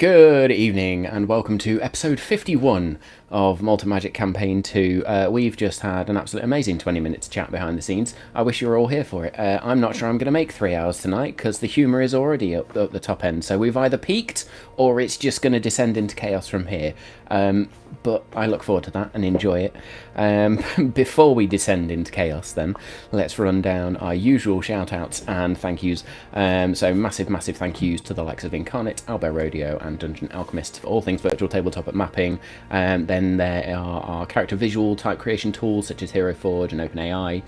Good evening and welcome to episode 51 of Malt Magic Campaign 2. We've just had an absolutely amazing 20 minutes chat behind the scenes. I wish you were all here for it. I'm not sure I'm going to make 3 hours tonight because the humour is already up the top end. So we've either peaked or it's just going to descend into chaos from here. But I look forward to that and enjoy it. Before we descend into chaos then, let's run down our usual shout outs and thank yous. So massive thank yous to the likes of Incarnate, Albert Rodeo and Dungeon Alchemist for all things virtual tabletop at mapping. Then there are our character visual type creation tools such as Hero Forge and OpenAI.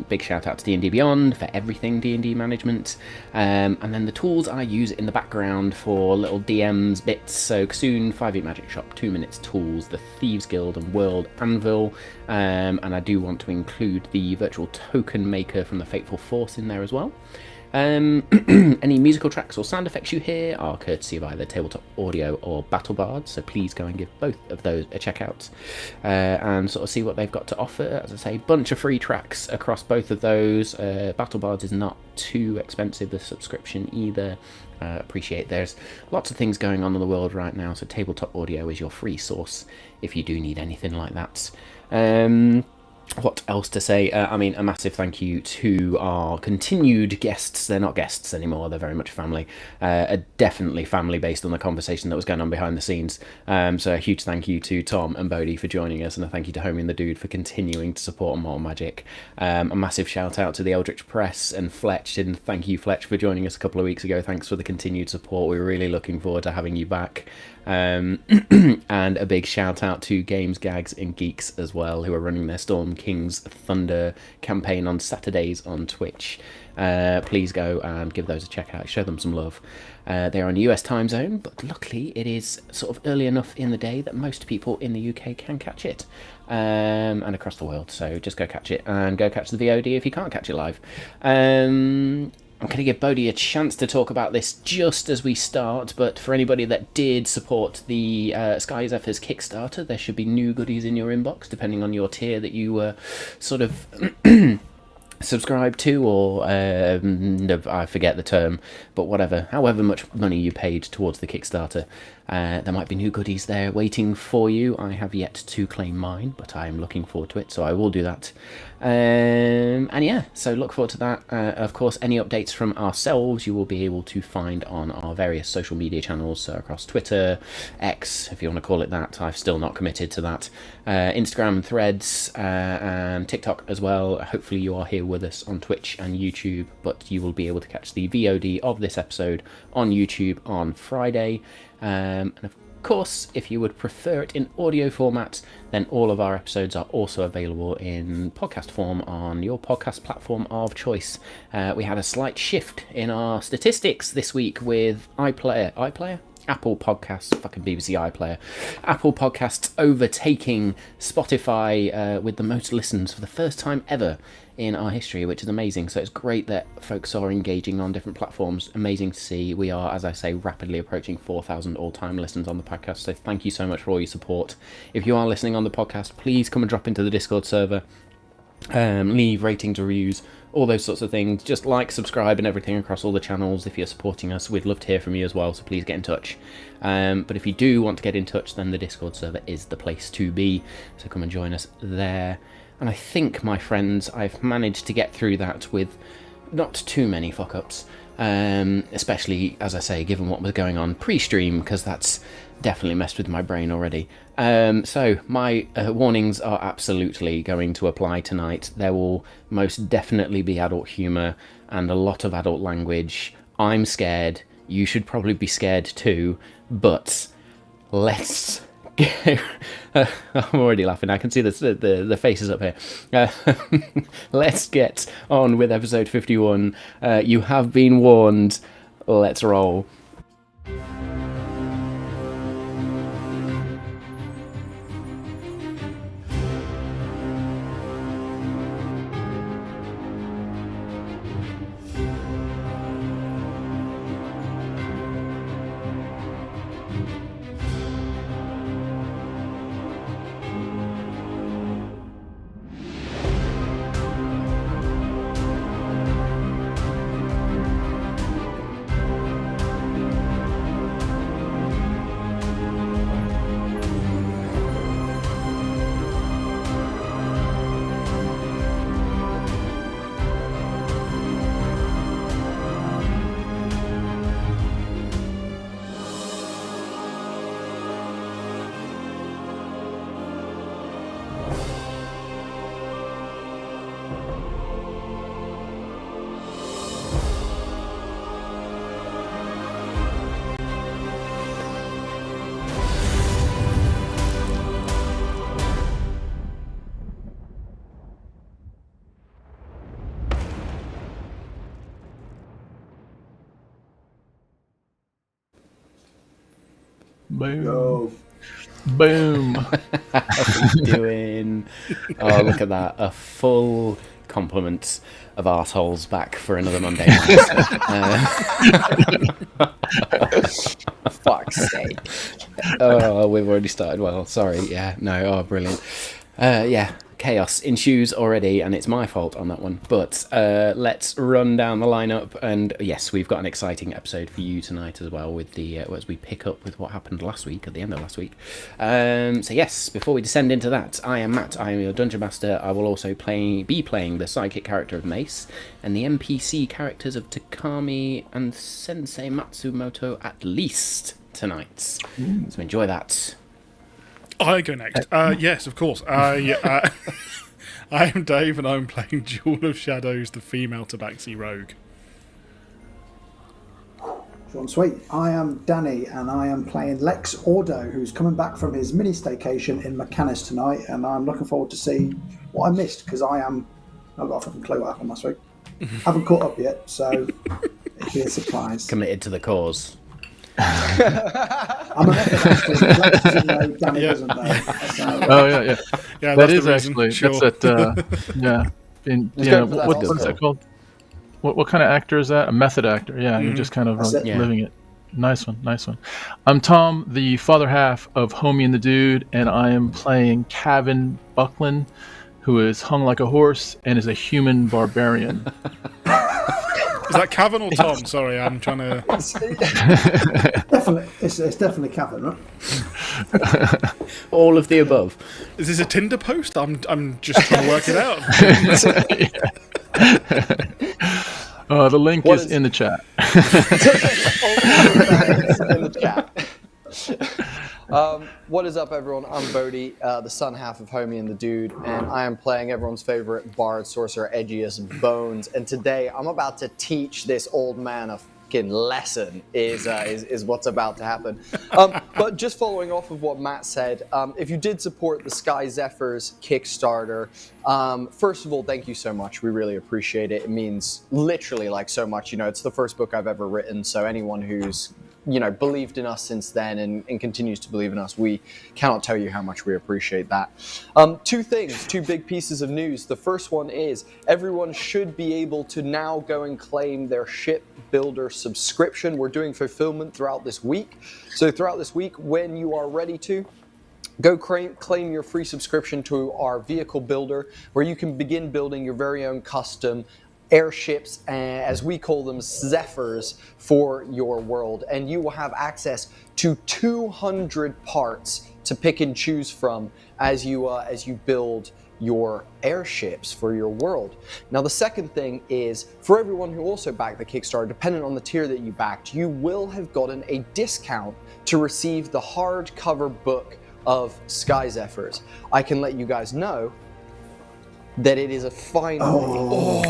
Big shout out to D&D Beyond for everything D&D management. And then the tools I use in the background for little DMs bits, so Ksoon, 5e Magic Shop, 2 Minutes Tools, the Thieves Guild and World Anvil, and I do want to include the virtual token maker from the Fateful Force in there as well. Any musical tracks or sound effects you hear are courtesy of either Tabletop Audio or BattleBard, so please go and give both of those a check out and sort of see what they've got to offer. As I say, bunch of free tracks across both of those. BattleBard is not too expensive, the subscription either. Appreciate there's lots of things going on in the world right now, so Tabletop Audio is your free source if you do need anything like that. What else to say? I mean, a massive thank you to our continued guests. They're not guests anymore, they're very much family. Definitely family based on the conversation that was going on behind the scenes. So a huge thank you to Tom and Bodhi for joining us, and a thank you to Homie and the Dude for continuing to support Malt Magic. A massive shout out to the Eldritch Press and Fletch, and thank you, Fletch, for joining us a couple of weeks ago. Thanks for the continued support. We're really looking forward to having you back. And a big shout out to Games, Gags and Geeks as well, who are running their Storm King's Thunder campaign on Saturdays on Twitch. Please go and give those a check out, show them some love. They're on US time zone, but luckily it is sort of early enough in the day that most people in the UK can catch it, and across the world, so just go catch it, and go catch the VOD if you can't catch it live. I'm going to give Bodhi a chance to talk about this just as we start, but for anybody that did support the Sky Zephyrs Kickstarter, there should be new goodies in your inbox, depending on your tier that you sort of subscribe to, or I forget the term, but whatever, however much money you paid towards the Kickstarter, there might be new goodies there waiting for you. I have yet to claim mine, but I am looking forward to it, so I will do that. And yeah, so look forward to that. Of course, any updates from ourselves you will be able to find on our various social media channels, so across Twitter, X, if you want to call it that. I've still not committed to that. Instagram, Threads, and TikTok as well. Hopefully you are here with us on Twitch and YouTube, but you will be able to catch the VOD of this episode on YouTube on Friday. And of course, if you would prefer it in audio format, then all of our episodes are also available in podcast form on your podcast platform of choice. We had a slight shift in our statistics this week with iPlayer? Apple Podcasts, fucking BBC iPlayer. Apple Podcasts overtaking Spotify with the most listens for the first time ever in our history, which is amazing. So it's great that folks are engaging on different platforms. Amazing to see. We are, as I say, rapidly approaching 4,000 all-time listens on the podcast. So thank you so much for all your support. If you are listening on the podcast, please come and drop into the Discord server. Leave ratings, reviews, all those sorts of things. Just like, subscribe and everything across all the channels. If you're supporting us, we'd love to hear from you as well, so please get in touch. But if you do want to get in touch, then the Discord server is the place to be, so come and join us there. And I think, my friends, I've managed to get through that with not too many fuck-ups, especially, as I say, given what was going on pre-stream, because that's definitely messed with my brain already. So my warnings are absolutely going to apply tonight. There will most definitely be adult humour and a lot of adult language. I'm scared. You should probably be scared too, but let's go. I'm already laughing. I can see the faces up here. Let's get on with episode 51. You have been warned. Let's roll. Boom. Yo. Boom. How are we doing? Oh, look at that. A full complement of arseholes back for another Monday night. Fuck's sake. Oh, we've already started well. Sorry. Yeah, no. Oh, brilliant. Yeah, chaos ensues already, and it's my fault on that one. But let's run down the lineup. And yes, we've got an exciting episode for you tonight as well, with the as we pick up with what happened last week, at the end of last week. So yes, before we descend into that, I am Matt. I am your Dungeon Master. I will also be playing the psychic character of Mace and the NPC characters of Takami and Sensei Matsumoto at least tonight. So enjoy that. I go next. Yes, of course. I am Dave, and I'm playing Jewel of Shadows, the female Tabaxi rogue. Short and sweet. I am Danny, and I am playing Lex Ordo, who's coming back from his mini staycation in Mechanus tonight, and I'm looking forward to see what I missed, because I've got a fucking clue what happened last week. Haven't caught up yet, so it'll be a surprise. Committed to the cause. I'm an ethics Lex doesn't know, Danny doesn't know. So, Oh yeah. Yeah, That that's is the reason. actually Sure. that's that. Yeah. And, Just you know, go for that what is also. that called? What kind of actor is that? A method actor. Yeah, you're just kind of That's it. living it. Nice one. I'm Tom, the father half of Homie and the Dude, and I am playing Kavan Buckland, who is hung like a horse and is a human barbarian. Is that Cavan or Tom? Sorry, I'm trying to... definitely, it's definitely Kevin, right? All of the above. Is this a Tinder post? I'm just trying to work it out. The link is in the chat. In the chat. What is up, everyone? I'm Bodhi, the son half of Homie and the Dude, and I am playing everyone's favorite bard sorcerer, Edgious Bones. And today, I'm about to teach this old man a fucking lesson. Is what's about to happen. But just following off of what Matt said, if you did support the Sky Zephyrs Kickstarter, first of all, thank you so much. We really appreciate it. It means literally like so much. You know, it's the first book I've ever written, so anyone who's believed in us since then and continues to believe in us, we cannot tell you how much we appreciate that. Two big pieces of news. The first one is everyone should be able to now go and claim their ship builder subscription. We're doing fulfillment throughout this week. So throughout this week, when you are ready to, go claim your free subscription to our vehicle builder, where you can begin building your very own custom airships, as we call them, Zephyrs, for your world, and you will have access to 200 parts to pick and choose from as you build your airships for your world. Now, the second thing is, for everyone who also backed the Kickstarter, depending on the tier that you backed, you will have gotten a discount to receive the hardcover book of Sky Zephyrs. I can let you guys know that it is a final.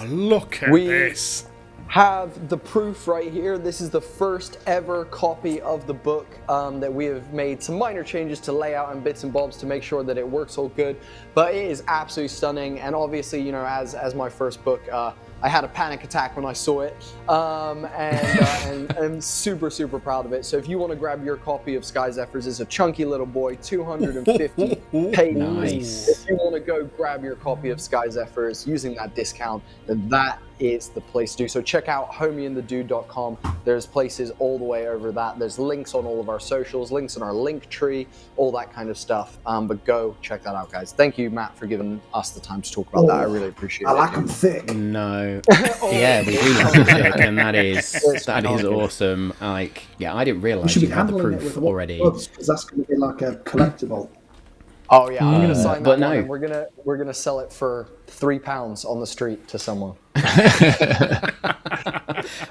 Look at this. Have the proof right here. This is the first ever copy of the book that we have made some minor changes to layout and bits and bobs to make sure that it works all good, but it is absolutely stunning. And obviously, as my first book, I had a panic attack when I saw it, and I'm super proud of it. So if you want to grab your copy of Sky Zephyrs, it's a chunky little boy, 250 pages. Nice. If you want to go grab your copy of Sky Zephyrs using that discount, then that is the place to do. So check out homieandthedude.com. There's places all the way over that. There's links on all of our socials, links in our link tree, all that kind of stuff. But go check that out, guys. Thank you, Matt, for giving us the time to talk about that. I really appreciate it. I like them thick. No. Yeah, we do like it thick, and that is awesome. I didn't We realise should be you had the handling it proof with already. because that's going to be like a collectible. Oh yeah, I'm gonna sign that but one, no. and we're gonna sell it for £3 on the street to someone.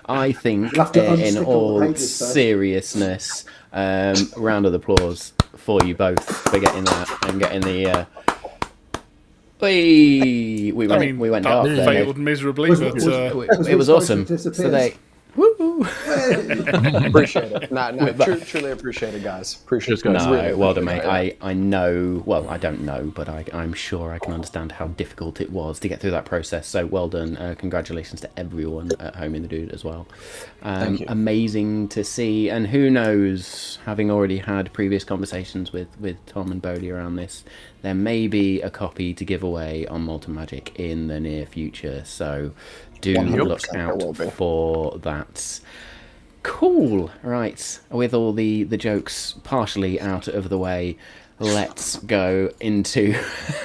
I think, You'll have to in unstick all all the pages first. seriousness, round of applause for you both for getting that and getting the. We went that off there. failed miserably, but It was awesome. So Woo! Appreciate it. Truly appreciate it, guys. Appreciate it. Guys. No, well done, mate. I know, well, I don't know, but I'm sure I can understand how difficult it was to get through that process. So well done. Congratulations to everyone at home in the Dude as well. Thank you. Amazing to see. And who knows, having already had previous conversations with Tom and Bodhi around this, there may be a copy to give away on Malt and Magic in the near future. So do 100% look there will out be. for that. Cool. Right. With all the jokes partially out of the way, let's go into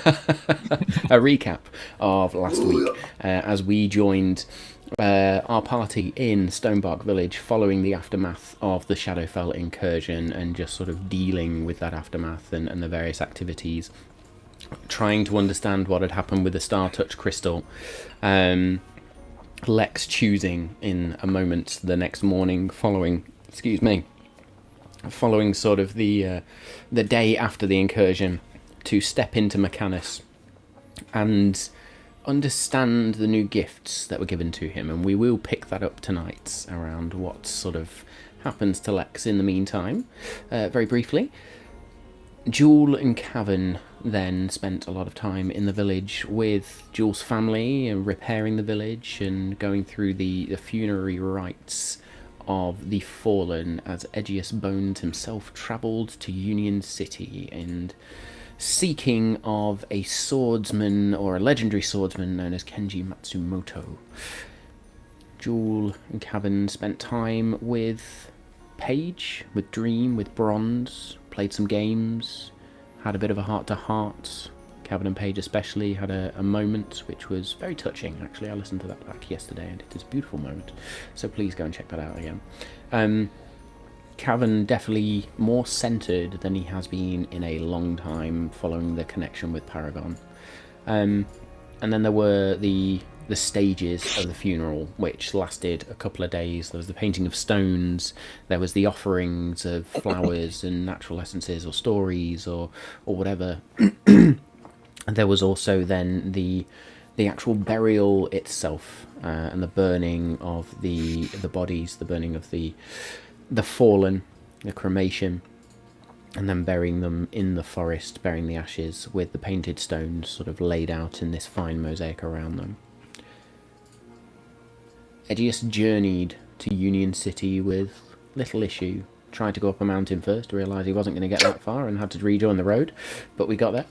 a recap of last week as we joined our party in Stonebark Village following the aftermath of the Shadowfell incursion and just sort of dealing with that aftermath and the various activities, trying to understand what had happened with the Star Touch crystal. Lex choosing in a moment the next morning following sort of the day after the incursion to step into Mechanus and understand the new gifts that were given to him, and we will pick that up tonight around what sort of happens to Lex in the meantime. Very briefly, Jewel and Kavan then spent a lot of time in the village with Jewel's family and repairing the village and going through the funerary rites of the fallen as Edgious Bones himself travelled to Union City and seeking of a swordsman, or a legendary swordsman known as Kenji Matsumoto. Jewel and Kavan spent time with Paige, with Dream, with Bronze, played some games, had a bit of a heart-to-heart. Kavan and Paige especially had a moment which was very touching, actually. I listened to that back yesterday and it is a beautiful moment, so please go and check that out again. Kavan definitely more centred than he has been in a long time following the connection with Paragon. And then there were the stages of the funeral, which lasted a couple of days. There was the painting of stones, there was the offerings of flowers and natural essences or stories or whatever. There was also then the actual burial itself, and the burning of the bodies, the burning of the fallen, the cremation, and then burying them in the forest, burying the ashes with the painted stones sort of laid out in this fine mosaic around them. Edgious journeyed to Union City with little issue. Tried to go up a mountain first, realised he wasn't going to get that far and had to rejoin the road, but we got there.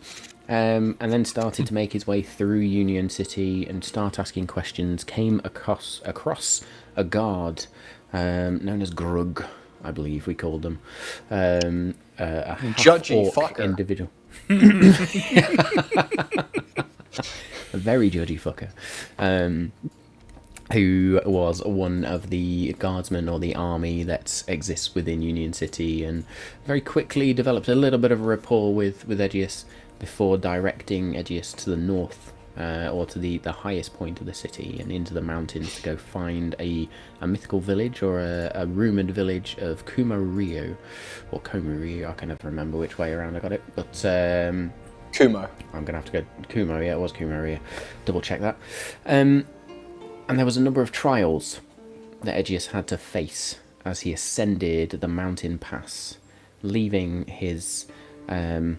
And then started to make his way through Union City and start asking questions. Came across a guard known as Grug, I believe we called them. A Judgy half-orc fucker. individual. A very judgy fucker. Who was one of the guardsmen or the army that exists within Union City, and very quickly developed a little bit of a rapport with Edgious before directing Edgious to the north, or to the highest point of the city and into the mountains to go find a mythical village or a rumoured village of Kumario, or Komurio, I can never remember which way around I got it, but Kumo. I'm going to have to go Kumo, yeah, it was Kumario, double check that. And there was a number of trials that Edgious had to face as he ascended the mountain pass, leaving his, I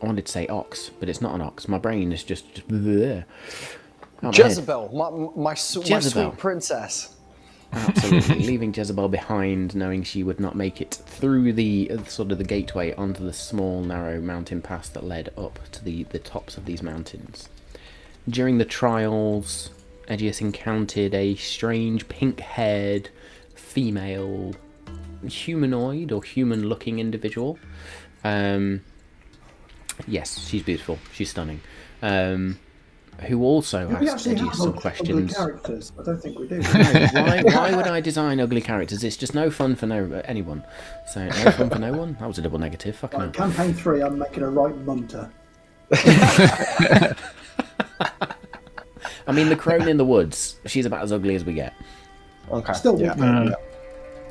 wanted to say ox, but it's not an ox. My brain is just bleh. Jezebel, my Jezebel. sweet princess. Absolutely, leaving Jezebel behind, knowing she would not make it through the sort of the gateway onto the small, narrow mountain pass that led up to the tops of these mountains. During the trials, Edgious encountered a strange pink-haired female humanoid or human-looking individual. Yes, she's beautiful. She's stunning. Who also We asked actually Edgious have some ugly questions. characters. I don't think we do. Why would I design ugly characters? It's just no fun for anyone. So no fun for no one. That was a double negative. Fucking hell. Campaign 3, I'm making a right munter. I mean, the crone in the woods. She's about as ugly as we get. Okay. Still yeah. would though.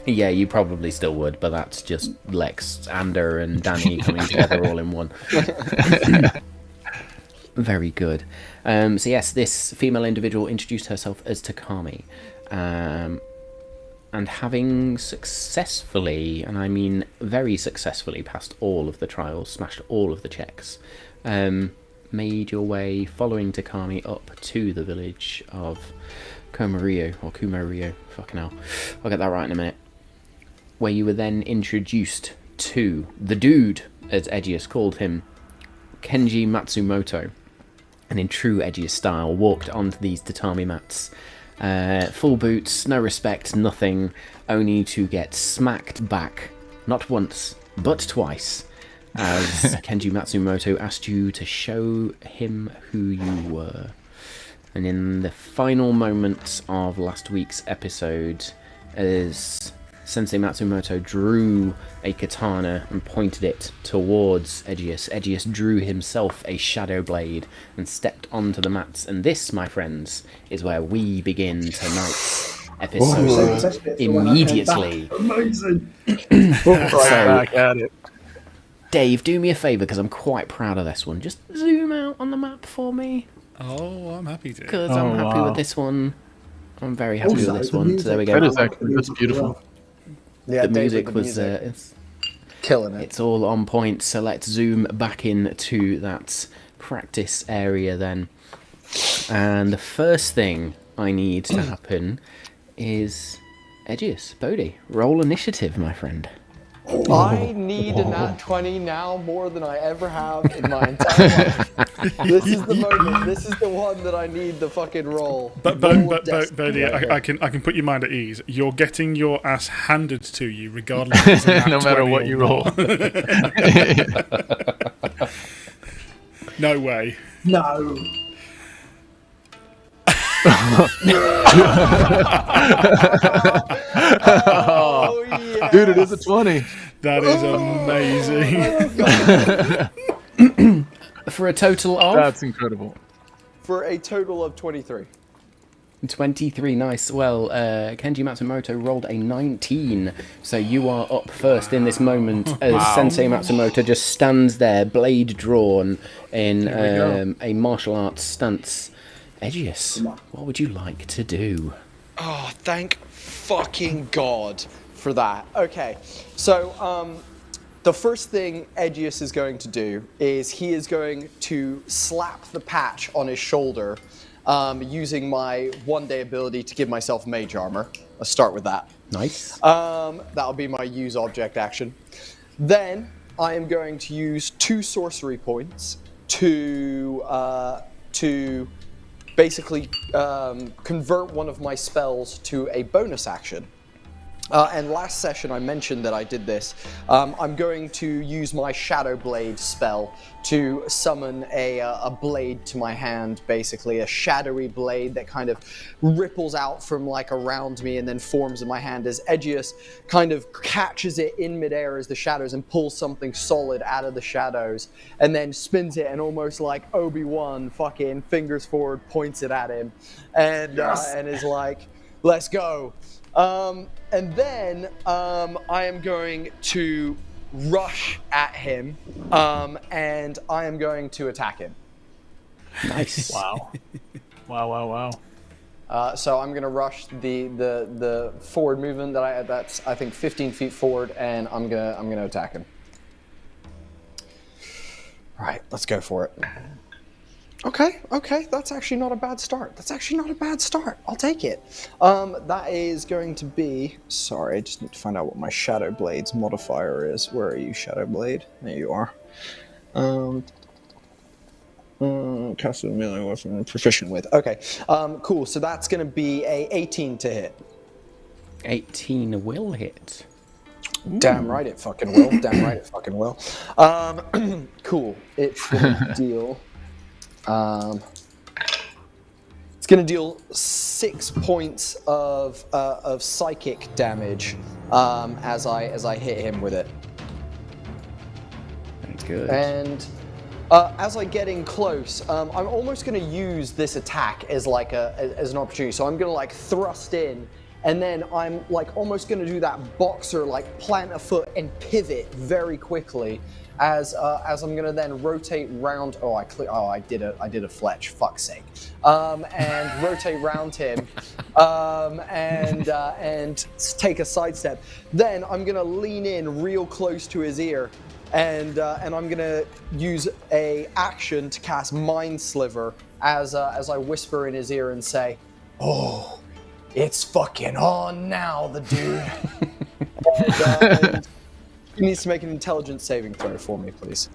Yeah, you probably still would, but that's just Lex, Ander, and Danny coming together all in one. Very good. So yes, this female individual introduced herself as Takami, and having successfully, and I mean very successfully, passed all of the trials, smashed all of the checks, made your way, following Takami, up to the village of Kumario, fucking hell, I'll get that right in a minute, where you were then introduced to the dude, as Edgious called him, Kenji Matsumoto, and in true Edgious style walked onto these tatami mats, full boots, no respect, nothing, only to get smacked back, not once, but twice, as Kenji Matsumoto asked you to show him who you were. And in the final moments of last week's episode, as Sensei Matsumoto drew a katana and pointed it towards Edgious, Edgious drew himself a shadow blade and stepped onto the mats. And this, my friends, is where we begin tonight's episode immediately. Amazing. Right back at it. Dave, do me a favour, because I'm quite proud of this one. Just zoom out on the map for me. Oh, I'm happy to. Because I'm happy with this one. I'm very happy with this one. So there we go. That is actually, that's beautiful. Yeah, The music was it's killing it. It's all on point. So let's zoom back into that practice area then. And the first thing I need to happen is Edgious, Bodhi, roll initiative, my friend. I need a nat 20 now more than I ever have in my entire life. This is the moment. This is the one that I need the fucking roll. But Bodhi, I can put your mind at ease. You're getting your ass handed to you regardless of No matter what you roll. No way. No. Oh, yes. Dude, it is a 20. That is amazing. For a total of That's incredible. For a total of 23. 23, nice. Well, Kenji Matsumoto rolled a 19, so you are up first in this moment as Sensei Matsumoto just stands there, blade drawn in a martial arts stance. Edgious, what would you like to do? Oh, thank fucking God for that. Okay, so the first thing Edgious is going to do is he is going to slap the patch on his shoulder using my one-day ability to give myself mage armor. Let's start with that. Nice. That'll be my use object action. Then I am going to use 2 sorcery points to basically convert one of my spells to a bonus action. And last session I mentioned that I did this. I'm going to use my Shadow Blade spell to summon a blade to my hand, basically a shadowy blade that kind of ripples out from like around me and then forms in my hand as Edgious kind of catches it in midair as the shadows and pulls something solid out of the shadows and then spins it and almost like Obi-Wan fucking fingers forward points it at him and is like, let's go. And then I am going to rush at him, and I am going to attack him. Nice. Wow. Wow. So I'm going to rush the forward movement that's I think 15 feet forward, and I'm gonna attack him. All right, let's go for it. Okay, that's actually not a bad start. I'll take it. That is going to be... Sorry, I just need to find out what my Shadow Blade's modifier is. Where are you, Shadow Blade? There you are. Cast with melee weapon I'm proficient with. Okay, cool. So that's going to be a 18 to hit. 18 will hit. Damn right it fucking will. Cool. It's going to deal... it's going to deal 6 points of psychic damage as I hit him with it. That's good. And as I get in close, I'm almost going to use this attack as like as an opportunity. So I'm going to like thrust in and then I'm like almost going to do that boxer, like plant a foot and pivot very quickly as I'm going to then rotate round. I did a fletch. Fuck's sake. And rotate round him, and take a sidestep. Then I'm going to lean in real close to his ear, and I'm going to use a action to cast Mind Sliver as I whisper in his ear and say, "Oh, it's fucking on now, the dude." and he needs to make an intelligence saving throw for me, please.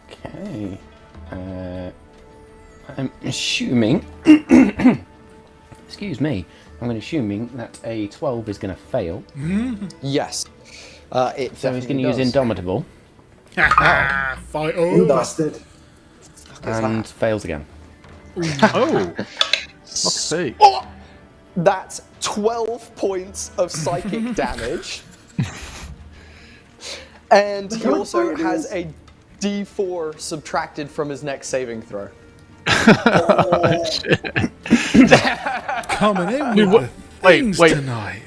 Okay. I'm assuming... Excuse me. I'm assuming that a 12 is going to fail. Yes. So he's going to use Indomitable. Fight You over. bastard. And fails again. Oh, fuck's sake. That's 12 points of psychic damage. And he also has a D4 subtracted from his next saving throw. Coming in Dude, with what- the wait, things wait. tonight.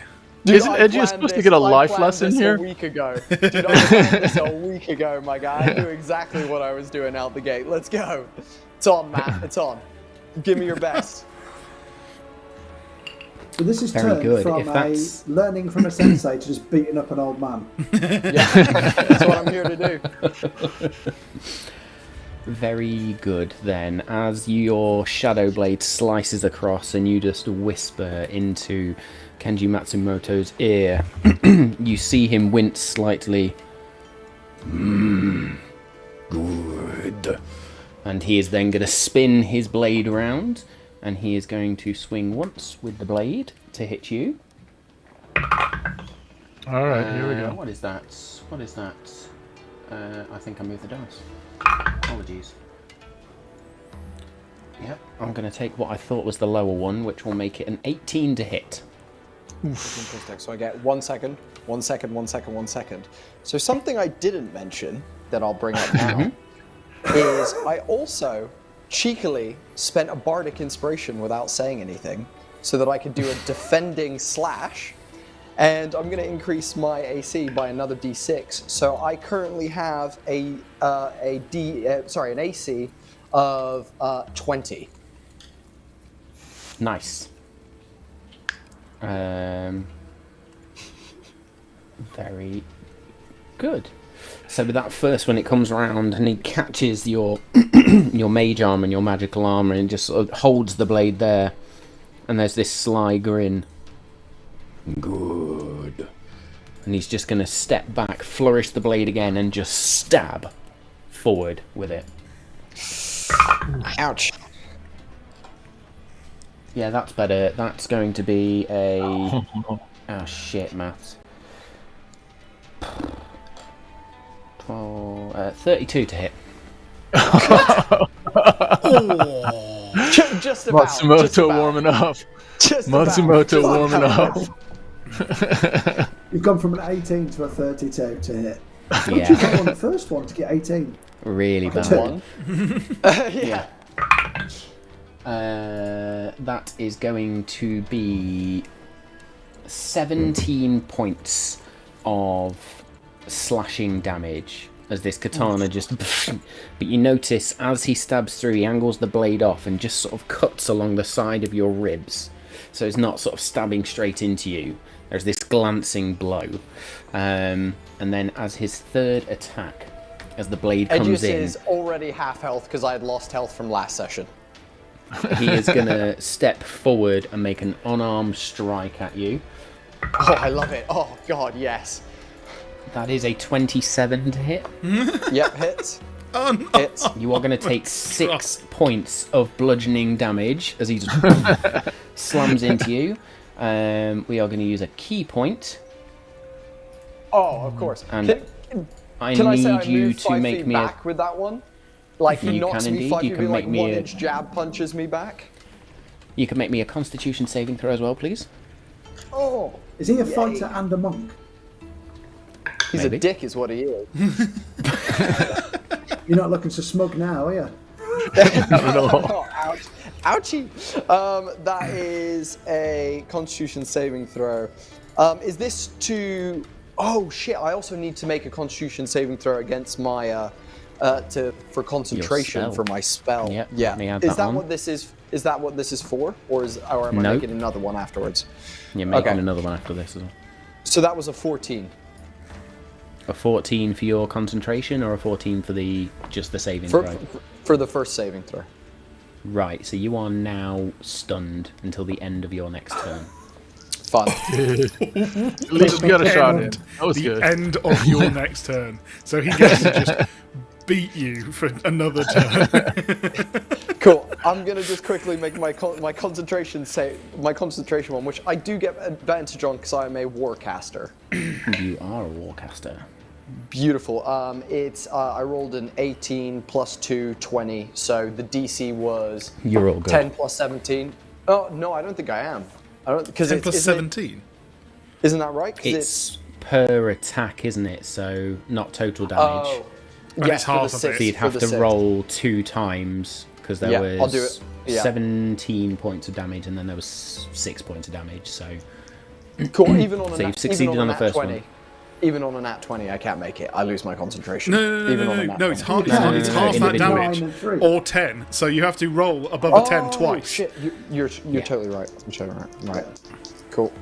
Dude, Isn't I Edgious planned supposed to this- get a I life planned lesson this here? A week ago. Dude, I planned this a week ago, my guy. I knew exactly what I was doing out the gate. Let's go. It's on, Matt. It's on. Give me your best. So this is Very turned good. from If that's- learning from a sensei to just beating up an old man. Yeah, that's what I'm here to do. Very good then. As your shadow blade slices across and you just whisper into Kenji Matsumoto's ear, you see him wince slightly. Good. And he is then going to spin his blade around, and he is going to swing once with the blade to hit you. All right, here we go. What is that? What is that? I think I moved the dice. Apologies. Yep, I'm going to take what I thought was the lower one, which will make it an 18 to hit. Fantastic. So I get 1 second, 1 second, 1 second, 1 second. So something I didn't mention that I'll bring up now is I also cheekily spent a bardic inspiration without saying anything so that I could do a defending slash, and I'm going to increase my AC by another D6. So I currently have an AC of 20. Nice. Very good. So with that first one, it comes around and he catches your your mage armor and your magical armor and just sort of holds the blade there. And there's this sly grin. Good. And he's just going to step back, flourish the blade again, and just stab forward with it. Ouch. Yeah, that's better. That's going to be a... Oh, shit, maths. 32 to hit. Just about. Matsumoto just about. warming up. Just about. Matsumoto warming up. You've gone from an 18 to a 32 to hit. You Yeah, got on the first one to get 18. really bad. One. Yeah. That is going to be 17 points of slashing damage as this katana just... But you notice as he stabs through, he angles the blade off and just sort of cuts along the side of your ribs. So it's not sort of stabbing straight into you. There's this glancing blow. And then as his third attack, as the blade comes Edgious in... is already half health because I had lost health from last session. He is going to step forward and make an unarmed strike at you. Oh, I love it. Oh, God, yes. That is a 27 to hit. Yep, hits. Oh, no. Hits. You are going to take 6 points of bludgeoning damage as he just slams into you. We are going to use a key point. Oh, of course. And I Can I say need I you moved to 5 make feet me back with that one? Like, he You knocks can me indeed. 5 You feet, can like make me 1 a- inch jab punches me back. You can make me a Constitution saving throw as well, please. Oh, Is he a fighter and a monk? he's Maybe. a dick is what he is. You're not looking so smug now, are you? Not at all. Oh, ouch. Ouchie. That is a Constitution saving throw. Is this to? Oh shit! I also need to make a Constitution saving throw against my for concentration for my spell. Yep, Yeah. let me add Is that that on. what this is? Is that what this is for, or am I Nope. making another one afterwards? You're making Okay. another one after this as well. So that was a 14. A 14 for your concentration, or a 14 for just the saving For, throw? for the first saving throw. Right, so you are now stunned until the end of your next turn. Fun. At least we got a shot in. That was the good. end of your next turn. So he gets to just beat you for another turn. Cool. I'm gonna just quickly make my concentration one, which I do get advantage on because I am a warcaster. You are a warcaster. Beautiful. I rolled an 18 plus 2, 20. So the DC was You're all good. 10 plus 17. Oh no, I don't think I am. I don't because 10 plus 17. Isn't that right? 'Cause It's per attack, isn't it? So not total damage. oh, And yeah, it's for half the of six, it. So you'd for have the to six. roll 2 times, because there Yeah, was I'll do it. Yeah. 17 points of damage, and then there was 6 points of damage. So Cool. Even on a So you've nat, succeeded even on, on a the nat first 20, one. even on a nat 20, I can't make it. I lose my concentration. No, Even on a nat it's 20. half, No, it's no, half no, that individual. damage, 9 and 3. or 10. So you have to roll above a 10 twice. Shit, you're totally right. I'm totally right. Right. Cool.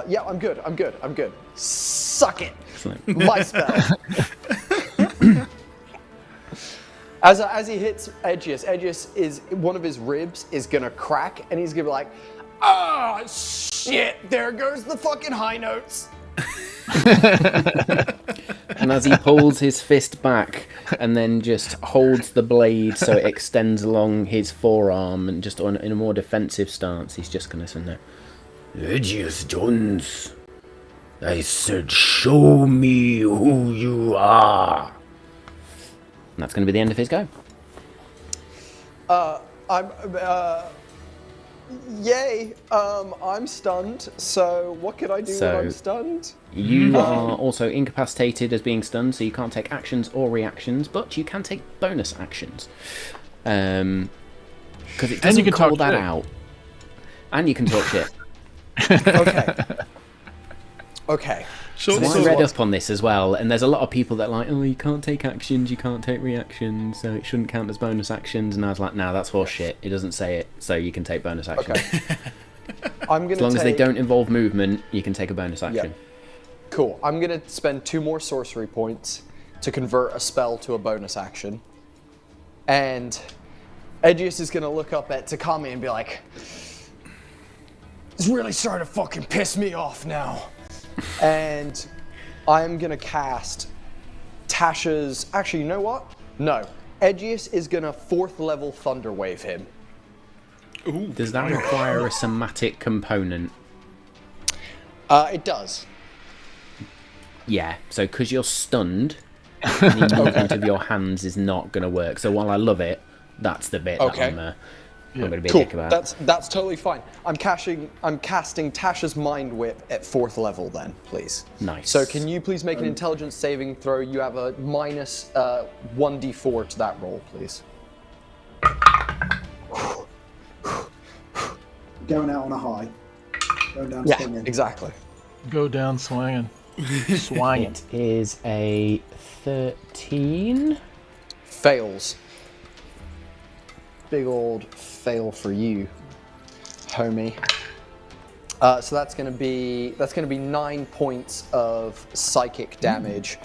Yeah, I'm good. Suck it. excellent. My spell. As he hits Edgious is one of his ribs is gonna crack, and he's gonna be like, "Ah, shit! There goes the fucking high notes." And as he pulls his fist back and then just holds the blade so it extends along his forearm and just in a more defensive stance, he's just going to send it. Edgious Jones, I said, show me who you are. And that's going to be the end of his go. Yay! I'm stunned. So what can I do when I'm stunned? You are also incapacitated as being stunned, so you can't take actions or reactions, but you can take bonus actions. Because it doesn't you can call talk that shit. out. And you can talk shit. Okay. Short So I sword. read up on this as well, and there's a lot of people that are like, oh, you can't take actions, you can't take reactions, so it shouldn't count as bonus actions. And I was like, nah, that's horse shit. It doesn't say it, so you can take bonus actions. Okay. I'm gonna As long as they take- don't involve movement, you can take a bonus action. Cool. I'm gonna spend 2 more sorcery points to convert a spell to a bonus action. And Edgious is gonna look up at Takami and be like, "It's really starting to fucking piss me off now." And I'm gonna cast Tasha's. Actually, you know what? No. Edgious is gonna 4th level Thunder Wave him. Ooh, Does that require a somatic component? It does. Yeah, so because you're stunned, any movement of your hands is not going to work. So while I love it, that's the bit Okay. that I'm going to be a Cool. dick about. That's totally fine. I'm casting Tasha's Mind Whip at 4th level then, please. Nice. So can you please make an intelligence saving throw? You have a minus 1d4 to that roll, please. Going out on a high. Going down Yeah, swinging. exactly. Go down swinging. Swanging. It is a 13. Fails. Big old fail for you, homie. So that's gonna be 9 points of psychic damage.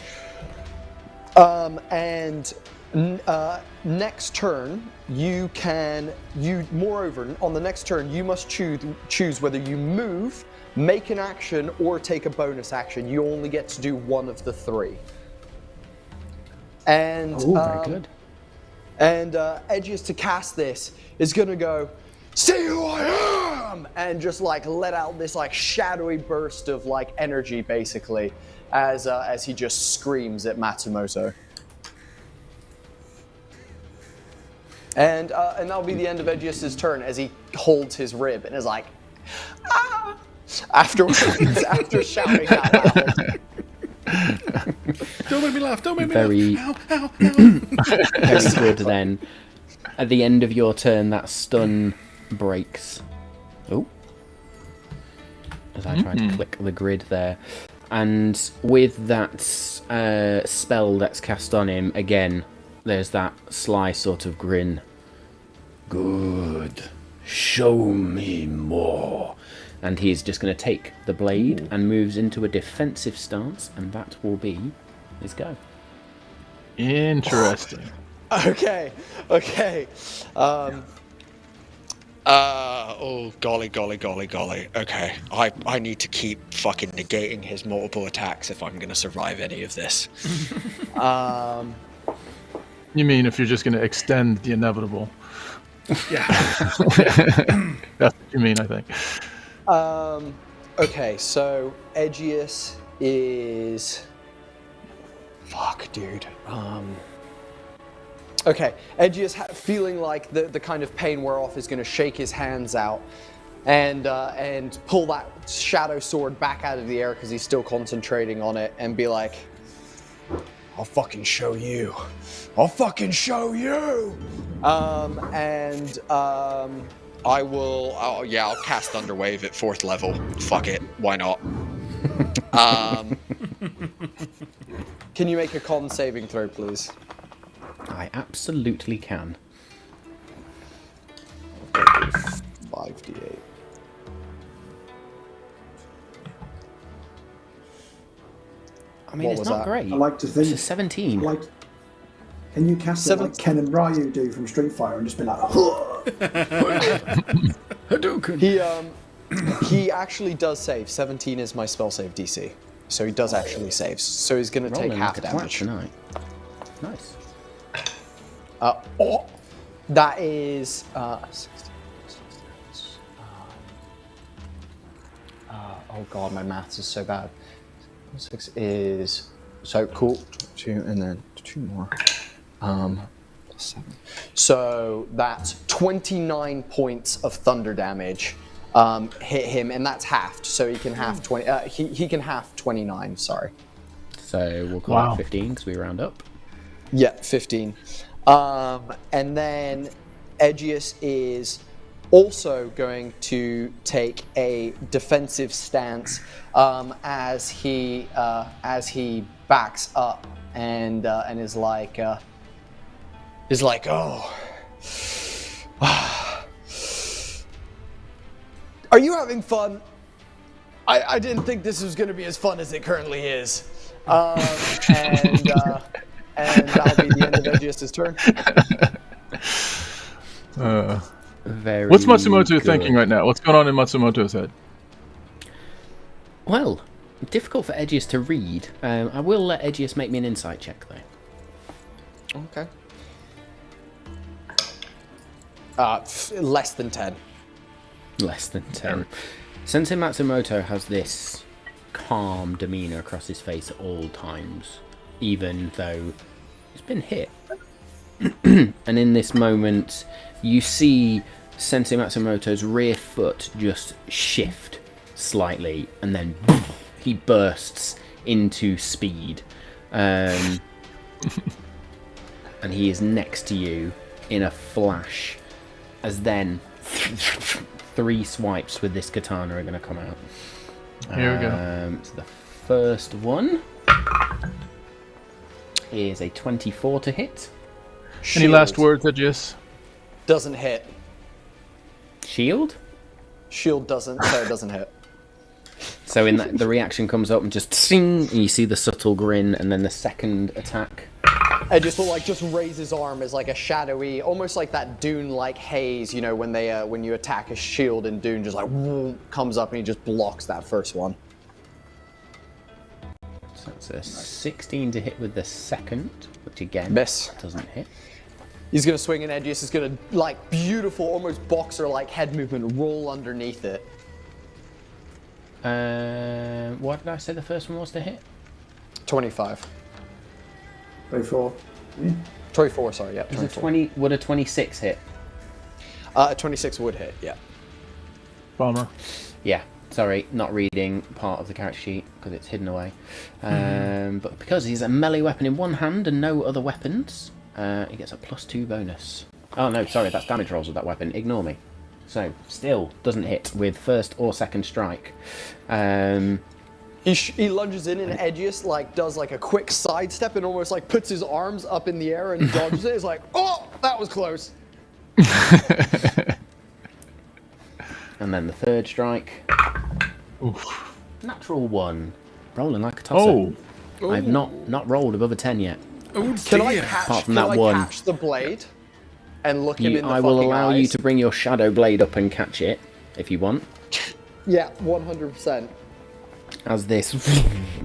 Next turn, moreover, on the next turn, you must choose whether you move, make an action, or take a bonus action. You only get to do one of the 3. And Oh, very good. And Edgious, to cast this, is gonna go, "See who I am!" and just like let out this like shadowy burst of like energy, basically, as he just screams at Matsumoto. And that'll be the end of Edgious' turn as he holds his rib and is like, "Ah!" after shouting out loud. Don't make me laugh. Don't make me Very- laugh. Ow, ow, ow. Very good then. At the end of your turn, that stun breaks. Oh. As I try to click the grid there. And with that spell that's cast on him, again, there's that sly sort of grin. Good. Show me more. And he's just going to take the blade and moves into a defensive stance, and that will be his go. Interesting. Okay. Oh, golly. Okay, I need to keep fucking negating his multiple attacks if I'm gonna survive any of this. You mean if you're just going to extend the inevitable? Yeah. That's what you mean, I think. Okay, so Edgious is... Fuck, dude. Okay, Edgious, feeling like the kind of pain wear off, is going to shake his hands out and pull that shadow sword back out of the air because he's still concentrating on it, and be like, I'll fucking show you. I'll I'll cast Thunderwave at 4th level. Fuck it, why not? Can you make a con saving throw, please? I absolutely can. 5d8. I mean, What it's was not that? great. I like to think. It's a 17. Can you cast it like Ken and Ryu do from Street Fighter and just be like, Hadouken. He actually does save. 17 is my spell save DC, so he does actually save. So he's going to take Rolling half like a twat damage. tonight. Nice. That is 16. Oh god, my maths is so bad. 6 is so cool. 2 and then 2 more. 7. So that's 29 points of thunder damage hit him, and that's halved. So he can half 20. He can half 29. Sorry. So we'll call it 15 because we round up. Yeah, 15. And then Edgious is also going to take a defensive stance as he backs up and is like, oh, are you having fun? I didn't think this was going to be as fun as it currently is. And that'll be the end of Edgious' turn. Very What's Matsumoto good. thinking right now? What's going on in Matsumoto's head? Well, difficult for Edgious to read. I will let Edgious make me an insight check, though. Okay. Less than 10. Less than 10. Sensei Matsumoto has this calm demeanour across his face at all times, even though he's been hit. And in this moment, you see Sensei Matsumoto's rear foot just shift slightly, and then he bursts into speed. And he is next to you in a flash, as then 3 swipes with this katana are going to come out. Here we go. So the first one is a 24 to hit. Any last words, Edgious? Doesn't hit. Shield? Shield doesn't, so it doesn't hit. So in that, the reaction comes up and just sing, and you see the subtle grin, and then the second attack. Edgious will just raise his arm as like a shadowy, almost like that Dune-like haze, you know, when you attack a shield in Dune, just like whoom, comes up and he just blocks that first one. So that's a 16 to hit with the second, which again Miss. doesn't hit. He's gonna swing, and Edgious is gonna, like, beautiful, almost boxer-like head movement, roll underneath it. What did I say the first one was to hit? 25. 24. 24, sorry, yeah. Is a 20? Would a 26 hit? 26 would hit, yeah. Bummer. Yeah. Sorry, not reading part of the character sheet because it's hidden away. But because he's a melee weapon in one hand and no other weapons, he gets a +2 bonus. Oh no, sorry, that's damage rolls with that weapon. Ignore me. So, still doesn't hit with first or second strike. He lunges in and Edgious does a quick sidestep and almost puts his arms up in the air and dodges it. It's like, oh, that was close. And then the third strike. Oof. Natural 1. Rolling like a tosser. Oh. I've not rolled above a 10 yet. Oh Can I dear. Apart from that one. catch the blade and look him in the I will fucking allow eyes? you to bring your shadow blade up and catch it, if you want. Yeah, 100%. As this,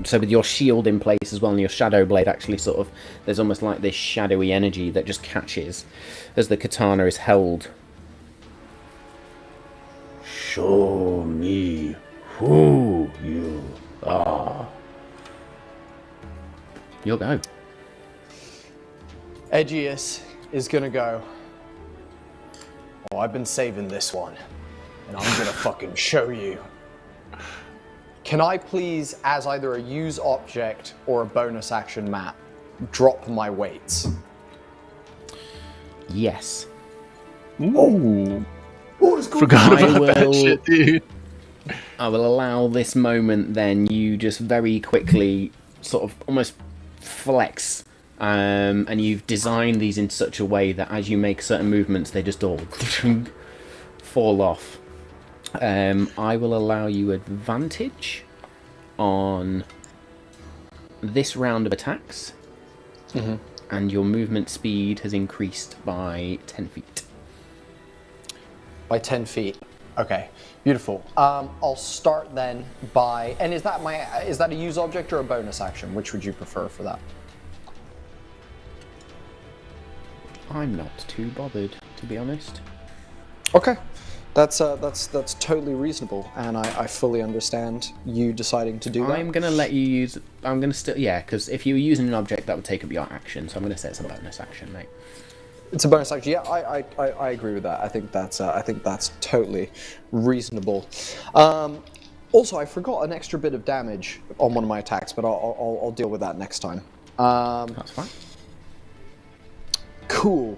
so with your shield in place as well, and your shadow blade actually sort of, there's almost like this shadowy energy that just catches as the katana is held. Show me who you are. You'll go. Edgious is gonna go, oh, I've been saving this one, and I'm gonna fucking show you. Can I please, as either a use object or a bonus action map, drop my weights? Yes. Ooh. Oh, it's cool. Forgot I about that will- shit, dude. I will allow this moment then you just very quickly sort of almost flex, and you've designed these in such a way that as you make certain movements they just all fall off. I will allow you advantage on this round of attacks, and your movement speed has increased by 10 feet. By 10 feet. Okay, beautiful. I'll start then by, and is that a use object or a bonus action? Which would you prefer for that? I'm not too bothered, to be honest. Okay, that's totally reasonable, and I fully understand you deciding to do that. I'm gonna let you use. I'm gonna still, yeah, because if you were using an object, that would take up your action. So I'm gonna say it's a bonus action, mate. It's a bonus action. Yeah, I agree with that. I think that's totally reasonable. Also, I forgot an extra bit of damage on one of my attacks, but I'll deal with that next time. That's fine. Cool.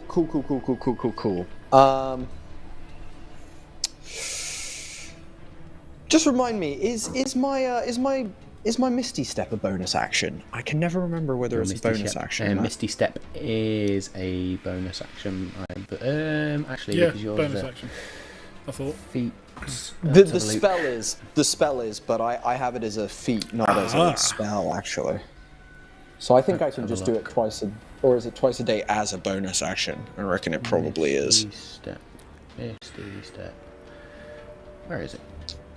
Just remind me, is my Misty Step a bonus action? I can never remember whether it's a bonus action. or not. Misty Step is a bonus action. Actually, Yeah, because yours bonus is action. I thought. feet. The spell is, but I have it as a feat, not as a spell actually. So I think I can have just a do look. it twice or is it twice a day as a bonus action? I reckon it probably is. Misty Step. Where is it?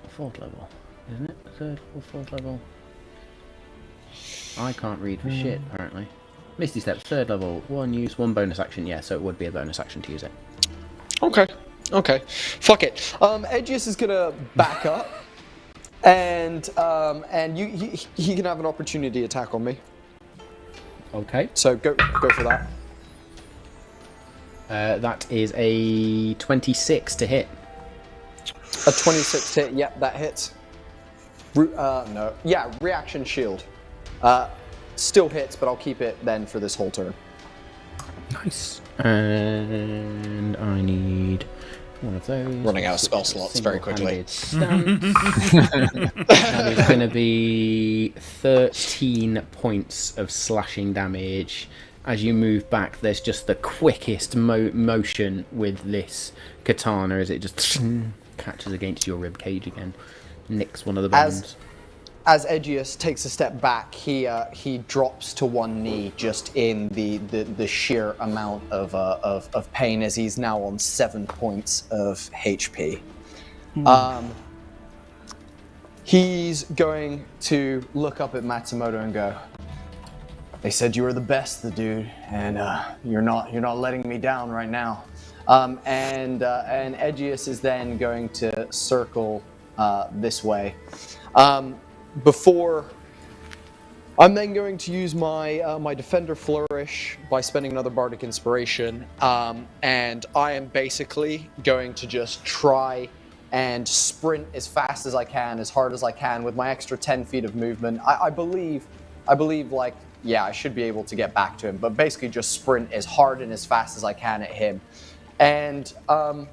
Fourth level, isn't it? Third or fourth level? I can't read for shit, apparently. Misty Step, third level, one use, one bonus action. Yeah, so it would be a bonus action to use it. Okay. Fuck it. Edgious is gonna back up, and he can have an opportunity attack on me. Okay. So go for that. That is a 26 to hit. A 26 hit. Yep, that hits. No. Yeah, reaction shield. Still hits, but I'll keep it then for this whole turn. Nice. And I need one of those. Running out of spell slots very quickly. That is going to be 13 points of slashing damage. As you move back, there's just the quickest motion with this katana as it just catches against your rib cage again, nicks one of the bones. As Edgious takes a step back, he drops to one knee just in the sheer amount of pain as he's now on 7 points of HP. He's going to look up at Matsumoto and go, "They said you were the best, the dude, and you're not letting me down right now." And Edgious is then going to circle this way. Before I'm then going to use my my Defender Flourish by spending another Bardic Inspiration, and I am basically going to just try and sprint as fast as I can, as hard as I can, with my extra 10 feet of movement. I believe, I should be able to get back to him, but basically just sprint as hard and as fast as I can at him. And I'm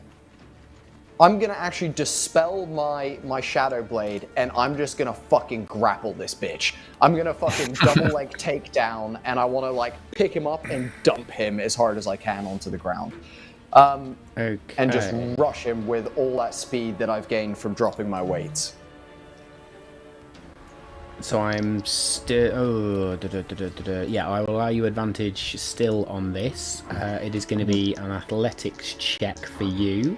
gonna actually dispel my Shadow Blade, and I'm just gonna fucking grapple this bitch. I'm gonna fucking double leg takedown, and I wanna like pick him up and dump him as hard as I can onto the ground. Okay. And just rush him with all that speed that I've gained from dropping my weights. So I'm still. Yeah, I will allow you advantage still on this. It is going to be an athletics check for you.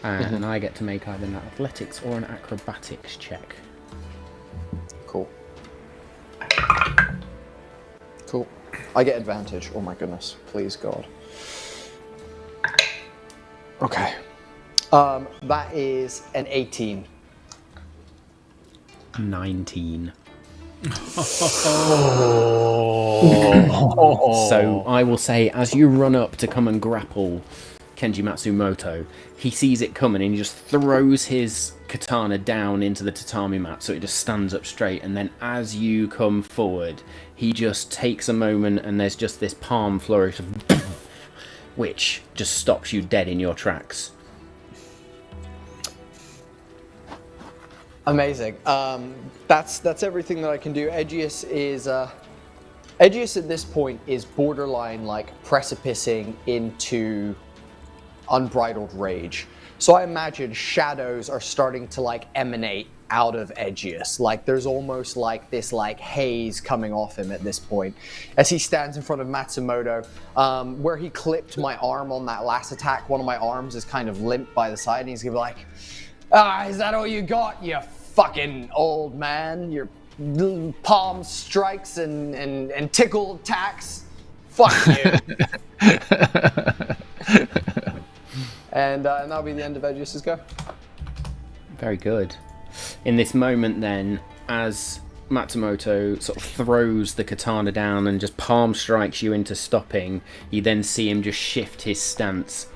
And I get to make either an athletics or an acrobatics check. Cool. Cool. I get advantage. Oh my goodness. Please, God. Okay. That is an 18. 19. So I will say, as you run up to come and grapple Kenji Matsumoto, he sees it coming and he just throws his katana down into the tatami mat so it just stands up straight, and then as you come forward, he just takes a moment and there's just this palm flourish of which just stops you dead in your tracks. Amazing. That's everything that I can do. Edgious is Edgious at this point is borderline like precipicing into unbridled rage. So I imagine shadows are starting to like emanate out of Edgious. Like there's almost like this like haze coming off him at this point as he stands in front of Matsumoto. Where he clipped my arm on that last attack, one of my arms is kind of limp by the side, and he's gonna be like, is that all you got, you fucking old man? Your palm strikes and tickle attacks? Fuck you. And that'll be the end of Edgious' go. Very good. In this moment then, as Matsumoto sort of throws the katana down and just palm strikes you into stopping, you then see him just shift his stance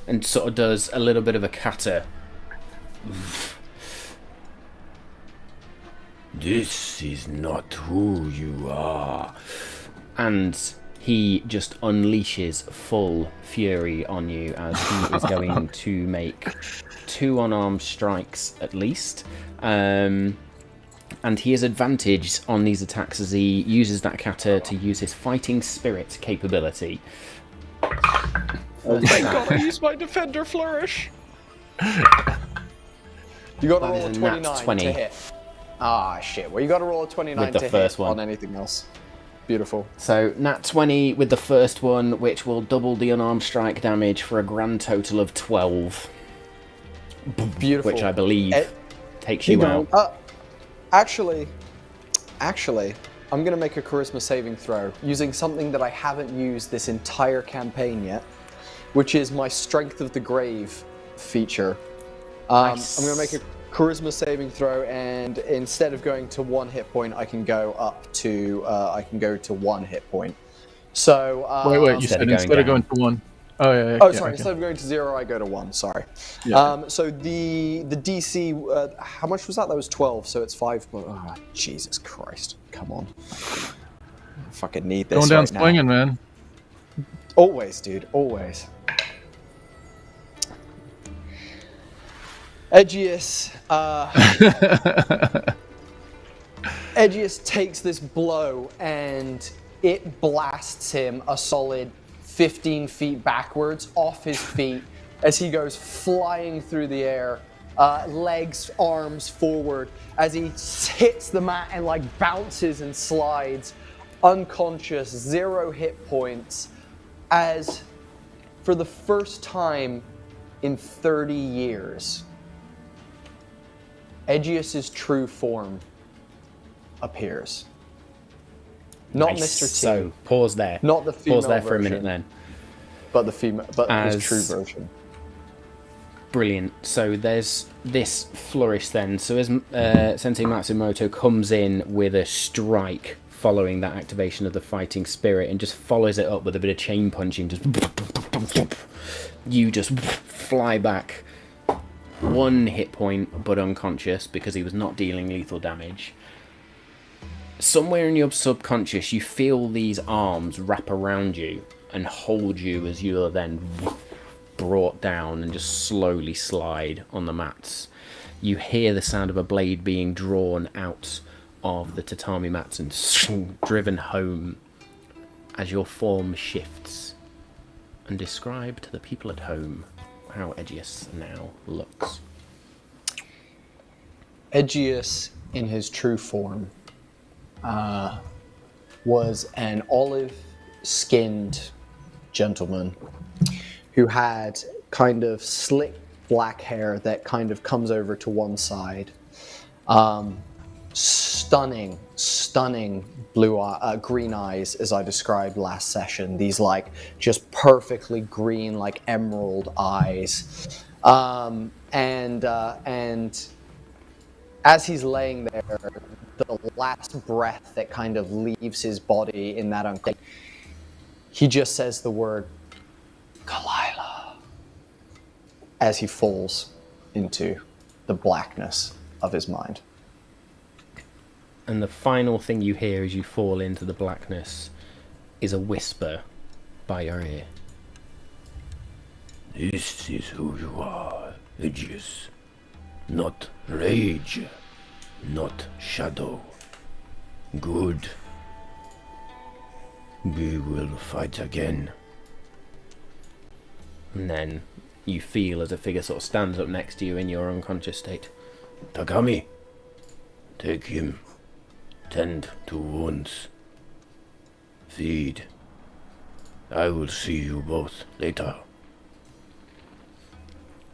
and sort of does a little bit of a kata. This is not who you are. And he just unleashes full fury on you as he is going to make 2 unarmed strikes at least. And he has advantage on these attacks as he uses that kata to use his fighting spirit capability. Oh my god, I used my defender flourish. You got to That roll is a a 29 nat 20. to hit. Ah, shit. Well, you got to roll a 29 With the to first hit one. on anything else. Beautiful. So, nat 20 with the first one, which will double the unarmed strike damage for a grand total of 12. Beautiful. Which I believe takes you out. Actually, I'm going to make a charisma saving throw using something that I haven't used this entire campaign yet, which is my Strength of the Grave feature. Nice. I'm going to make a charisma saving throw, and instead of going to 1 hit point, I can go up to 1 hit point. So Wait, you said instead of going to 1. Oh yeah. Oh, yeah, sorry. okay. Instead of going to 0, I go to 1. Sorry. Yeah. So the DC, how much was that? That was 12. So it's 5. Oh, Jesus Christ! Come on. I fucking need this Going down right now. swinging, man. Always, dude. Always. Edgious. Edgious takes this blow and it blasts him a solid 15 feet backwards off his feet as he goes flying through the air, legs, arms forward, as he hits the mat and like bounces and slides, unconscious, 0 hit points, as for the first time in 30 years, Edgious' true form appears. Not Nice. Mr. T. So, pause there. Not the female Pause there for a minute version. then. But the female, but his As- true version. Brilliant. So there's this flourish then. So as Sensei Matsumoto comes in with a strike following that activation of the fighting spirit and just follows it up with a bit of chain punching, just you just fly back 1 hit point but unconscious because he was not dealing lethal damage. Somewhere in your subconscious you feel these arms wrap around you and hold you as you're then brought down and just slowly slide on the mats. You hear the sound of a blade being drawn out of the tatami mats and driven home as your form shifts. And describe to the people at home how Edgious now looks. Edgious, in his true form, was an olive-skinned gentleman who had kind of slick black hair that kind of comes over to one side. Stunning green eyes, as I described last session. These like just perfectly green, like emerald eyes. And as he's laying there, the last breath that kind of leaves his body in that unconscious, he just says the word Kalila as he falls into the blackness of his mind. And the final thing you hear as you fall into the blackness is a whisper by your ear. This is who you are, Edgious. Not rage, not shadow. Good. We will fight again. And then you feel as a figure sort of stands up next to you in your unconscious state. Takami, take him. Tend to wounds. Feed. I will see you both later.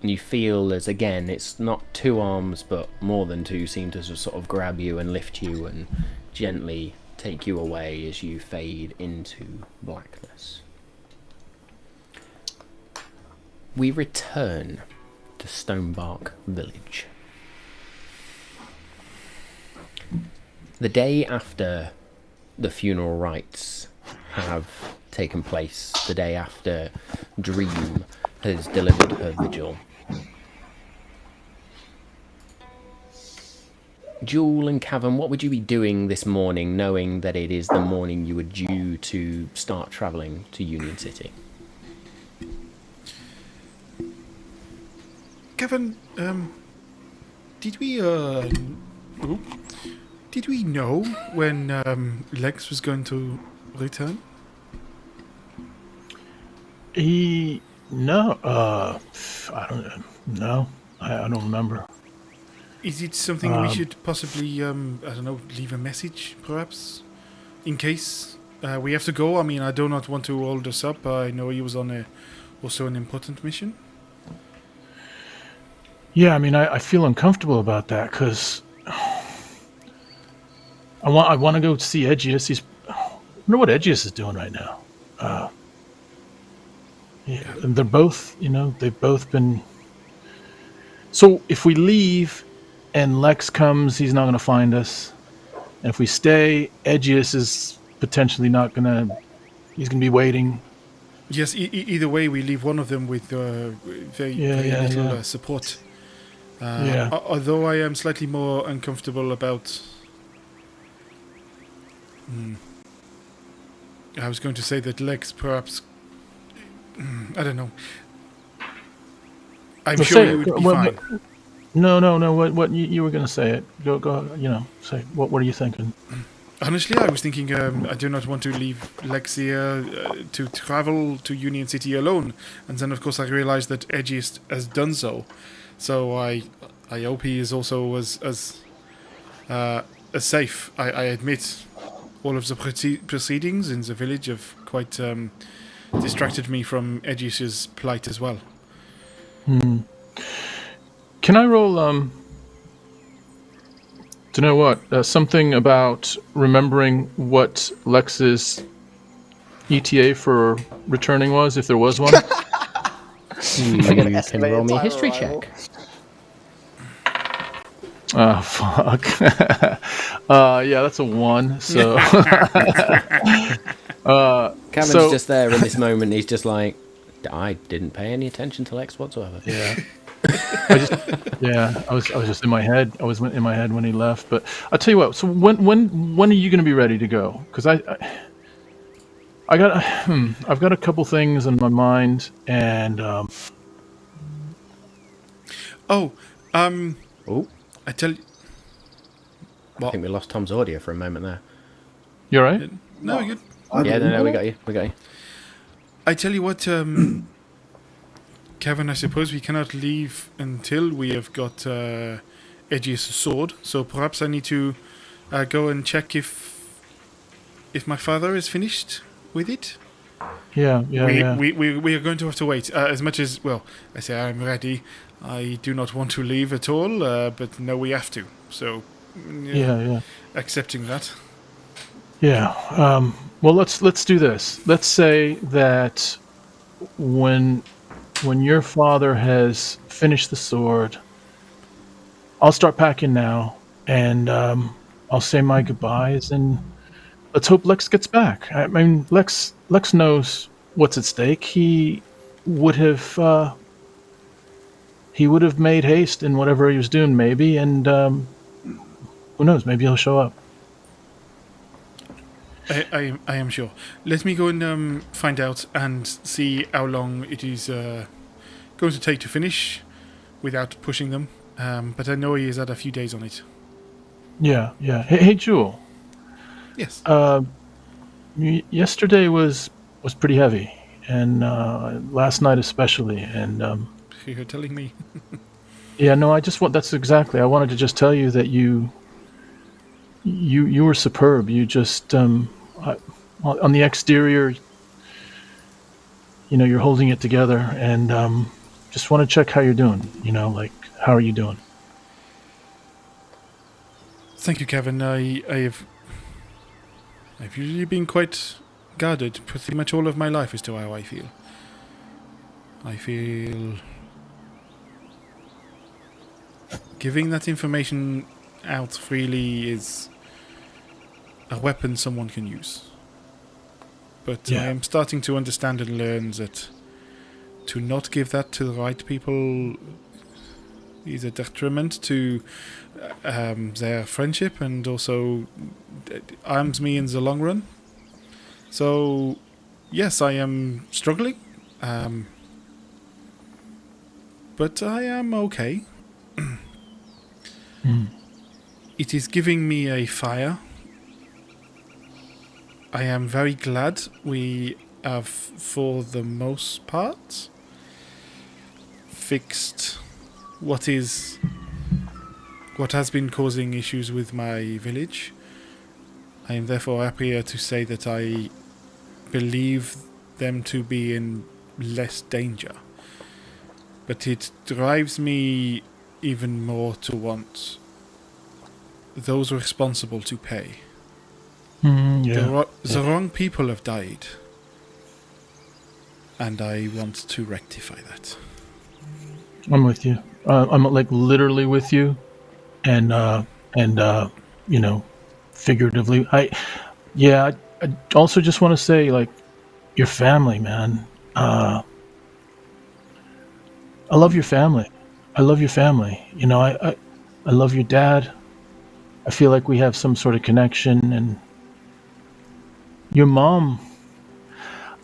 And you feel as, again, it's not two arms, but more than two seem to sort of grab you and lift you and gently take you away as you fade into blackness. We return to Stonebark Village. The day after the funeral rites have taken place, the day after Dream has delivered her vigil, Jewel and Kavan, what would you be doing this morning, knowing that it is the morning you were due to start travelling to Union City? Kevin, did we know when Lex was going to return? No, I don't know. I don't remember. Is it something we should possibly, leave a message, perhaps, in case we have to go? I mean, I do not want to hold us up. I know he was on also an important mission. Yeah, I mean, I feel uncomfortable about that because I want to go see Edgious. I wonder what Edgious is doing right now. Yeah, and they're both, they've both been. So if we leave and Lex comes, he's not going to find us. And if we stay, Edgious is potentially not going to. He's going to be waiting. Yes, either way, we leave one of them with very little support. Although I am slightly more uncomfortable about... I was going to say that Lex perhaps... I don't know. I'm sure you would be fine. No. What you were going to say it. Go. Say what are you thinking? Honestly, I was thinking I do not want to leave Lex here to travel to Union City alone. And then, of course, I realized that Edgious has done so. So I hope he is also as safe. I admit all of the proceedings in the village have quite distracted me from Edgious's plight as well. Can I roll, to know what? Something about remembering what Lex's ETA for returning was, if there was one? You can roll me a history check. Oh, fuck. Yeah, that's a 1, so... Cameron's just there in this moment. He's just like, I didn't pay any attention to Lex whatsoever. Yeah. I was just in my head. I was in my head when he left. But I'll tell you what. So when are you going to be ready to go? Because I've got a couple things in my mind, and Oh, Oh, I tell you. I What? think we lost Tom's audio for a moment there. you all right? No, you. I Yeah, didn't. no, we got you. We got you. I tell you what, Kevin. I suppose we cannot leave until we have got Edgious' sword. So perhaps I need to go and check if my father is finished with it. Yeah. We are going to have to wait. As much as, well, I say I'm ready, I do not want to leave at all, but no, we have to. So, Yeah. accepting that. Yeah. Well, let's do this. Let's say that when your father has finished the sword, I'll start packing now, and I'll say my goodbyes, and let's hope Lex gets back. I mean, Lex knows what's at stake. Would have he would have made haste in whatever he was doing, maybe, and who knows? Maybe he'll show up. I am sure. Let me go and find out and see how long it is going to take to finish without pushing them. But I know he has had a few days on it. Yeah. Hey, Jewel. Yes. Yesterday was pretty heavy, and last night especially. And You're telling me. yeah, no, that's exactly. I wanted to just tell you that you were superb. You just on the exterior, you're holding it together, and just want to check how you're doing. Like, how are you doing? Thank you, Kevin. I've usually been quite guarded pretty much all of my life as to how I feel. I feel giving that information out freely is a weapon someone can use. But Yeah. I am starting to understand and learn that to not give that to the right people is a detriment to their friendship, and also harms me in the long run. So, yes, I am struggling, but I am okay. It is giving me a fire. I am very glad we have, for the most part, fixed what has been causing issues with my village. I am therefore happier to say that I believe them to be in less danger. But it drives me even more to want those responsible to pay. Yeah. The wrong people have died, and I want to rectify that. I'm with you. I'm like literally with you, and figuratively. I also just want to say, like, your family, man. I love your family. I love your family. I love your dad. I feel like we have some sort of connection, and your mom.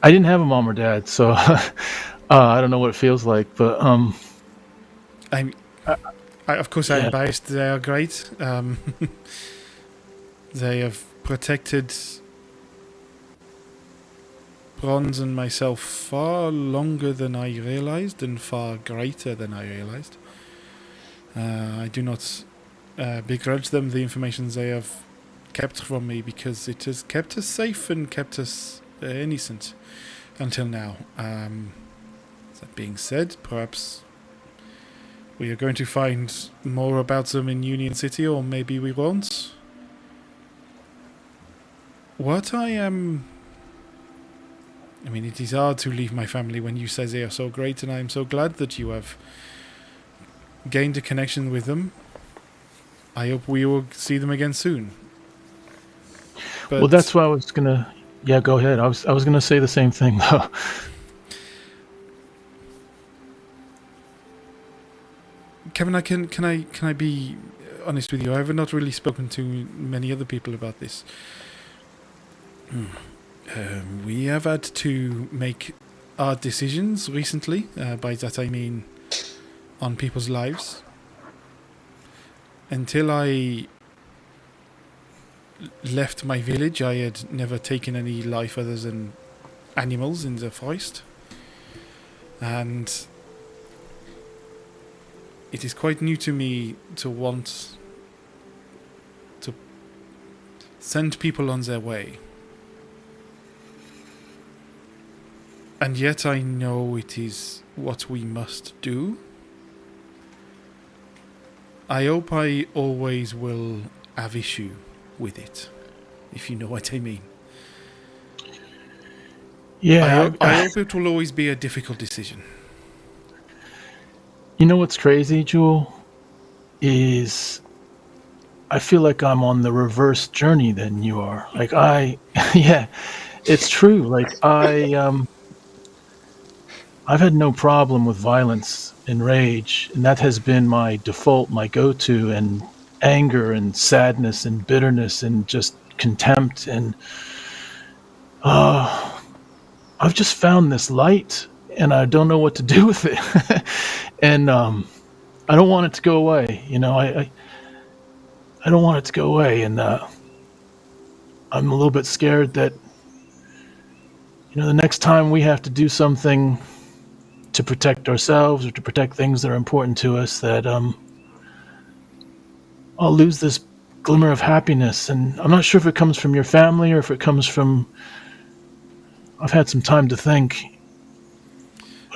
I didn't have a mom or dad, so I don't know what it feels like, but Of course, Yeah. I'm biased. They are great. They have protected Bronze and myself far longer than I realized, and far greater than I realized. I do not begrudge them the information they have kept from me, because it has kept us safe and kept us innocent until now. That being said, perhaps we are going to find more about them in Union City, or maybe we won't. I mean, it is hard to leave my family when you say they are so great, and I am so glad that you have gained a connection with them. I hope we will see them again soon. But well, that's why I was gonna. Yeah, go ahead. I was gonna say the same thing though. Kevin, can I be honest with you? I have not really spoken to many other people about this. We have had to make hard decisions recently. By that I mean on people's lives. Until I left my village, I had never taken any life other than animals in the forest. And it is quite new to me to want to send people on their way. And yet I know it is what we must do. I hope I always will have issue with it, if you know what I mean. Yeah. I hope it will always be a difficult decision. You know what's crazy, Jewel? Is I feel like I'm on the reverse journey than you are. Like yeah, it's true. Like I've had no problem with violence and rage, and that has been my default, my go-to, and anger and sadness and bitterness and just contempt. And I've just found this light, and I don't know what to do with it. And I don't want it to go away. You know, I don't want it to go away, and I'm a little bit scared that, you know, the next time we have to do something to protect ourselves or to protect things that are important to us, that I'll lose this glimmer of happiness. And I'm not sure if it comes from your family or if it comes from... I've had some time to think.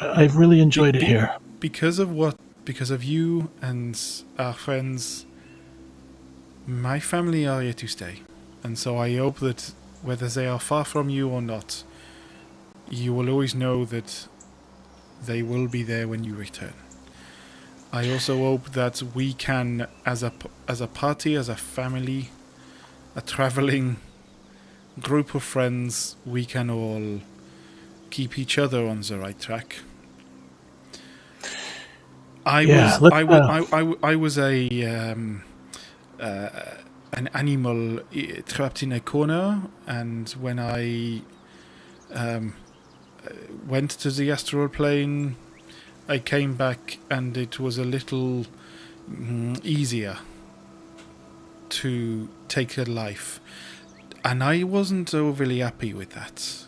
I've really enjoyed it here. Because of you and our friends, my family are here to stay. And so I hope that whether they are far from you or not, you will always know that they will be there when you return. I also hope that we can, as a party, as a family, a traveling group of friends, we can all keep each other on the right track. I was an animal trapped in a corner, and when I went to the astral plane, I came back and it was a little easier to take a life, and I wasn't overly happy with that.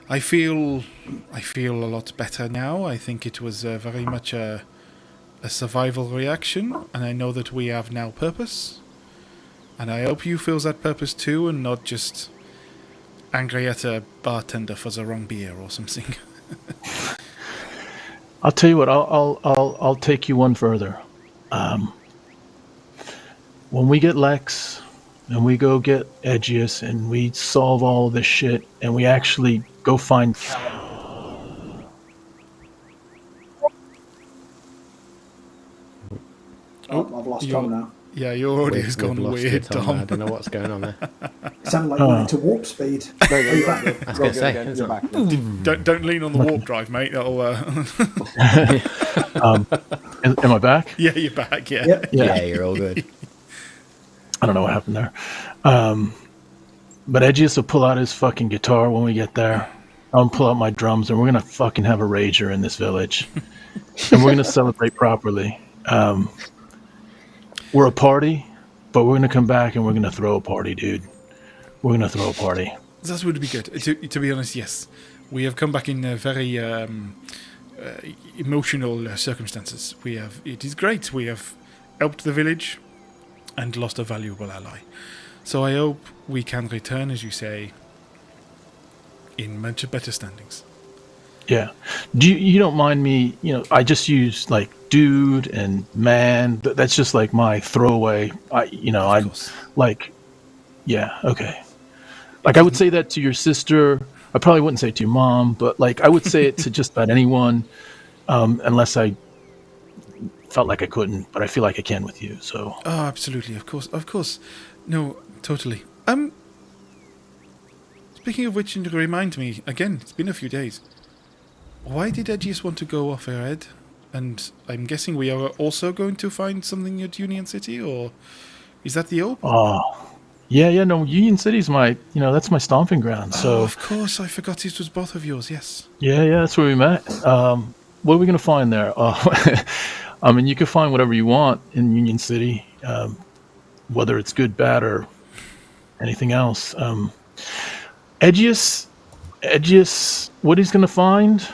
I feel a lot better now. I think it was very much a survival reaction, and I know that we have now purpose. And I hope you feel that purpose too, and not just angry at a bartender for the wrong beer or something. I'll tell you what. I'll take you one further. When we get Lex, and we go get Edgious, and we solve all this shit, and we actually go find... Oh, I've lost Tom now. Yeah, your audio's gone weird, Tom. I don't know what's going on there. It sounded like you went to warp speed. I was going to say. You're back. Don't lean on the warp drive, mate. That'll. Am I back? Yeah, you're back. Yeah. Yep. Yeah, you're all good. I don't know what happened there. But Edgious will pull out his fucking guitar when we get there. I'll pull out my drums, and we're going to fucking have a rager in this village. And we're going to celebrate properly. We're a party, but we're going to come back and we're going to throw a party, dude. We're going to throw a party. That would be good. To be honest, yes. We have come back in very emotional circumstances. It is great. We have helped the village and lost a valuable ally. So I hope we can return, as you say, in much better standings. Yeah. You don't mind me, you know, I just use like dude and man. That's just like my throwaway. I'm like, yeah, okay. Like I would say that to your sister. I probably wouldn't say it to your mom, but like I would say it to just about anyone, unless I felt like I couldn't, but I feel like I can with you. So. Oh, absolutely. Of course. No, totally. Speaking of which, and remind me, again, it's been a few days. Why did Edgious want to go off her head? And I'm guessing we are also going to find something at Union City, or Is that the Open? Yeah. No, Union City's that's my stomping ground. So Oh, of course, I forgot it was both of yours. Yes. yeah, that's where we met. What are we gonna find there? I mean, you can find whatever you want in Union City, whether it's good, bad, or anything else. Edgious, what he's gonna find?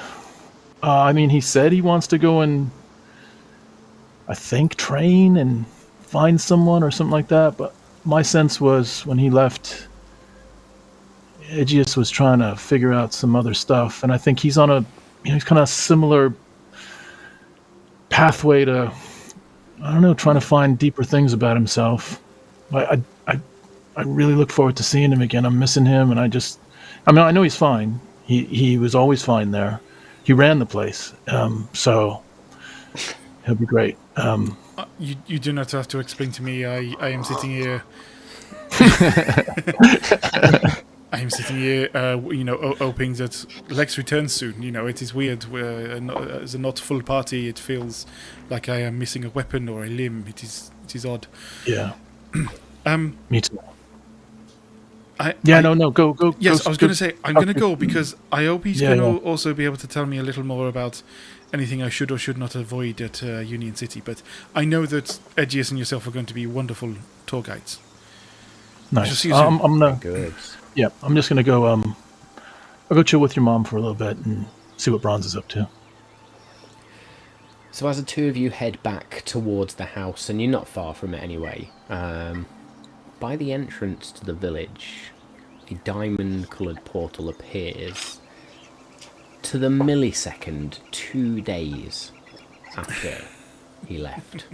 I mean, he said he wants to go and, I think, train and find someone or something like that. But my sense was when he left, Edgious was trying to figure out some other stuff, and I think he's on he's kind of similar pathway to, I don't know, trying to find deeper things about himself. I really look forward to seeing him again. I'm missing him, and I know he's fine. He was always fine there. He ran the place, so he'll be great. You do not have to explain to me. I am sitting here. I am sitting here, hoping that Lex returns soon. It is weird. As a not full party, it feels like I am missing a weapon or a limb. It is odd. Yeah. Me too. Go. Yes, I was going to say I'm going to Okay. go because I hope he's going to also be able to tell me a little more about anything I should or should not avoid at Union City. But I know that Edgious and yourself are going to be wonderful tour guides. I shall Nice. see you soon. I'm gonna. Good. Yeah, I'm just gonna go. I'll go chill with your mom for a little bit and see what Bronze is up to. So as the two of you head back towards the house, and you're not far from it anyway, by the entrance to the village, a diamond-coloured portal appears to the millisecond 2 days after he left.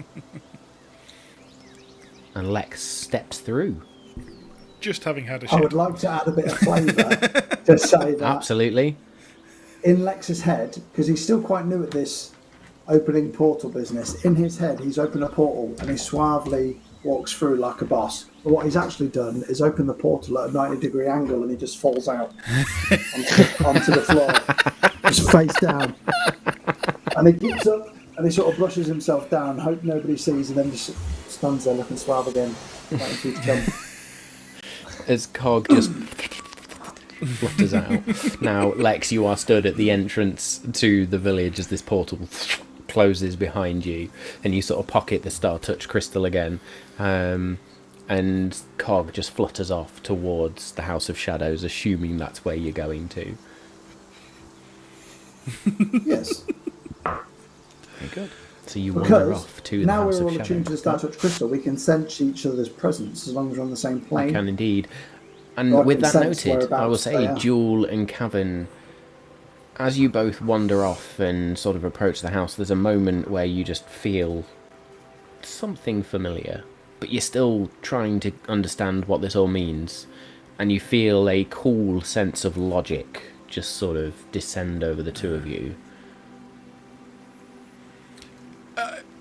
And Lex steps through. Just having had a I would shit. like to add a bit of flavour to say that Absolutely. in Lex's head, because he's still quite new at this opening portal business, in his head he's opened a portal and he suavely walks through like a boss. But what he's actually done is open the portal at a 90-degree angle and he just falls out onto the floor, just face down. And he gets up and he sort of brushes himself down, hope nobody sees, and then just stands there looking suave again, waiting for you to come. As Cog just flutters out. Now, Lex, you are stood at the entrance to the village as this portal closes behind you, and you sort of pocket the Star Touch crystal again. And Cog just flutters off towards the House of Shadows, assuming that's where you're going to. Yes. Very good. So you wander Because off to the now House we're of all attuned to the Shadows. Star Touch crystal, we can sense each other's presence as long as we're on the same I plane. can indeed. And Well, I with can that sense noted, I will whereabouts say, they are. Jewel and Kavan, as you both wander off and sort of approach the house, there's a moment where you just feel something familiar, but you're still trying to understand what this all means, and you feel a cool sense of logic just sort of descend over the two of you.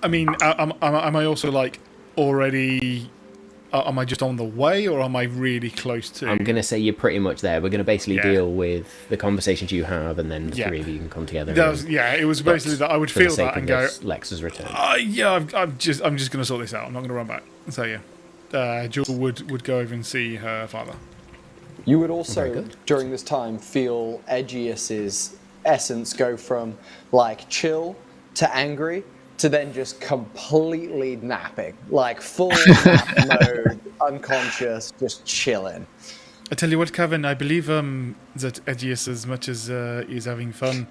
I mean, am I also like already? Am I just on the way, or am I really close to? I'm going to say you're pretty much there. We're going to basically Yeah. deal with the conversations you have, and then the Yeah. three of you can come together. That was, and- yeah, it was basically that I would for the feel sake that of and go, this, Lex's return. yeah, I'm just going to sort this out. I'm not going to run back. So yeah, Jewel would go over and see her father. You would Very also, good. during this time, feel Edgious's essence go from like chill to angry to then just completely napping, like full nap mode, unconscious, just chilling. I tell you what, Kevin, I believe that Edgious, as much as he's having fun,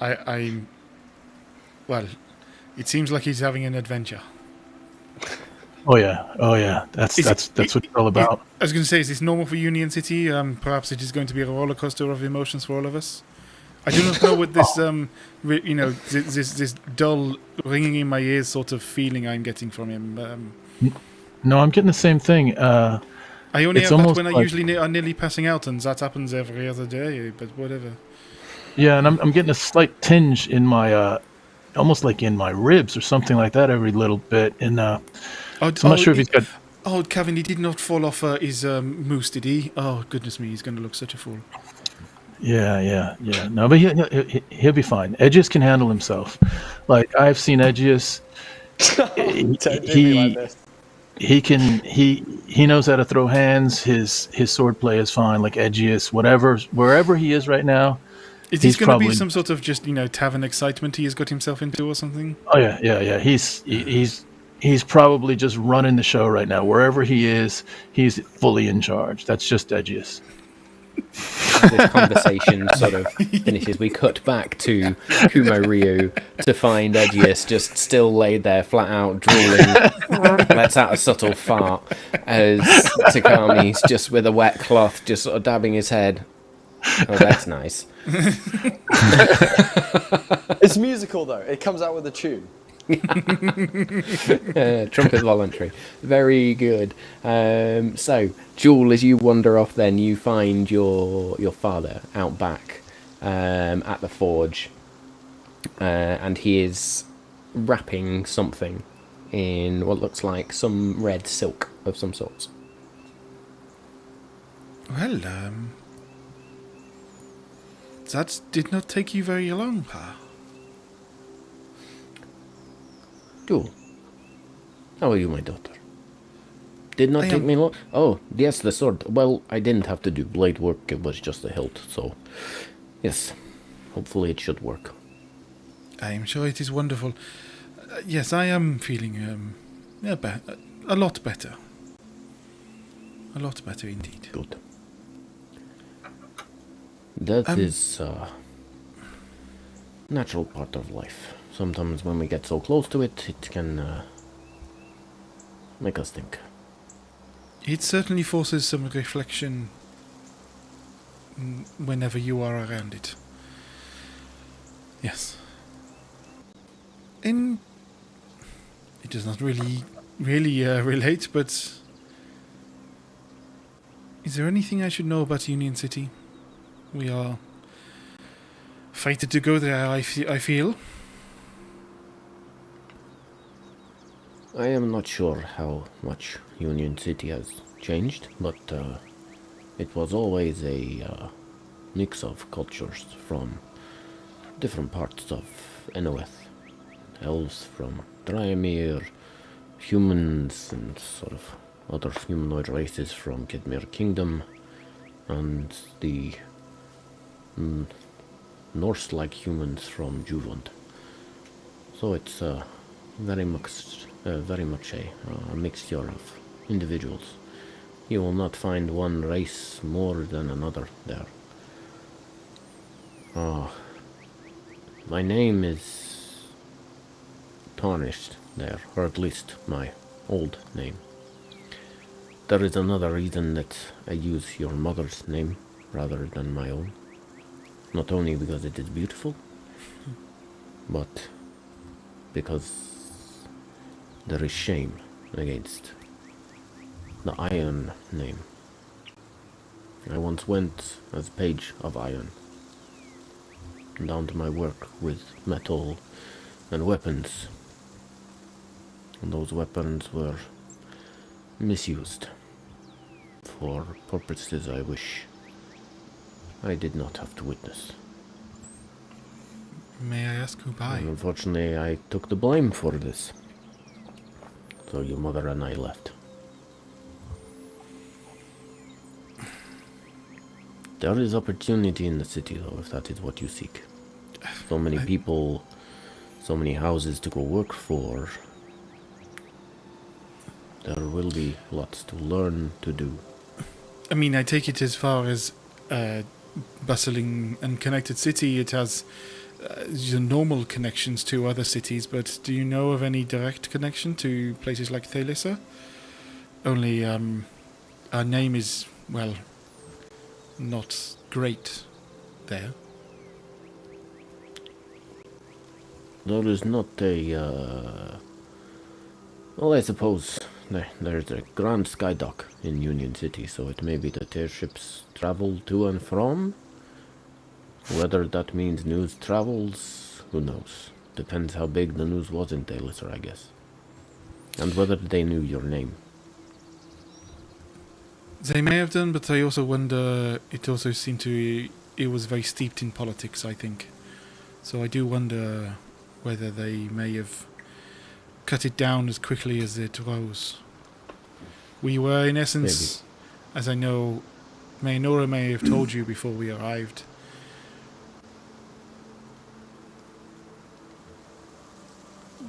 well, it seems like he's having an adventure. Oh yeah. That's what it's all about. I was going to say, is this normal for Union City? Perhaps it is going to be a roller coaster of emotions for all of us. I do not know what this, this dull ringing in my ears sort of feeling I'm getting from him. No, I'm getting the same thing. I only It's have that almost when I like- usually are nearly passing out, and that happens every other day. But whatever. Yeah, and I'm getting a slight tinge in my, almost like in my ribs or something like that every little bit. And so I'm not sure if he's got. Oh, Kevin, he did not fall off his moose, did he? Oh, goodness me, he's going to look such a fool. Yeah. No, but he'll be fine. Edgious can handle himself. Like I've seen Edgious. Don't do me like this. he knows how to throw hands. His sword play is fine, like Edgious, wherever he is right now. Is He's this going to be probably some sort of just, tavern excitement he has got himself into or something? Oh yeah. He's probably just running the show right now. Wherever he is, he's fully in charge. That's just Edgious. As this conversation sort of finishes, we cut back to Kumo Ryu to find Edgious just still laid there, flat out, drooling, lets out a subtle fart, as Takami's just with a wet cloth, just sort of dabbing his head. Oh, that's nice. It's musical, though. It comes out with a tune. Trumpet voluntary. Very good. So, Jewel, as you wander off then, you find your father out back at the forge. And he is wrapping something in what looks like some red silk of some sorts. Well, that did not take you very long, Pa. Jewel, how are you, my daughter? Did not take me long. Oh, yes, the sword. Well, I didn't have to do blade work. It was just a hilt, so yes, hopefully it should work. I am sure it is wonderful. Yes, I am feeling a lot better. A lot better indeed. Good. That is a natural part of life. Sometimes when we get so close to it, it can make us think. It certainly forces some reflection whenever you are around it. Yes. And it does not really relate, but is there anything I should know about Union City? We are fated to go there, I feel. I am not sure how much Union City has changed, but it was always a mix of cultures from different parts of Enoeth. Elves from Dryamir, humans and sort of other humanoid races from Kidmere Kingdom, and the Norse-like humans from Juland. So it's very much a mixture of individuals. You will not find one race more than another there. My name is tarnished there, or at least my old name. There is another reason that I use your mother's name rather than my own. Not only because it is beautiful, but because there is shame against the Iron name. I once went as page of Iron, down to my work with metal and weapons. And those weapons were misused for purposes I wish I did not have to witness. May I ask who by? And unfortunately, I took the blame for this. So your mother and I left. There is opportunity in the city, though, if that is what you seek. So many people, so many houses to go work for. There will be lots to learn to do. I mean, I take it as far as bustling and connected city, it has the normal connections to other cities, but do you know of any direct connection to places like Thalissa? Only our name is, well, not great there. There is not a, well, I suppose there's a Grand Sky Dock in Union City, so it may be that airships travel to and from. Whether that means news travels, who knows? Depends how big the news was in Thalissa, I guess. And whether they knew your name. They may have done, but I also wonder, it also seemed to, it was very steeped in politics, I think. So I do wonder whether they may have cut it down as quickly as it rose. We were, in essence, as I know, Maynora may have told you before we arrived,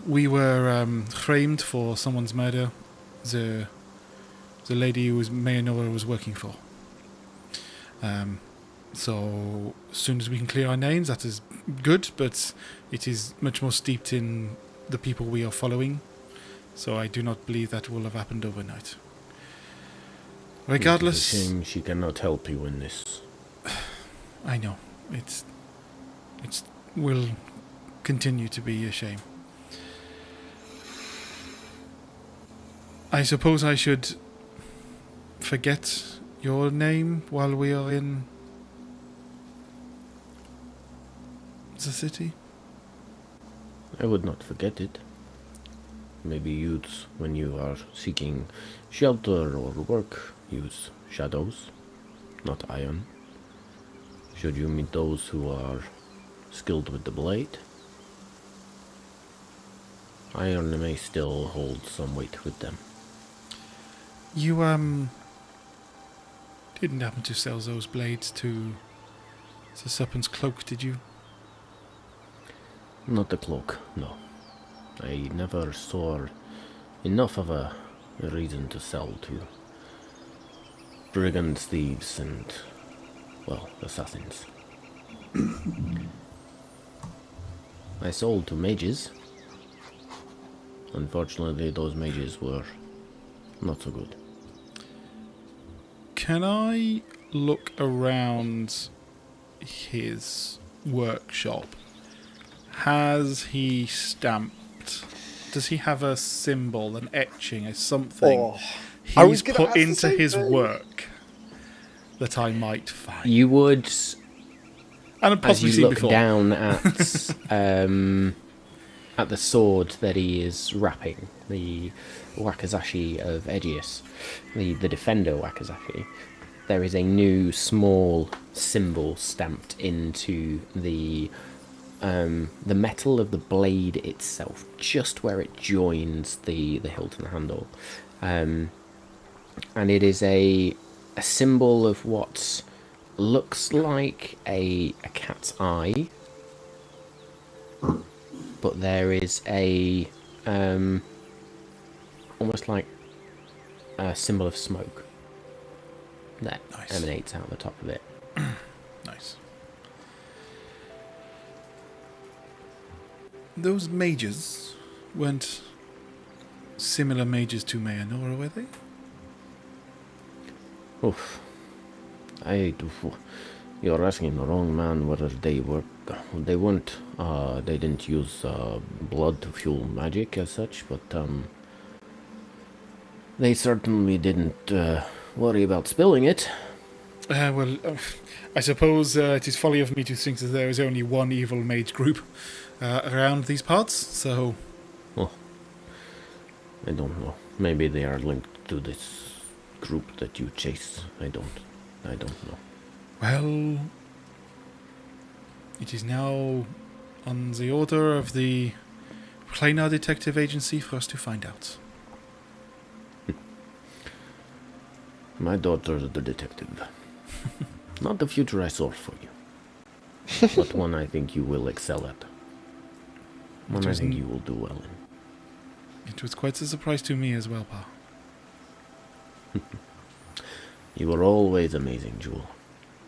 we were framed for someone's murder. The lady who Maynora was working for. So as soon as we can clear our names, that is good, but it is much more steeped in the people we are following. So I do not believe that will have happened overnight. Regardless, It's a shame she cannot help you in this. I know it will continue to be a shame. I suppose I should forget your name while we are in the city? I would not forget it. Maybe use, when you are seeking shelter or work, use shadows, not iron. Should you meet those who are skilled with the blade, iron may still hold some weight with them. You didn't happen to sell those blades to the Serpent's Cloak, did you? Not the cloak, no. I never saw enough of a reason to sell to brigands, thieves, and, well, assassins. I sold to mages. Unfortunately, those mages were not so good. Can I look around his workshop? Has he stamped? Does he have a symbol, an etching, a something I was he's gonna put ask the into same his thing. work that I might find? You would, And I've as possibly you seen look before. down at the sword that he is wrapping, the Wakizashi of Edgious, the defender Wakizashi, there is a new small symbol stamped into the metal of the blade itself, just where it joins the hilt and the handle, and it is a symbol of what looks like a cat's eye, but there is a almost like a symbol of smoke that Nice. emanates out the top of it. Nice. Those mages weren't similar mages to Mayanora, were they? Oof. You're asking the wrong man whether they were. They weren't. They didn't use blood to fuel magic as such, but they certainly didn't worry about spilling it. I suppose it is folly of me to think that there is only one evil mage group around these parts, so... Oh, I don't know. Maybe they are linked to this group that you chase. I don't know. Well, it is now on the order of the Planar Detective Agency for us to find out. My daughter is the detective. Not the future I saw for you, but one I think you will excel at. One I think you will do well in. It was quite a surprise to me as well, Pa. You are always amazing, Jewel.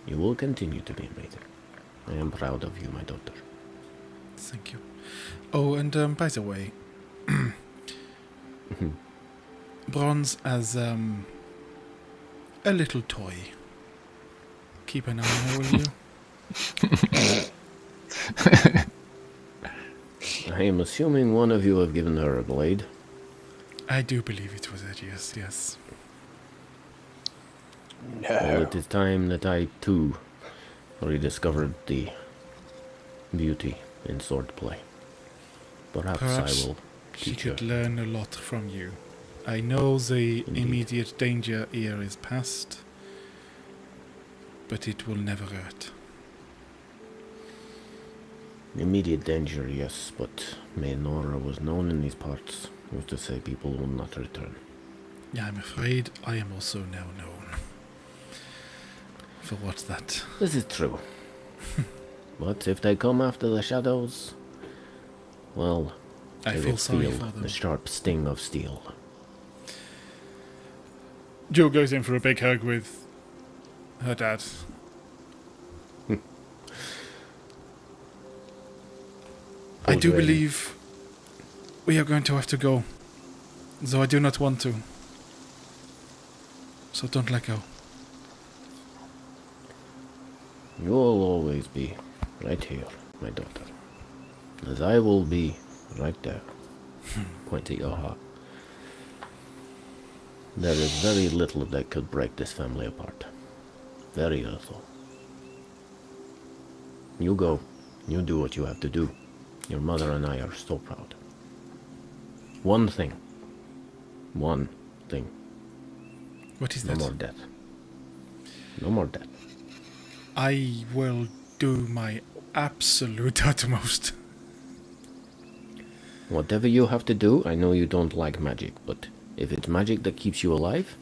You will continue to be amazing. I am proud of you, my daughter. Thank you. Oh, and by the way, Bronze as a little toy. Keep an eye on her, will you? I am assuming one of you have given her a blade. I do believe it was Edgious, yes. Well, it is time that I, too, rediscovered the beauty in swordplay. Perhaps Perhaps I will she teach her. could learn a lot from you. I know the Indeed. immediate danger here is past, but it will never hurt. Immediate danger, yes, but Maynora was known in these parts. Who's to say people will not return? Yeah, I'm afraid I am also now known for what's that. This is true. But if they come after the shadows, well, I they feel will sorry feel for them. the sharp sting of steel. Jewel goes in for a big hug with her dad. I do believe we are going to have to go, though I do not want to. So don't let go. You will always be right here, my daughter. As I will be right there. Point at your heart. There is very little that could break this family apart. Very little. You go. You do what you have to do. Your mother and I are so proud. One thing. One thing. What is No that? more death. No more death. I will do my absolute utmost. Whatever you have to do, I know you don't like magic, but if it's magic that keeps you alive,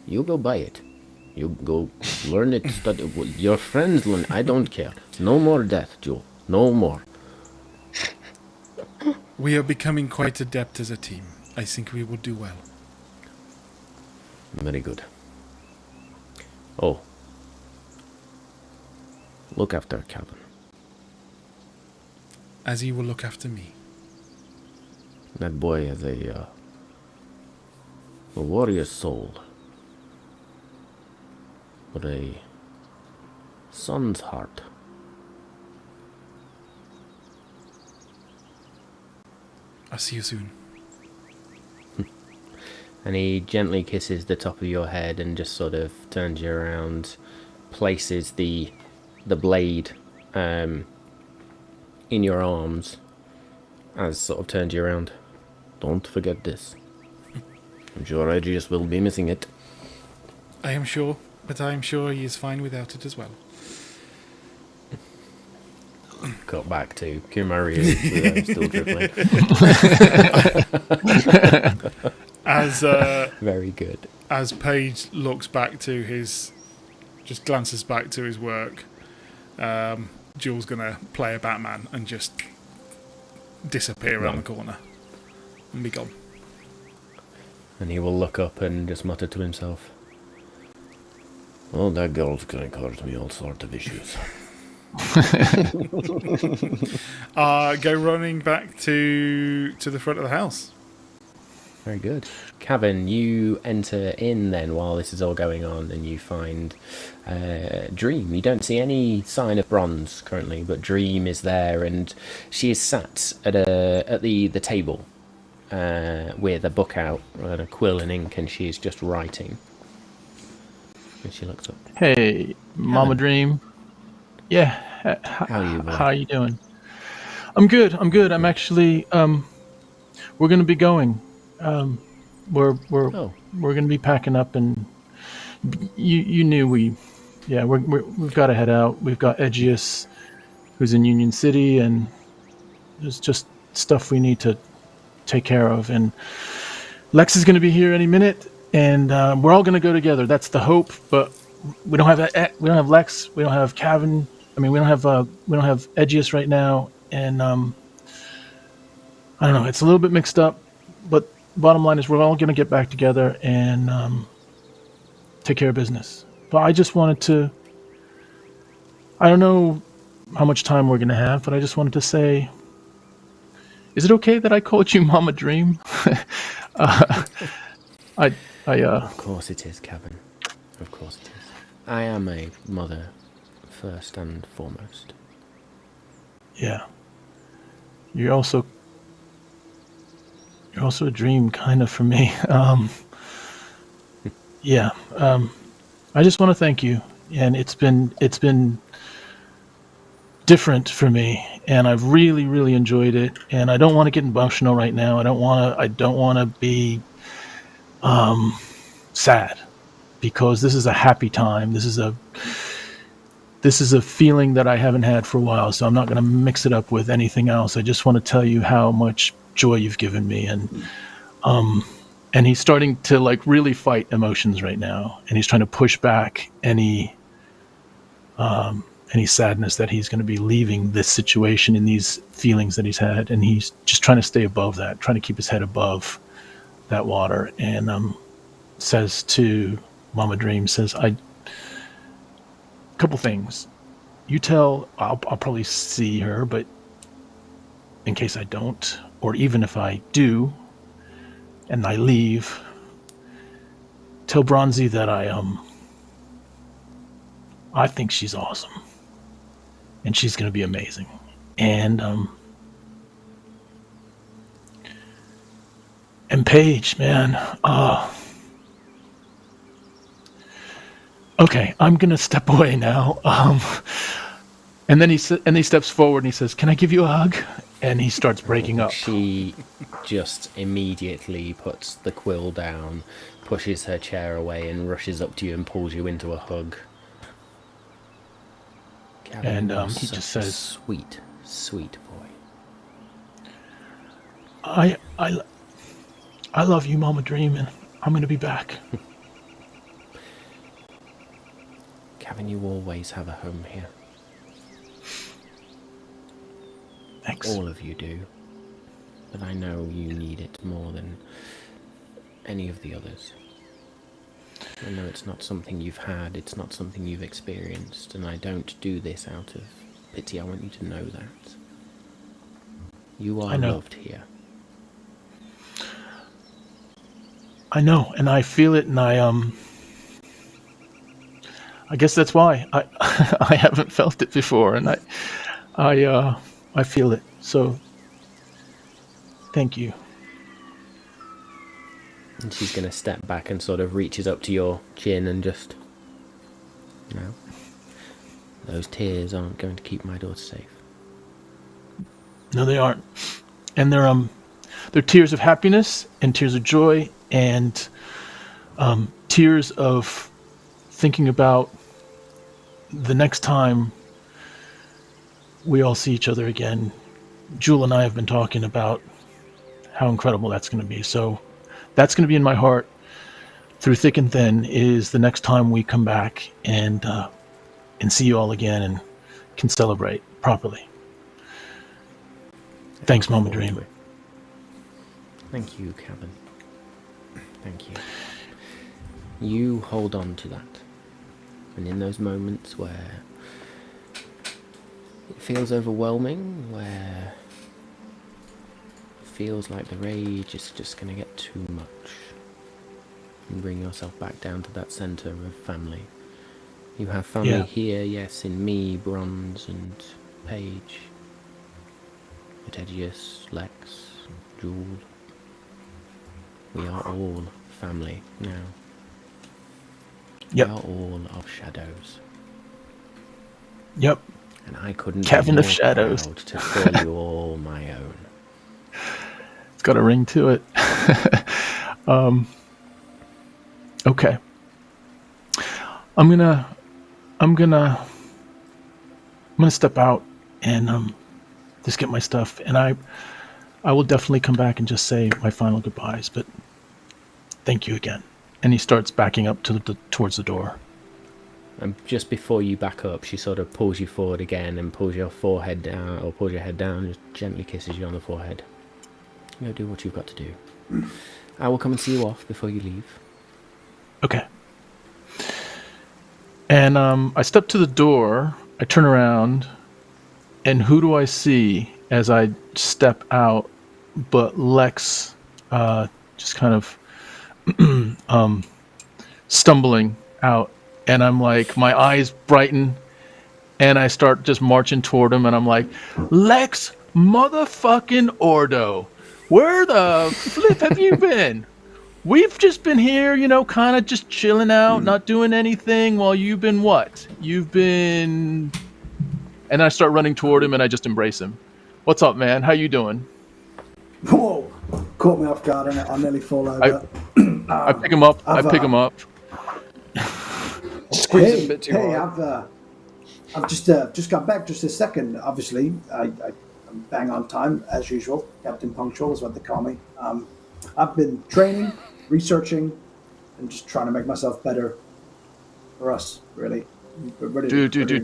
you go buy it. You go learn it, study. Your friends learn. I don't care. No more death, Jewel. No more. We are becoming quite adept as a team. I think we will do well. Very good. Oh. Look after Kavan. As he will look after me. That boy has a warrior soul. But a son's heart. I'll see you soon. And he gently kisses the top of your head and just sort of turns you around, places the blade in your arms, as sort of turns you around. Don't forget this. I'm sure Edgious will be missing it. I am sure, but I am sure he is fine without it as well. Cut back to Kumaru, still dribbling. As Very good. as Paige looks back to his, just glances back to his work, Jewel's gonna play a Batman and just disappear around the corner and be gone. And he will look up and just mutter to himself. Well, that girl's gonna cause me all sorts of issues. Go running back to the front of the house. Very good. Kavan, you enter in then while this is all going on, and you find Dream. You don't see any sign of Bronze currently, but Dream is there, and she is sat at the table with a book out and a quill and ink, and she is just writing. And she looks up. Hey, Mama Dream. Yeah. How are you, boy? How are you doing? I'm good. I'm actually. We're gonna be going. We're gonna be packing up, and you knew we've got to head out. We've got Edgious, who's in Union City, and there's just stuff we need to take care of. And Lex is gonna be here any minute, and we're all gonna go together. That's the hope. But we don't have Lex. We don't have Kavan. I mean, we don't have Edgious right now, and I don't know. It's a little bit mixed up, but bottom line is we're all going to get back together and take care of business. But I just wanted to. I don't know how much time we're going to have, but I just wanted to say, is it okay that I called you Mama Dream? Of course it is, Kavan. Of course it is. I am a mother, first and foremost. Yeah. You're also a dream, kind of, for me. Yeah. I just want to thank you, and it's been different for me, and I've really, really enjoyed it. And I don't want to get emotional right now. I don't want to be sad, because this is a happy time. This is a feeling that I haven't had for a while, so I'm not going to mix it up with anything else. I just want to tell you how much joy you've given me, and and he's starting to like really fight emotions right now, and he's trying to push back any sadness that he's going to be leaving this situation and these feelings that he's had, and he's just trying to stay above that, trying to keep his head above that water, and says to Mama Dream, says, couple things. You tell, I'll probably see her, but in case I don't, or even if I do, and I leave, tell Bronzy that I think she's awesome, and she's going to be amazing. And Paige, man, okay, I'm going to step away now. And then he steps forward and he says, "Can I give you a hug?" And he starts breaking up. She just immediately puts the quill down, pushes her chair away, and rushes up to you and pulls you into a hug. Gavin, And he such just a says, sweet, sweet boy. I love you, Mama Dream, and I'm going to be back. Gavin, you always have a home here. Thanks. All of you do. But I know you need it more than any of the others. I know it's not something you've had, it's not something you've experienced, and I don't do this out of pity. I want you to know that. You are loved here. I know, and I feel it, and I guess that's why I haven't felt it before, and I feel it. So thank you. And she's going to step back and sort of reaches up to your chin and just, those tears aren't going to keep my daughter safe. No, they aren't. And they're tears of happiness and tears of joy and tears of thinking about the next time we all see each other again. Jewel and I have been talking about how incredible that's going to be. So that's going to be in my heart through thick and thin, is the next time we come back and see you all again and can celebrate properly. Thanks, Mama Dream. Thank you, Kavan. Thank you. You hold on to that. And in those moments where it feels overwhelming, where it feels like the rage is just going to get too much, and bring yourself back down to that centre of family. You have family here, yes, in me, Bronze, and Paige, at Edgious, Lex, Jewel. We are all family now. Yep. We are all of shadows. Yep. And I couldn't Kavan be of more Shadows. proud to call you all my own. It's got a ring to it. Okay. I'm gonna step out and just get my stuff, and I will definitely come back and just say my final goodbyes, but thank you again. And he starts backing up towards the door. And just before you back up, she sort of pulls you forward again and pulls your forehead down, or pulls your head down and just gently kisses you on the forehead. You know, do what you've got to do. I will come and see you off before you leave. Okay. And I step to the door, I turn around, and who do I see as I step out but Lex just kind of stumbling out. And I'm like, my eyes brighten, and I start just marching toward him, and I'm like, Lex motherfucking Ordo, where the flip have you been? We've just been here, kind of just chilling out, not doing anything, while you've been what? You've been... And I start running toward him, and I just embrace him. What's up, man? How you doing? Whoa! Caught me off guard, and I nearly fall over. I pick him up. I pick him up. Squeeze him a bit too hard. I've just got back just a second. Obviously, I'm bang on time as usual. Captain Punctual is what they call me. I've been training researching and just trying to make myself better for us, really. We're ready to- Dude.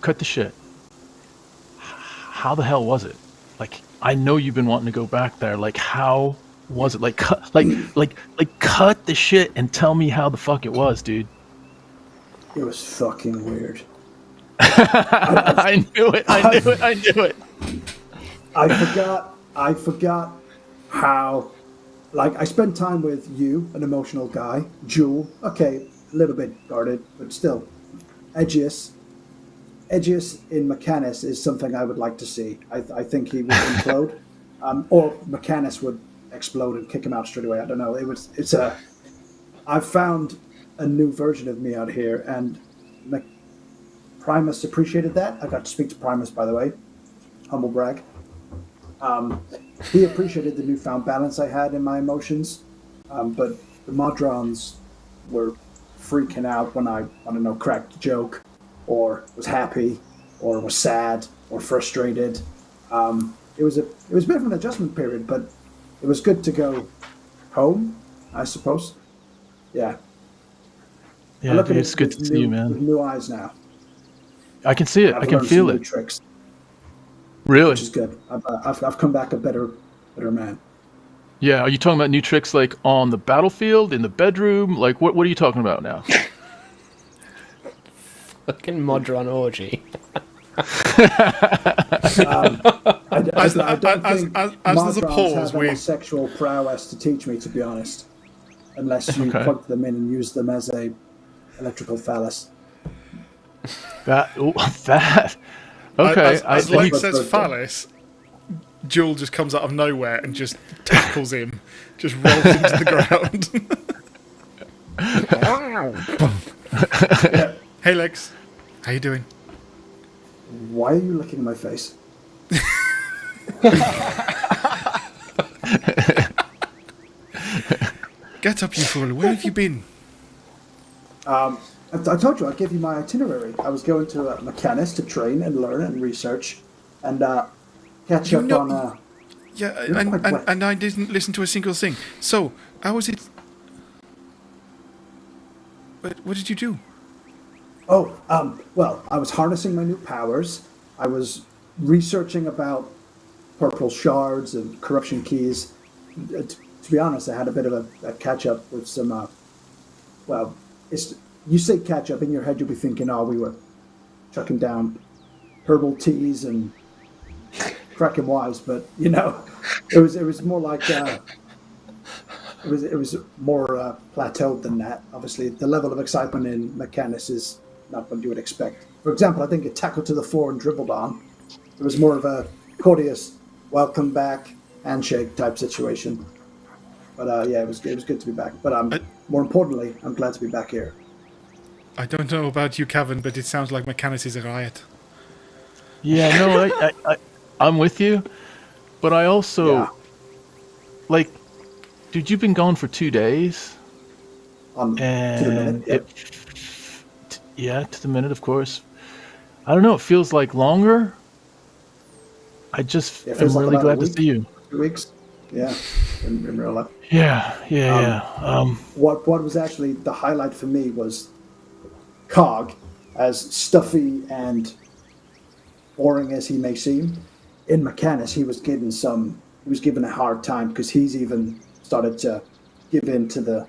Cut the shit. How the hell was it? Like, I know you've been wanting to go back there. Like, how was it? Like, cut the shit and tell me how the fuck it was, dude. It was fucking weird. I knew it. I forgot how, like, I spent time with you, an emotional guy, Jewel, okay, a little bit guarded, but still, Edgious in Mechanus is something I would like to see. I think he would implode, or Mechanus would explode and kick him out straight away. I don't know. I found a new version of me out here, and Primus appreciated that. I got to speak to Primus, by the way. Humble brag. He appreciated the newfound balance I had in my emotions, but the Modrons were freaking out when I don't know, cracked a joke, or was happy, or was sad, or frustrated. It was a bit of an adjustment period, but it was good to go home, I suppose. Yeah. Yeah, dude, it's good to see you, man. With new eyes now. I can see it. I can learned feel some it. new tricks, Really? which is good. I've come back a better man. Yeah. Are you talking about new tricks like on the battlefield, in the bedroom? Like, what are you talking about now? Fucking Modron orgy. I don't As think there's a Modrons pause have any with- sexual prowess to teach me, to be honest. Unless you Okay. plug them in and use them as a electrical phallus. That. Okay. As I- Lake I- says phallus, Jewel just comes out of nowhere and just tackles him, just rolls him to the ground. Hey Lex, how you doing? Why are you licking my face? Get up, you fool! Where have you been? I told you I'd give you my itinerary. I was going to Mechanus to train and learn and research and catch You up know- on... Yeah, You're quite wet. and I didn't listen to a single thing. So, how was it? What did you do? Well, I was harnessing my new powers. I was researching about purple shards and corruption keys. To be honest, I had a bit of a catch-up with some... you say catch-up, in your head you'll be thinking, oh, we were chucking down herbal teas and cracking wise, but, you know, it was more like... it was more plateaued than that. Obviously, the level of excitement in Mechanus is not what you would expect. For example, I think it tackled to the floor and dribbled on. It was more of a courteous, welcome back, handshake type situation. But yeah, it was good to be back. But more importantly, I'm glad to be back here. I don't know about you, Kavan, but it sounds like Mechanus is a riot. Yeah. No, I'm with you, but I also Yeah. like, dude, you've been gone for 2 days, To the and minute. Yeah. to the minute, of course. I don't know. It feels like longer. I just Yeah, it am feels like really about a glad to week. see you. 2 weeks. Yeah, in real life. Yeah. What was actually the highlight for me was Cog, as stuffy and boring as he may seem. In Mechanus, he was given a hard time because he's even started to give in to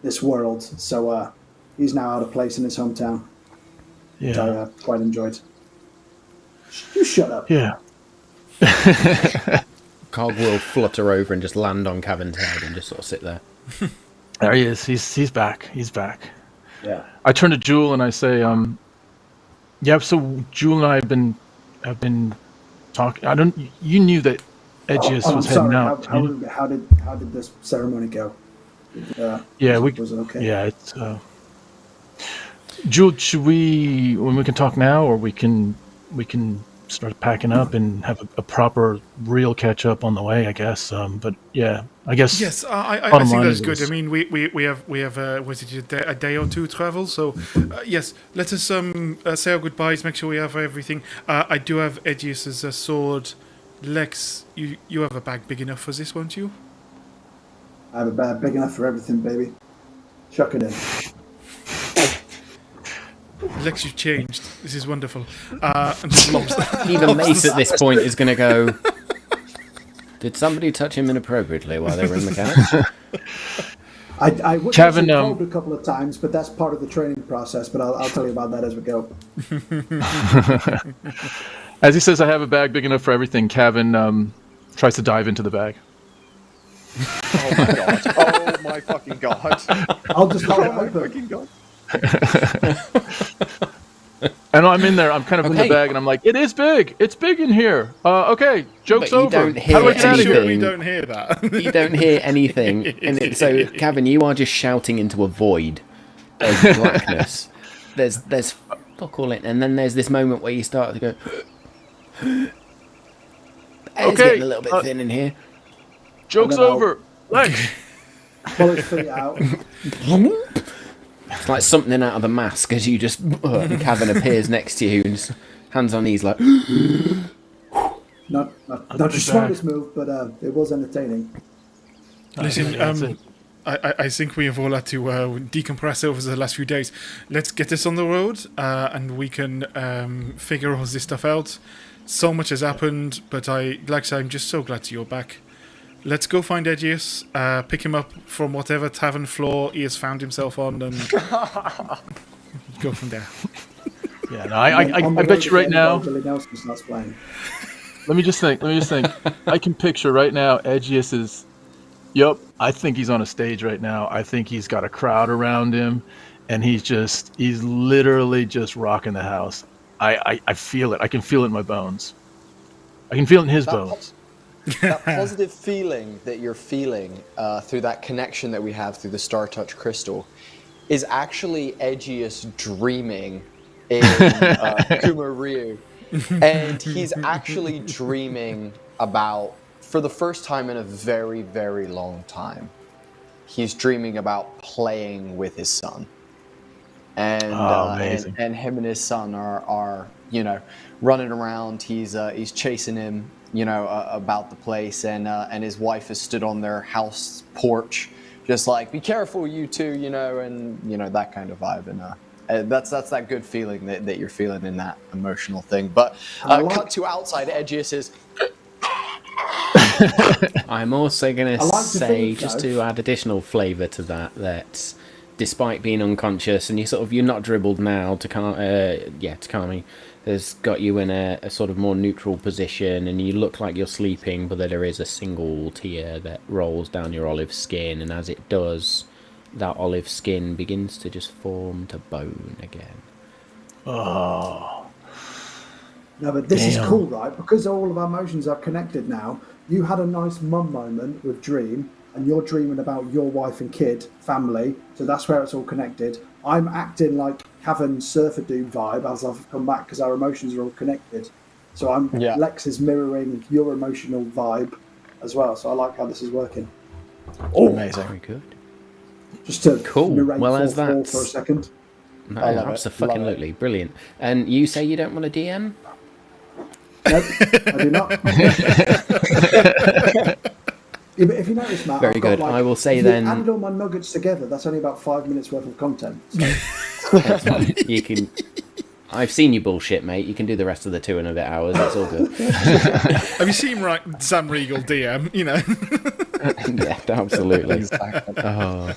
this world. So he's now out of place in his hometown, which Yeah. I quite enjoyed. You shut up. Yeah. Cog will flutter over and just land on Kavan's head and just sort of sit there. There he is. He's back. He's back. Yeah. I turn to Jewel and I say, yeah. So Jewel and I have been talking. You knew that Edgious I'm was sorry. heading out. How did this ceremony go? Yeah, was it okay? Yeah, it's. Jewel, should we? When we can talk now, or we can start packing up and have a proper, real catch up on the way. I guess. But yeah, I guess. Yes, I bottom think line that's is good. this. I mean, we have was it a day or two travel? So yes, let us say our goodbyes. Make sure we have everything. I do have Edgious's sword Lex, you have a bag big enough for this, won't you? I have a bag big enough for everything, baby. Chuck it in. Lex, you've changed. This is wonderful. And just lobs. Even Mace at this point is going to go, did somebody touch him inappropriately while they were in Mechanus? I would have Kevin, told a couple of times, but that's part of the training process. But I'll tell you about that as we go. As he says, I have a bag big enough for everything. Kevin tries to dive into the bag. Oh my god. Oh my fucking god. I'll just hold it Oh my open. fucking god. And I'm in there. I'm kind of in Okay. the bag, and I'm like, "It is big. It's big in here." Okay, joke's But you over. don't How do I hear get out of anything. here? We don't hear that. You don't hear anything. So, Kevin, you are just shouting into a void of blackness. There's fuck all in. And then there's this moment where you start to go, it's Okay, getting a little bit thin in here. Joke's And then over. Lex. Pull his feet out. It's like something out of the mask as you just, Kevin appears next to you and just hands on knees like, Not the smartest move, but it was entertaining. Listen, That's it. I think we have all had to decompress over the last few days. Let's get this on the road, and we can figure all this stuff out. So much has happened, but like I say, I'm just so glad you're back. Let's go find Edgious, pick him up from whatever tavern floor he has found himself on, and go from there. Yeah, no, I bet you right now. Billy Nelson starts playing. Let me just think. I can picture right now. Edgious is. Yep, I think he's on a stage right now. I think he's got a crowd around him, and he's literally just rocking the house. I feel it. I can feel it in my bones. I can feel it in his bones. That positive feeling that you're feeling through that connection that we have through the Star Touch crystal is actually Edgious dreaming in Kumaryu. And he's actually dreaming about, for the first time in a very, very long time, he's dreaming about playing with his son. And and him and his son are running around. He's chasing him, about the place, and his wife has stood on their house porch, just like, be careful, you two, and that kind of vibe. And that's that good feeling that you're feeling in that emotional thing. But cut to outside, Edgious is. I'm also going to like to say, think just so. to add additional flavour to that despite being unconscious, and you're not dribbled now to Takami has got you in a sort of more neutral position, and you look like you're sleeping, but there is a single tear that rolls down your olive skin, and as it does, that olive skin begins to just form to bone again. Oh. No, but this is Damn. cool, right? Because all of our emotions are connected now. You had a nice mum moment with Dream, and you're dreaming about your wife and kid, family, so that's where it's all connected. I'm acting like having Surfer Dude vibe as I've come back because our emotions are all connected. So Lex is mirroring your emotional vibe as well. So I like how this is working. Oh, amazing. Very good. Just to Cool. narrate Well, as 4-4 that's- for a second. No, I love it. absolutely brilliant. And you say you don't want a DM? Nope, I do not. Yeah, but if you notice, Matt, Very I've got, good. I will say if then- you added all my nuggets together, that's only about 5 minutes worth of content. So. That's fine. You can. I've seen you bullshit, mate. You can do the rest of the 2 and a bit hours. It's all good. Have you seen Sam Regal DM? Yeah, absolutely. Oh,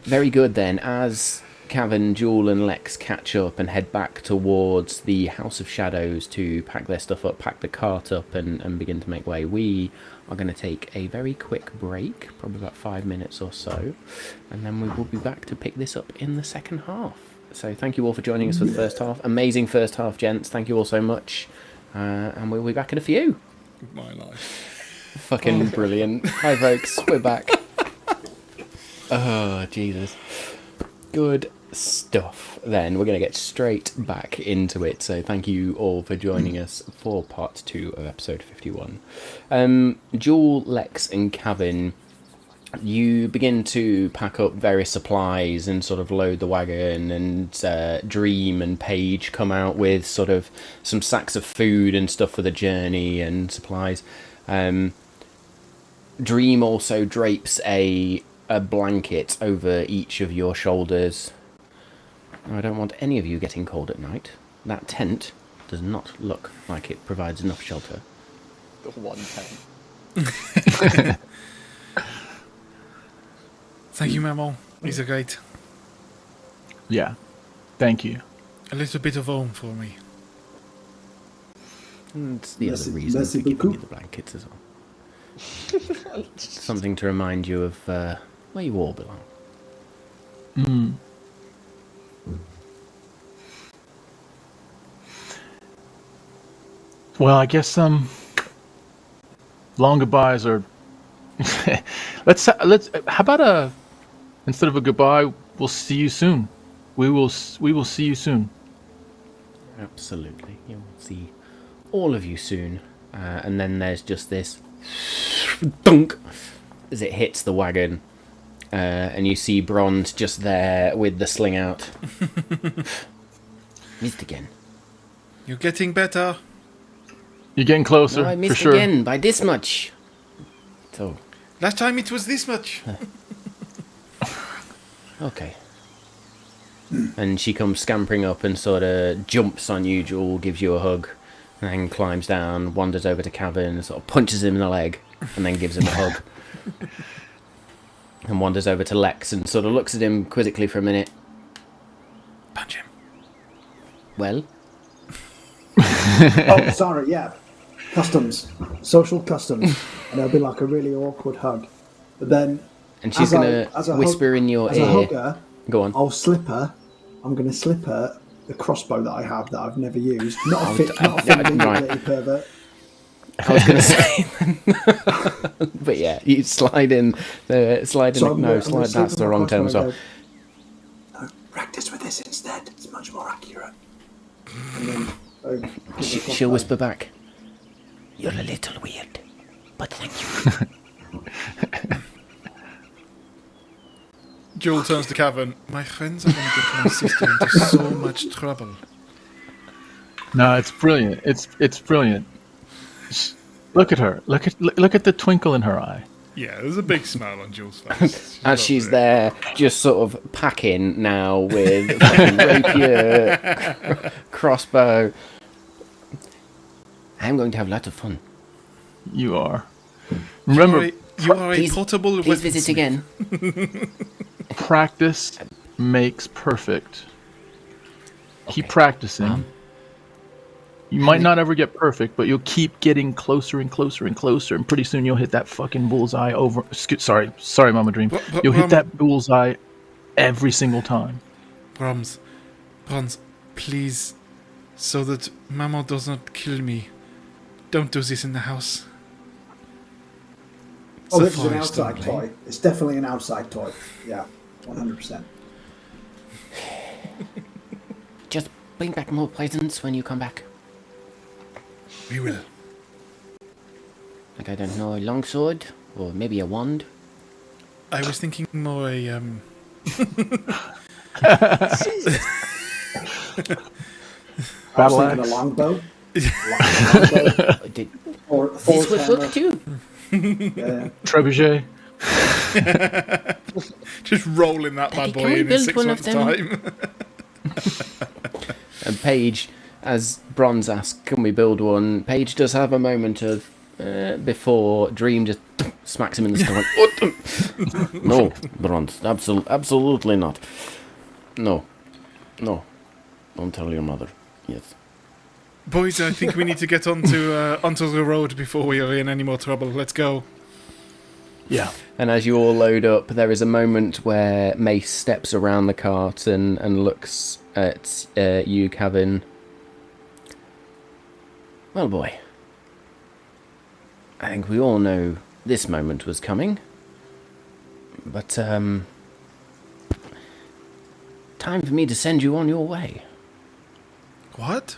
very good then. As Kavan, Jewel, and Lex catch up and head back towards the House of Shadows to pack their stuff up, pack the cart up, and begin to make way, we are going to take a very quick break, probably about 5 minutes or so, and then we will be back to pick this up in the second half. So thank you all for joining us for the first half. Amazing first half, gents. Thank you all so much. And we'll be back in a few. My life. Fucking brilliant. Hi, folks. We're back. Oh, Jesus. Good stuff. Then we're going to get straight back into it. So thank you all for joining us for part 2 of episode 51. Jewel, Lex, and Kavan you begin to pack up various supplies and sort of load the wagon, and Dream and Paige come out with sort of some sacks of food and stuff for the journey and supplies. Dream also drapes a blanket over each of your shoulders. I don't want any of you getting cold at night. That tent does not look like it provides enough shelter. The one tent. Thank you, Mamo. These are great. Yeah. Thank you. A little bit of home for me. And it's the other Merci- reason merci for giving beaucoup. you the blankets as well. Something to remind you of where you all belong. Well, I guess long goodbyes are. let's. How about instead of a goodbye, we'll see you soon. We will see you soon. Absolutely. You'll see all of you soon. And then there's just this dunk as it hits the wagon. And you see Bronze just there with the sling out. Missed again. You're getting better. You're getting closer, No, I for missed sure. again by this much. So, Last time it was this much. okay. And she comes scampering up and sort of jumps on you, Jewel, gives you a hug, and then climbs down, wanders over to Kavan, sort of punches him in the leg, and then gives him a hug. And wanders over to Lex and sort of looks at him quizzically for a minute. Punch him. Well? Oh, sorry, yeah. Customs. Social customs. And it'll be like a really awkward hug. But then... And she's going to whisper in your as ear. a hugger, Go on. I'm going to slip her the crossbow that I have that I've never used. Not a fit, right. pervert. I was going to say, but yeah, you slide in. That's the wrong term as well. No, practice with this instead. It's much more accurate. And then She'll whisper back. You're a little weird, but thank you. Jewel turns to Kavan. My friends are going to get my sister into so much trouble. No, it's brilliant. It's brilliant. Look at her. Look at the twinkle in her eye. Yeah, there's a big smile on Jewel's face. As she's there, just sort of packing now with fucking rapier, crossbow. I'm going to have lots of fun. You are. Remember, You are a portable Please visit again. practice makes perfect. Keep practicing. You might not ever get perfect, but you'll keep getting closer and closer and closer, and pretty soon you'll hit that fucking bullseye over. Sorry, Mama Dream. You'll hit that bullseye every single time. Bronze, please, so that Mama does not kill me, don't do this in the house. Oh, this is an outside toy. It's definitely an outside toy. Yeah, 100%. Just bring back more presents when you come back. We will. Like, I don't know, a longsword? Or maybe a wand? I was thinking more a, I was Battle thinking a axe. longbow. This would work too. Yeah. Trebuchet. just rolling that bad Daddy, boy can we in build 6 one months' of them? time. And Paige, as Bronze asks, can we build one? Paige does have a moment of, before Dream just smacks him in the stomach. No, Bronze, absolutely not. No. Don't tell your mother. Yes. Boys, I think we need to get onto the road before we are in any more trouble. Let's go. Yeah. And as you all load up, there is a moment where Mace steps around the cart and looks at you, Kavan. Well, boy. I think we all know this moment was coming. But, time for me to send you on your way. What?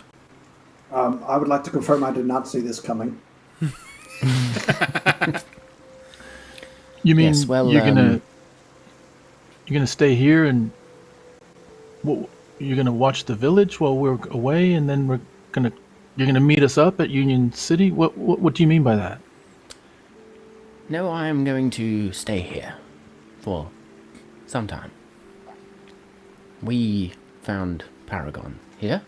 I would like to confirm I did not see this coming. You mean Yes, well, you're gonna stay here and you're gonna watch the village while we're away, and then you're gonna meet us up at Union City? What do you mean by that? No, I am going to stay here for some time. We found Paragon here.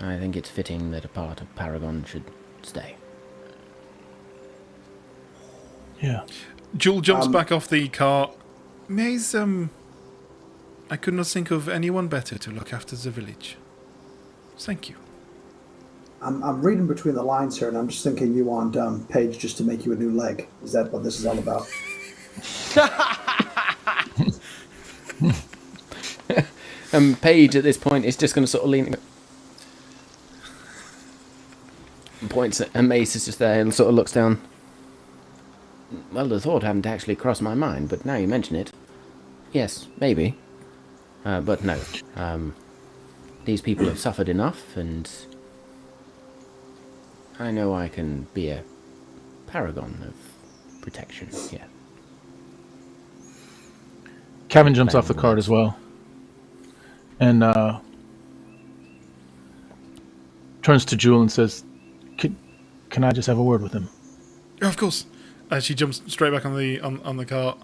I think it's fitting that a part of Paragon should stay. Yeah. Jewel jumps back off the cart. Maze, I could not think of anyone better to look after the village. Thank you. I'm reading between the lines here, and I'm just thinking you want Paige just to make you a new leg. Is that what this is all about? Paige at this point is just going to sort of lean and points at, and Mace is just there and sort of looks down. Well, the thought hadn't actually crossed my mind, but now you mention it. Yes, maybe. But no. These people have suffered enough, and I know I can be a paragon of protection here. Kavan jumps off the cart as well. And turns to Jewel and says, "Can I just have a word with him?" Oh, of course. She jumps straight back on the cart.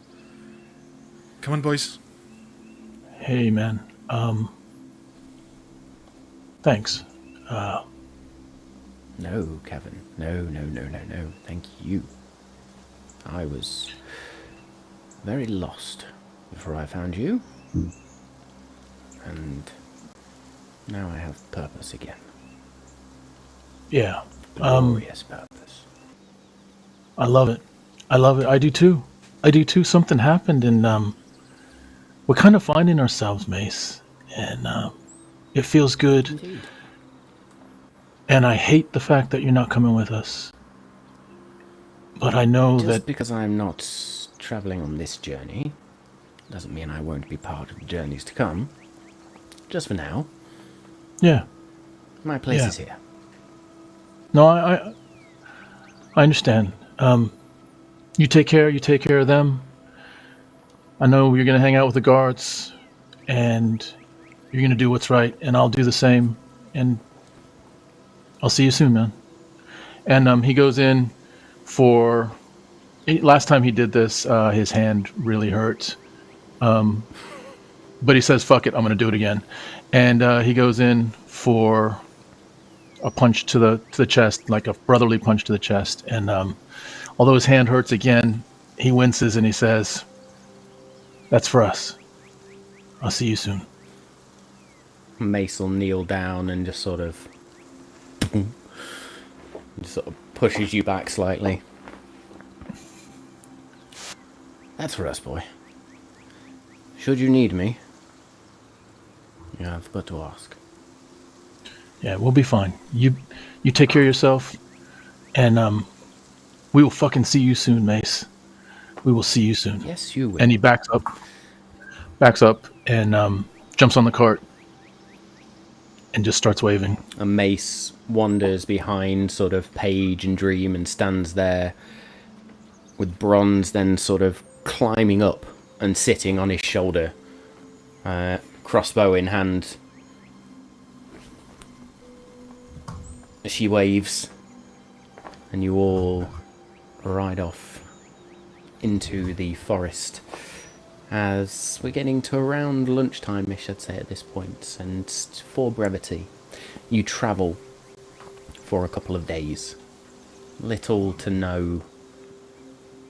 Come on, boys. Hey, man. Thanks. No, Kevin. No. Thank you. I was very lost before I found you. And now I have purpose again. Yeah. Glorious purpose. I love it. I do too. Something happened, and we're kind of finding ourselves, Mace. And it feels good. Indeed. And I hate the fact that you're not coming with us. But I know Just that because I'm not travelling on this journey doesn't mean I won't be part of the journeys to come. Just for now. Yeah. My place Yeah. is here. No, I understand. You take care of them. I know you're going to hang out with the guards, and you're going to do what's right, and I'll do the same, and I'll see you soon, man. And he goes in for... Last time he did this, his hand really hurt. But he says, fuck it, I'm going to do it again. And he goes in for a punch to the chest, like a brotherly punch to the chest. And although his hand hurts again, he winces and he says, "That's for us. I'll see you soon." Mace will kneel down and just sort of pushes you back slightly. That's for us, boy. Should you need me, you have but to ask. Yeah, we'll be fine. You take care of yourself, and we will fucking see you soon, Mace. We will see you soon. Yes, you will. And he backs up, and jumps on the cart, and just starts waving. And Mace wanders behind sort of Paige and Dream and stands there with Bronze then sort of climbing up and sitting on his shoulder, crossbow in hand. She waves, and you all ride off into the forest as we're getting to around lunchtime-ish, I'd say, at this point. And for brevity, you travel for a couple of days. Little to no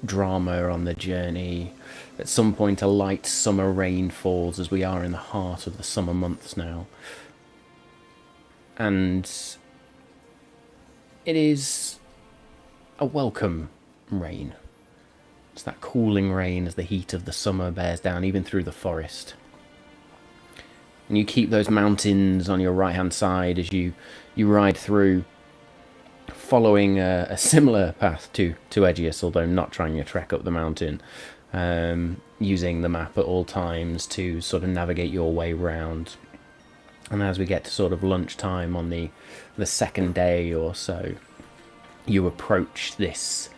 drama on the journey. At some point, a light summer rain falls, as we are in the heart of the summer months now. And it is a welcome rain. It's that cooling rain as the heat of the summer bears down even through the forest. And you keep those mountains on your right-hand side as you ride through, following a similar path to Edgious, although not trying to trek up the mountain, using the map at all times to sort of navigate your way round. And as we get to sort of lunchtime on the second day or so, you approach this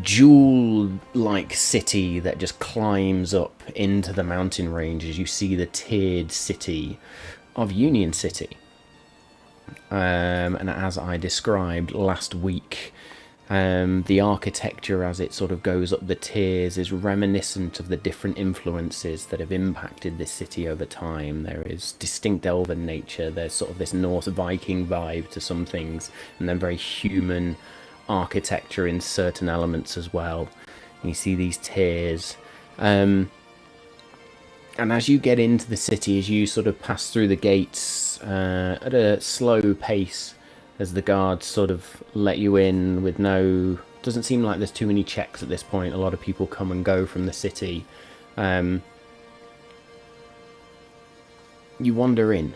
jewel-like city that just climbs up into the mountain ranges. You see the tiered city of Union City. And as I described last week, the architecture as it sort of goes up the tiers is reminiscent of the different influences that have impacted this city over time. There is distinct elven nature, there's sort of this Norse Viking vibe to some things, and then very human architecture in certain elements as well. And you see these tiers. And as you get into the city, as you sort of pass through the gates at a slow pace, as the guards sort of let you in with no... Doesn't seem like there's too many checks at this point. A lot of people come and go from the city. You wander in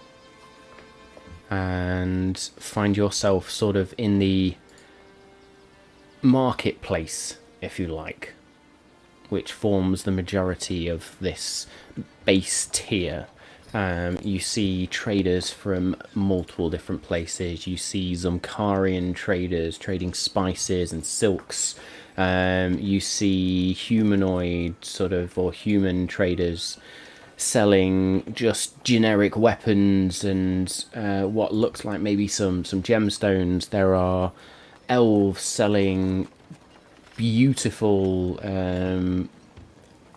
and find yourself sort of in the marketplace, if you like, which forms the majority of this base tier. You see traders from multiple different places. You see Zumkarian traders trading spices and silks. You see humanoid sort of, or human traders selling just generic weapons and what looks like maybe some gemstones. There are elves selling beautiful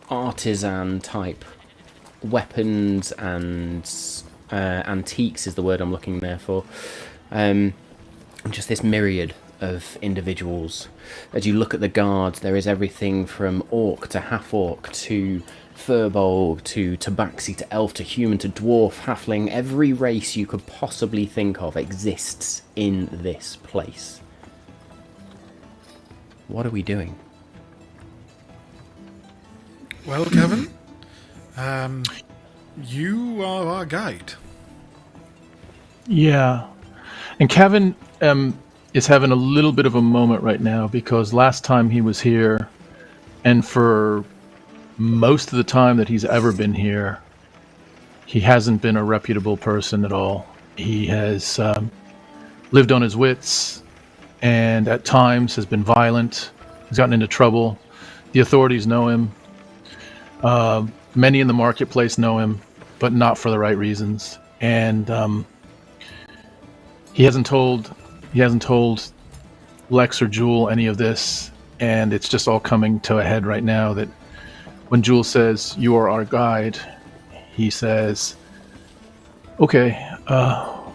artisan type weapons and antiques is the word I'm looking there for. Just this myriad of individuals. As you look at the guards, there is everything from orc to half-orc to furbolg to tabaxi to elf to human to dwarf, halfling. Every race you could possibly think of exists in this place. What are we doing? Well, Kevin, you are our guide. Yeah. And Kevin is having a little bit of a moment right now because last time he was here, and for most of the time that he's ever been here, he hasn't been a reputable person at all. He has lived on his wits and at times has been violent. He's gotten into trouble. The authorities know him. Many in the marketplace know him, but not for the right reasons. And he hasn't told Lex or Jewel any of this, and it's just all coming to a head right now that when Jewel says, "You are our guide," he says, okay, I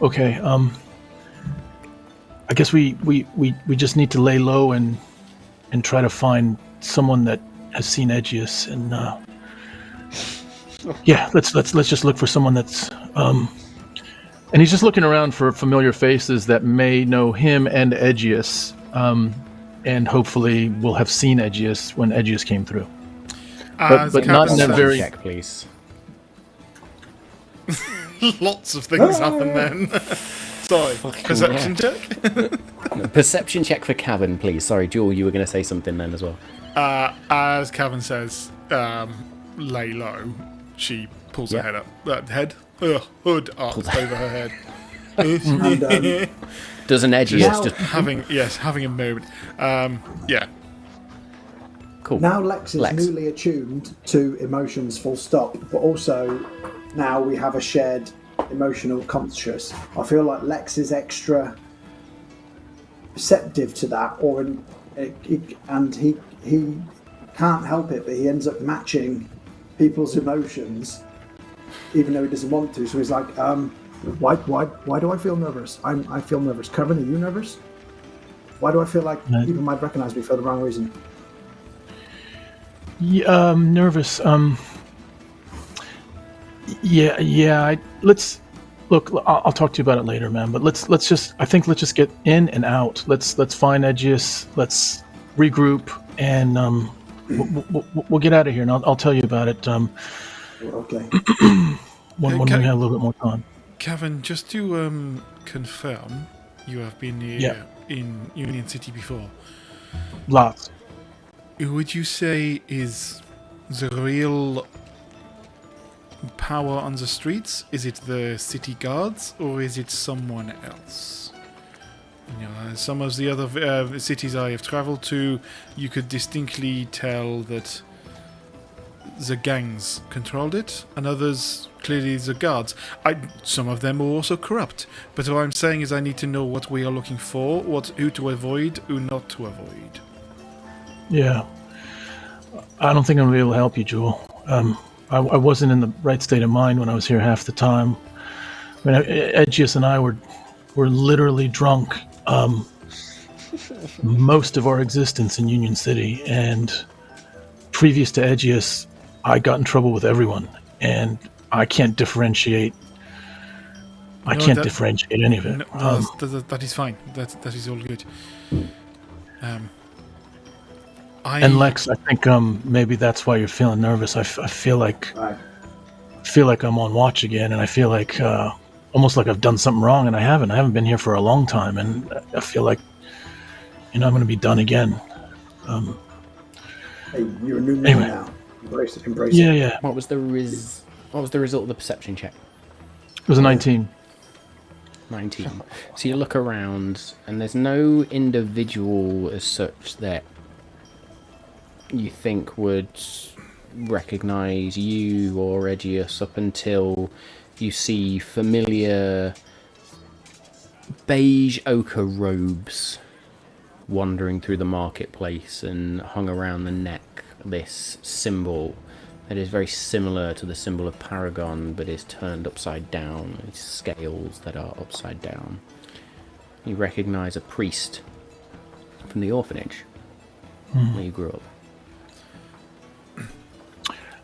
guess we just need to lay low and try to find someone that has seen Edgious, and yeah, let's just look for someone that's and he's just looking around for familiar faces that may know him and Edgious, and hopefully will have seen Edgious when Edgious came through. But not in a very... check, please. Lots of things happen then. Sorry, perception check? Perception check for Kavan, please. Sorry, Jewel, you were going to say something then as well. As Kavan says, lay low, she pulls her head up. Hood up over her head. And, Does an Edgious just... having a moment. Yeah. Cool. now Lex is newly attuned to emotions full stop, but also now we have a shared emotional conscious. I feel like Lex is extra receptive to that, and he can't help it, but he ends up matching people's emotions even though he doesn't want to. So he's like, why do I feel nervous? I feel nervous. Kevin, are you nervous? Why do I feel like people might recognize me for the wrong reason? Yeah, nervous. Let's look. I'll talk to you about it later, man. But let's just get in and out. Let's find Edgious. Let's regroup, and we'll get out of here. And I'll tell you about it. Okay. when we have a little bit more time. Kevin, just to confirm, you have been here in Union City before. Lots. Would you say is the real power on the streets? Is it the city guards or is it someone else? Some of the other cities I have travelled to, you could distinctly tell that the gangs controlled it, and others, clearly the guards. Some of them were also corrupt. But what I'm saying is I need to know what we are looking for, who to avoid, who not to avoid. Yeah. I don't think I'm going to be able to help you, Jewel. I wasn't in the right state of mind when I was here half the time. I mean, Edgious and I were literally drunk most of our existence in Union City, and previous to Edgious, I got in trouble with everyone, and I can't differentiate. I can't differentiate any of it. No, that is fine. That is all good. And Lex, I think maybe that's why you're feeling nervous. I feel like I'm on watch again, and I feel like almost like I've done something wrong, and I haven't. I haven't been here for a long time, and I feel like I'm going to be done again. Hey, you're a new man now. Embrace it. Yeah. What was the result of the perception check? It was a 19. 19. So you look around, and there's no individual as such that you think would recognize you or Edgious up until you see familiar beige ochre robes wandering through the marketplace, and hung around the neck this symbol that is very similar to the symbol of Paragon, but is turned upside down. It's scales that are upside down. You recognize a priest from the orphanage where you grew up.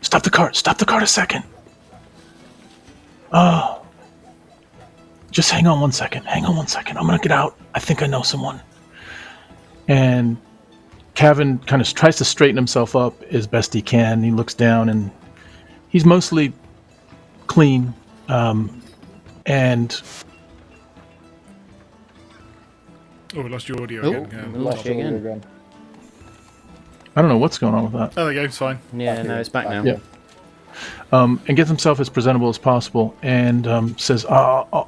Stop the cart a second. Just hang on one second. I'm gonna get out. I think I know someone. And Kavan kind of tries to straighten himself up as best he can. He looks down, and he's mostly clean. And we lost your audio again. We lost you again. I don't know what's going on with that. Oh, there you go. It's fine. Yeah, no, it's back now. Yeah. And gets himself as presentable as possible, and says, I'll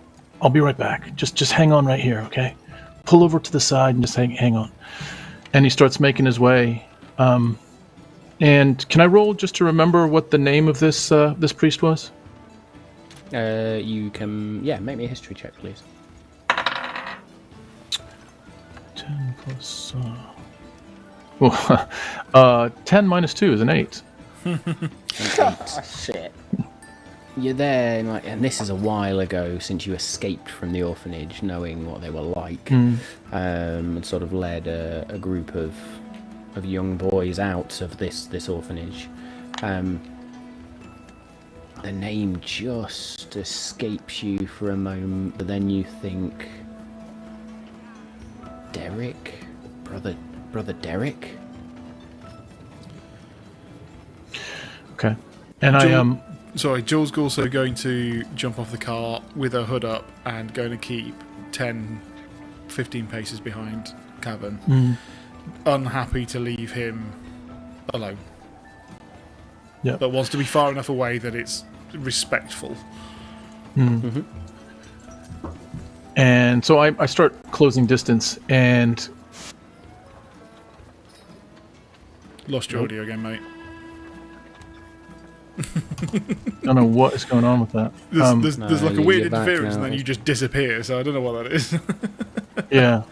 be right back. Just hang on right here, okay? Pull over to the side and just hang on. And he starts making his way. And can I roll just to remember what the name of this priest was? You can, make me a history check, please. 10 plus... 10 minus 2 is an 8. Shit. You're there, and this is a while ago since you escaped from the orphanage, knowing what they were like, and sort of led a group of young boys out of this orphanage. The name just escapes you for a moment, but then you think, Derek, brother Derek. Okay, and Sorry, Jules also going to jump off the car with her hood up and going to keep 10, 15 paces behind Kavan. Unhappy to leave him alone. Yeah. But wants to be far enough away that it's respectful. And so I start closing distance, and... Lost your audio again, mate. I don't know what is going on with that. There's like a weird you're back interference, now. and then you just disappear, so I don't know what that is. Yeah.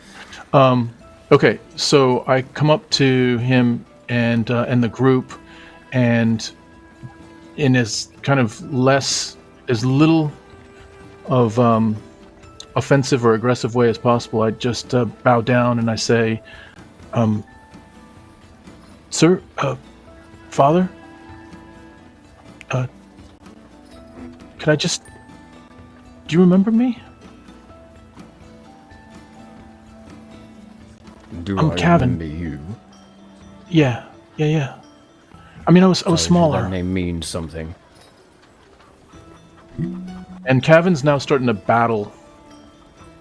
Okay, so I come up to him and the group, and in as little of offensive or aggressive way as possible, I just bow down and I say, Sir, Father, could I just... Do you remember me? I'm Kavan. Remember you? Yeah. I mean, I was smaller. That name means something. And Kavan's now starting to battle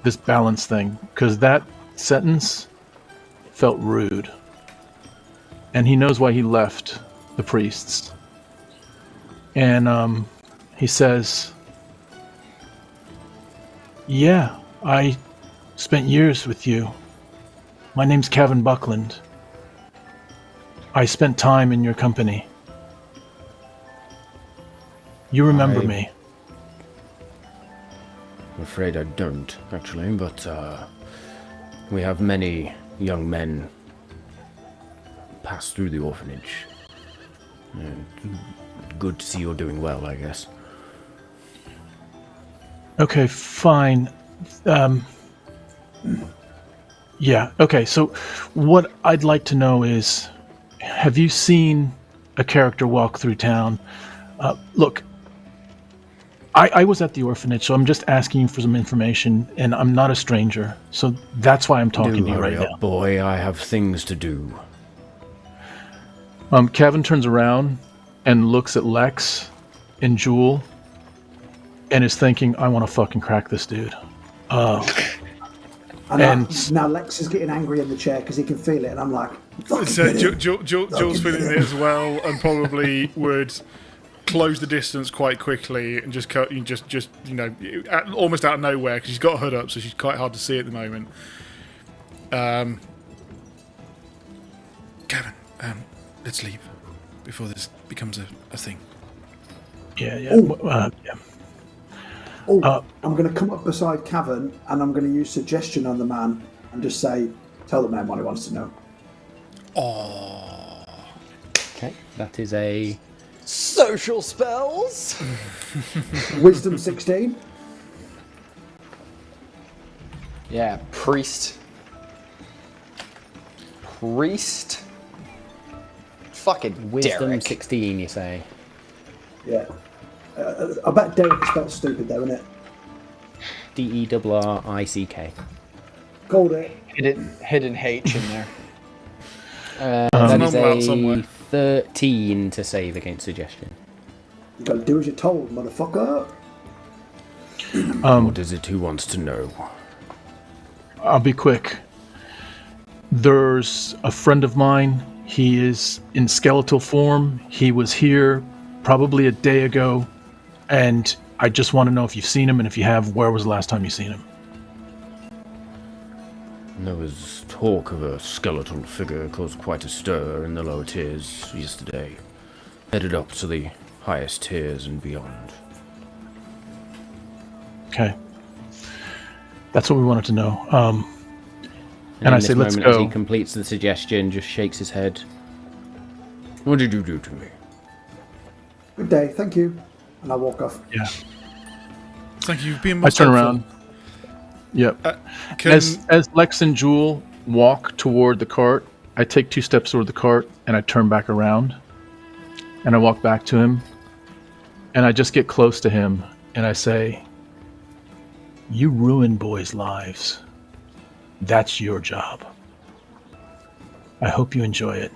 this balance thing, because that sentence felt rude. And he knows why he left the priests. And he says, yeah, I spent years with you. My name's Kavan Buckland. I spent time in your company. You remember me. I'm afraid I don't, actually, but we have many young men pass through the orphanage. Good to see you're doing well, I guess. Okay, fine. Yeah, okay, so what I'd like to know is, have you seen a character walk through town? Look, I was at the orphanage, so I'm just asking you for some information, and I'm not a stranger, so that's why I'm talking to you right now. Boy, I have things to do. Kevin turns around and looks at Lex and Jewel and is thinking, I want to fucking crack this dude. And now Lex is getting angry in the chair because he can feel it, and I'm like, so Joel's feeling it as well, and probably would close the distance quite quickly and just almost out of nowhere because she's got a hood up, so she's quite hard to see at the moment. Kevin, let's leave before this becomes a thing. Yeah. I'm going to come up beside Kavan and I'm going to use suggestion on the man and just say, tell the man what he wants to know. Oh. Okay, that is a Social spells. Wisdom 16. Yeah, priest. Fucking wisdom Derek. 16, you say? Yeah. I bet Derek is spelled stupid though, isn't it? DERRICK. Called it. Hidden H in there. That is Normal out a somewhere. 13 to save against suggestion. You gotta do as you're told, motherfucker. What is it he wants to know? I'll be quick. There's a friend of mine. He is in skeletal form. He was here probably a day ago, and I just want to know if you've seen him, and if you have, where was the last time you seen him? There was talk of a skeletal figure caused quite a stir in the lower tiers yesterday. Headed up to the highest tiers and beyond. Okay. That's what we wanted to know. And in I this say, let's moment, as go. he completes the suggestion, just shakes his head. What did you do to me? Good day, thank you. And I walk off. Yeah. Thank you. You've been I most turn helpful. around. Yep. Can, As Lex and Jewel walk toward the cart, I take 2 steps toward the cart, and I turn back around. And I walk back to him. And I just get close to him, and I say, you ruin boys' lives. That's your job. I hope you enjoy it.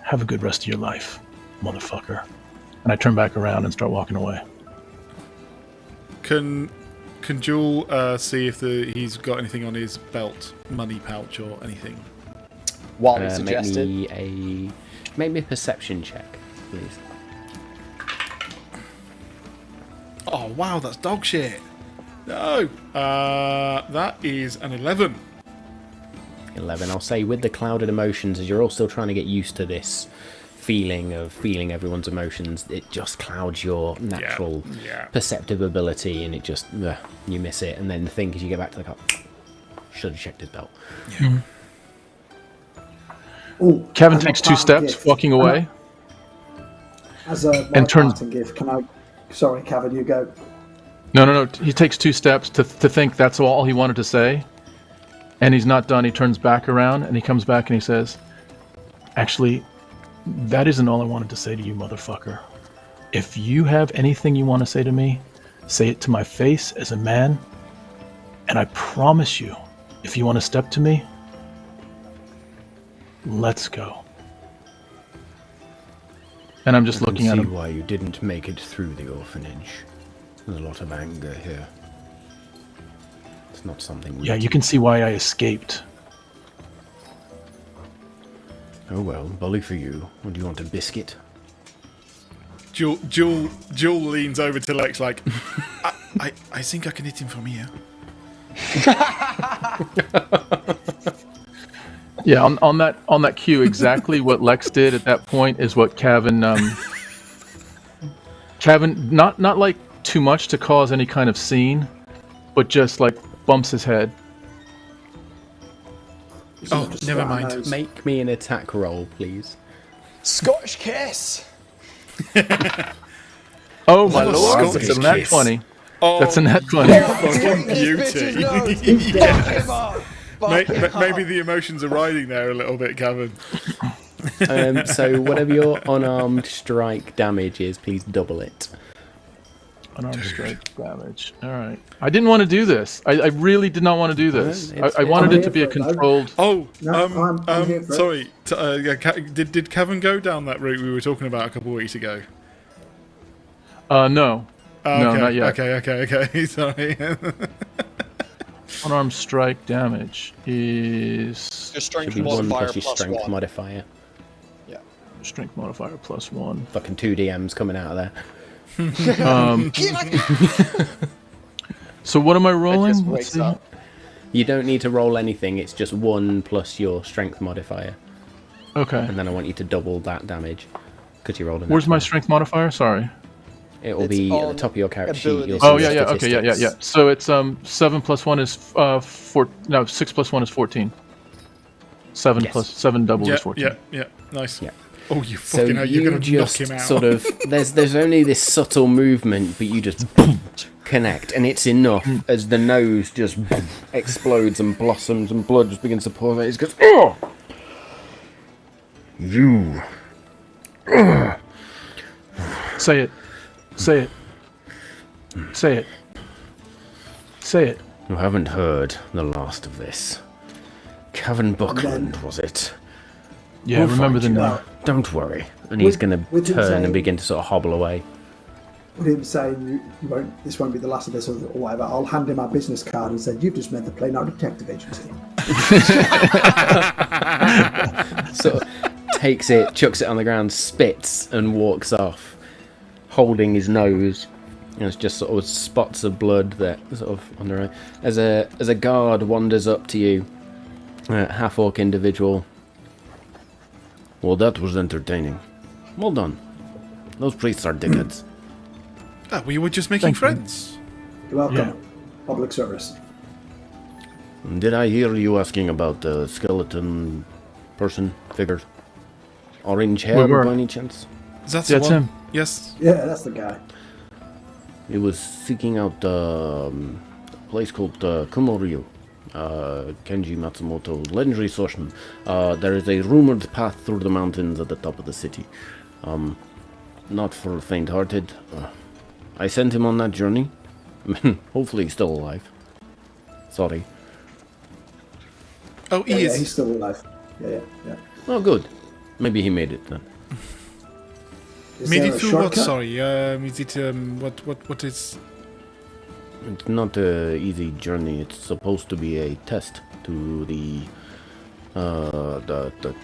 Have a good rest of your life, motherfucker. And I turn back around and start walking away. Can Jewel see if he's got anything on his belt, money pouch or anything? While he suggested. Make me a perception check, please. Oh wow, that's dog shit. No, that is an 11. 11. I'll say with the clouded emotions, as you're all still trying to get used to this feeling of feeling everyone's emotions, it just clouds your natural perceptive ability, and it just you miss it. And then the thing is, you get back to the car. Should have checked his belt. Yeah. Ooh, Kevin as takes a 2 parting steps, gift, walking away. As a And turns- parting gift, can I... Sorry, Kevin, you go. No. He takes 2 steps to think that's all he wanted to say. And he's not done. He turns back around, and he comes back and he says, actually, that isn't all I wanted to say to you, motherfucker. If you have anything you want to say to me, say it to my face as a man. And I promise you, if you want to step to me, let's go. And I'm just looking at I can him. see why you didn't make it through the orphanage. There's a lot of anger here. It's not something we... Yeah, you can see why I escaped. Oh well, bully for you. What do you want, a biscuit? Jewel leans over to Lex like, I think I can hit him from here. Yeah, on that cue, exactly what Lex did at that point is what Kavan not like too much to cause any kind of scene, but just like bumps his head. Oh, never mind. Make me an attack roll, please. Scottish kiss. Oh my lord! Scottish That's a nat kiss. 20. Oh, That's a nat 20. fucking beauty. Maybe the emotions are riding there a little bit, Kevin. So whatever your unarmed strike damage is, please double it. Unarmed strike damage. All right. I didn't want to do this. I really did not want to do this. I wanted it to be a controlled. Oh, No, I'm here for it. sorry. Did Kevin go down that route we were talking about a couple of weeks ago? No. Oh, No, okay, not yet. Okay. Sorry. Unarmed strike damage is Your strength Should be 1 modifier plus your plus strength 1. modifier. strength modifier plus 1. Fucking 2 DMs coming out of there. So what am I It rolling? just Let's wakes see. up. You don't need to roll anything, it's just 1 plus your strength modifier. Okay. And then I want you to double that damage. Because you rolled a Where's nat my 20. strength modifier? Sorry. It will It's be at the on top of your character sheet. abilities. You'll see Oh the yeah. Okay. Yeah. statistics. So it's 7 plus 1 is 4. No, 6 plus 1 is 14. 7 Yes. plus 7 double yeah, is 14. yeah. Nice. Yeah. Oh, you So fucking hell, you're you going to knock just him out. sort of there's only this subtle movement, but you just connect, and it's enough as the nose just explodes and blossoms, and blood just begins to pour out. It goes, oh, you. Say it. Say it. Say it. Say it. You haven't heard the last of this. Kavan Buckland, was it? Yeah, We'll remember find the you. name. Don't worry. And he's going to with him turn saying- and begin to sort of hobble away. With him saying this won't be the last of this or whatever, I'll hand him my business card and say, "You've just met the Planar Detective Agency." Sort of takes it, chucks it on the ground, spits, and walks off, holding his nose. And it's just sort of spots of blood that sort of on the right. As a guard wanders up to you, half orc individual. Well, that was entertaining. Well done. Those priests are dickheads. We were just making Thank you. friends. You're welcome. Yeah. Public service. Did I hear you asking about the skeleton person figure? Orange hair, were. by any chance? That's Yeah, the it's one. him. Yes. Yeah, that's the guy. He was seeking out a place called Kumoryu. Kenji Matsumoto, legendary sorcerer. There is a rumored path through the mountains at the top of the city. Not for the faint-hearted. I sent him on that journey. Hopefully he's still alive. Sorry. Oh, he Yeah, is. he's still alive. Yeah. Oh, good. Maybe he made it then. Is Made there it a through what? shortcut? Sorry. Is it what is? It's not an easy journey. It's supposed to be a test to the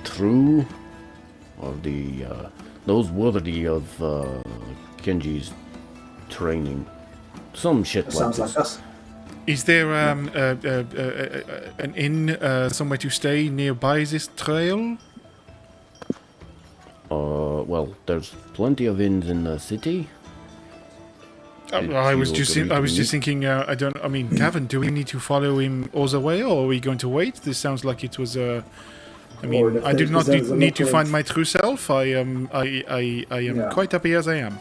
true or the those worthy of Kenji's training. Some shit That like sounds this. like us. Is there an inn somewhere to stay nearby this trail? Well, there's plenty of inns in the city. I was you just agree to meet? thinking. I mean, Gavin, do we need to follow him all the way, or are we going to wait? This sounds like it was a. I Or mean, if I do there's- not there's a need to local find my true self. I am Yeah. quite happy as I am.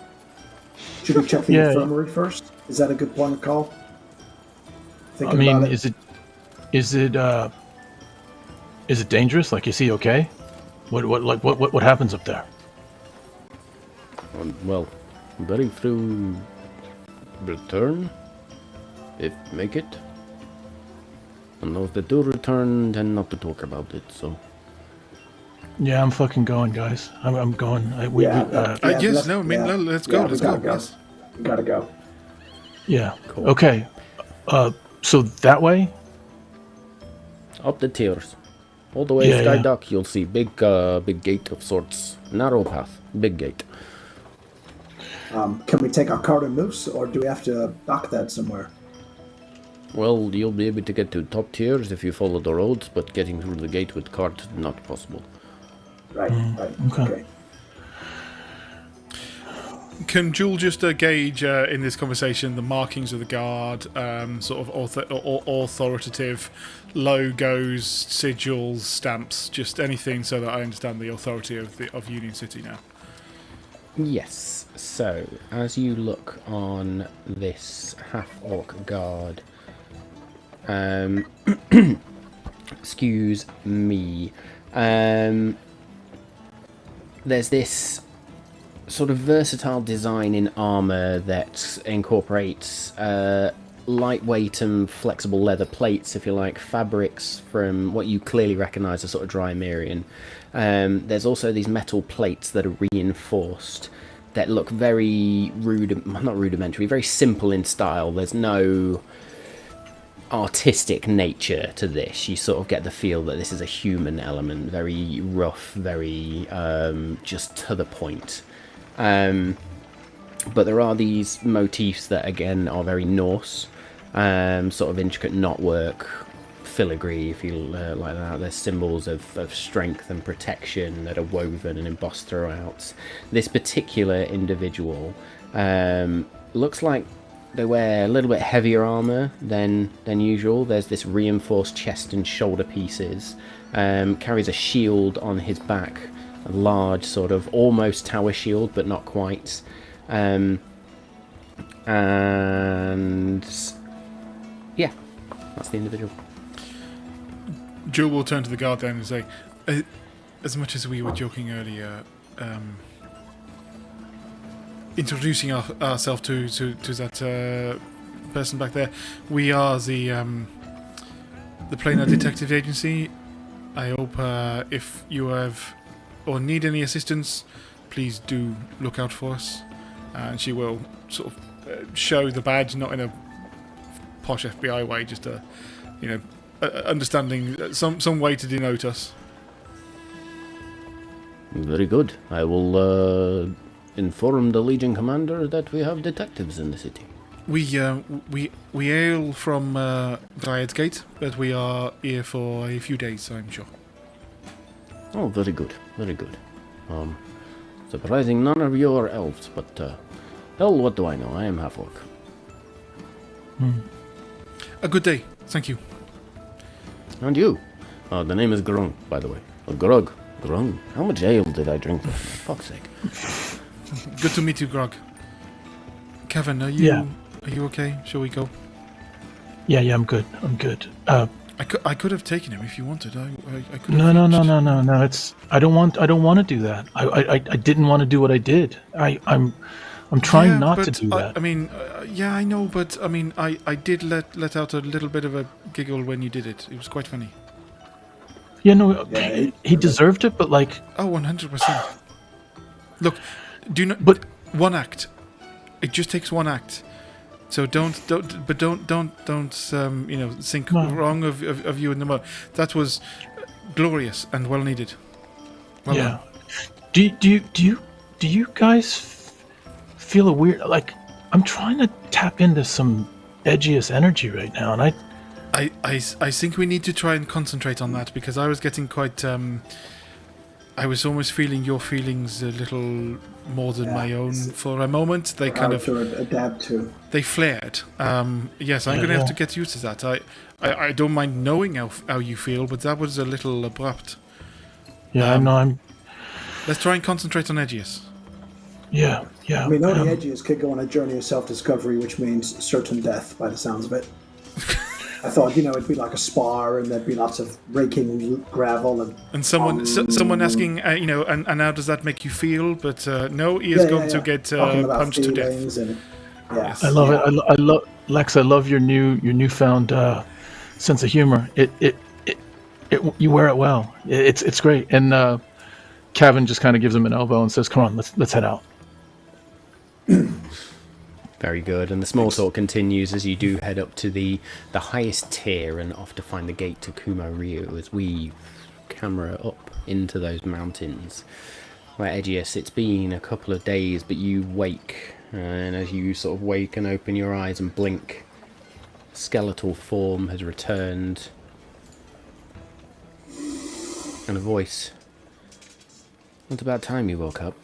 Should we check the Yeah. infirmary first? Is that a good point of call? I Thinking mean, about it. is it dangerous? Like, is he okay? What happens up there? Well, very few return, if make it. And those that do return tend not to talk about it, so... Yeah, I'm fucking going, guys. I'm going. Yes, no, I mean, let's go, we let's gotta go, yes. We gotta go. yeah. Cool. Okay. So that way? Up the tiers. All the way Yeah, Sky yeah. Dock, you'll see big gate of sorts. Narrow path, big gate. Can we take our cart and moose, or do we have to dock that somewhere? Well, you'll be able to get to top tiers if you follow the roads, but getting through the gate with cart, not possible. Right. Okay. Can Jewel just gauge in this conversation the markings of the guard, sort of authoritative logos, sigils, stamps, just anything, so that I understand the authority of Union City now? Yes. So, as you look on this half-orc guard, excuse me, there's this sort of versatile design in armor that incorporates lightweight and flexible leather plates, if you like, fabrics from what you clearly recognize as sort of Drymerian. There's also these metal plates that are reinforced that look very not rudimentary, very simple in style. There's no artistic nature to this. You sort of get the feel that this is a human element, very rough, very just to the point. But there are these motifs that again are very Norse, sort of intricate knotwork, filigree, if you like that. There's symbols of strength and protection that are woven and embossed throughout. This particular individual looks like they wear a little bit heavier armor than usual. There's this reinforced chest and shoulder pieces. Carries a shield on his back, a large sort of almost tower shield, but not quite. And yeah, that's the individual. Jewel will turn to the guard then and say, as much as we were joking earlier, introducing ourselves to that person back there, we are the Planar Detective Agency. I hope if you have or need any assistance, please do look out for us. And she will sort of show the badge, not in a posh FBI way, just a, understanding some way to denote us. Very good. I will inform the Legion commander that we have detectives in the city. We hail from Dryad's Gate, but we are here for a few days, I'm sure. Oh, very good, very good. Surprising none of you are elves, but hell, what do I know? I am half-orc. A good day, thank you. And you? The name is Grung, by the way. Grog. Grung. How much ale did I drink? For fuck's sake. Good to meet you, Grog. Kevin, are you okay? Shall we go? Yeah, I'm good. I could have taken him if you wanted. I could. No. It's I don't want to do that. I didn't want to do what I did. I'm trying not to do that. I mean, I know, but I mean, I did let out a little bit of a giggle when you did it. It was quite funny. Yeah, no, he deserved it, but like. Oh, 100%. Look, do not. But one act. It just takes one act. So don't think wrong of you in the moment. That was glorious and well needed. Well yeah. done. Do you guys feel a weird, like, I'm trying to tap into some Edgious energy right now, and I think we need to try and concentrate on that, because I was getting quite I was almost feeling your feelings a little more than my own for a moment. They kind of adapt to. They flared. Yes, I'm going to have to get used to that. I don't mind knowing how you feel, but that was a little abrupt. Yeah, I'm. Let's try and concentrate on Edgious. Yeah. I mean, only Edgious could go on a journey of self-discovery, which means certain death, by the sounds of it. I thought, it'd be like a spar, and there'd be lots of raking gravel and someone asking, and how does that make you feel? But no, he is going to get punched to death. Yes. I love it. I love Lex. I love your newfound sense of humor. You wear it well. It's great. And Kavan just kind of gives him an elbow and says, "Come on, let's head out." Very good. And the small talk continues as you do head up to the highest tier and off to find the gate to Kumo Ryu as we camera up into those mountains. Where Edgious, it's been a couple of days, but you wake, and as you sort of wake and open your eyes and blink, skeletal form has returned. And a voice. It's about time you woke up.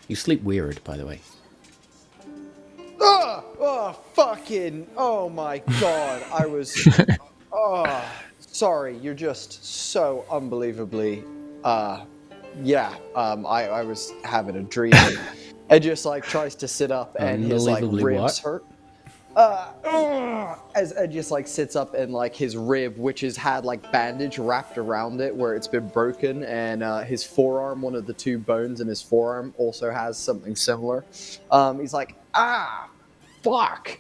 You sleep weird, by the way. Oh my god, I was, sorry, you're just so unbelievably, I was having a dream. Edgious, like, tries to sit up, and his, like, ribs hurt. As Edgious, like, sits up, and, like, his rib, which has had, like, bandage wrapped around it where it's been broken, and his forearm, one of the two bones in his forearm, also has something similar. He's like, fuck!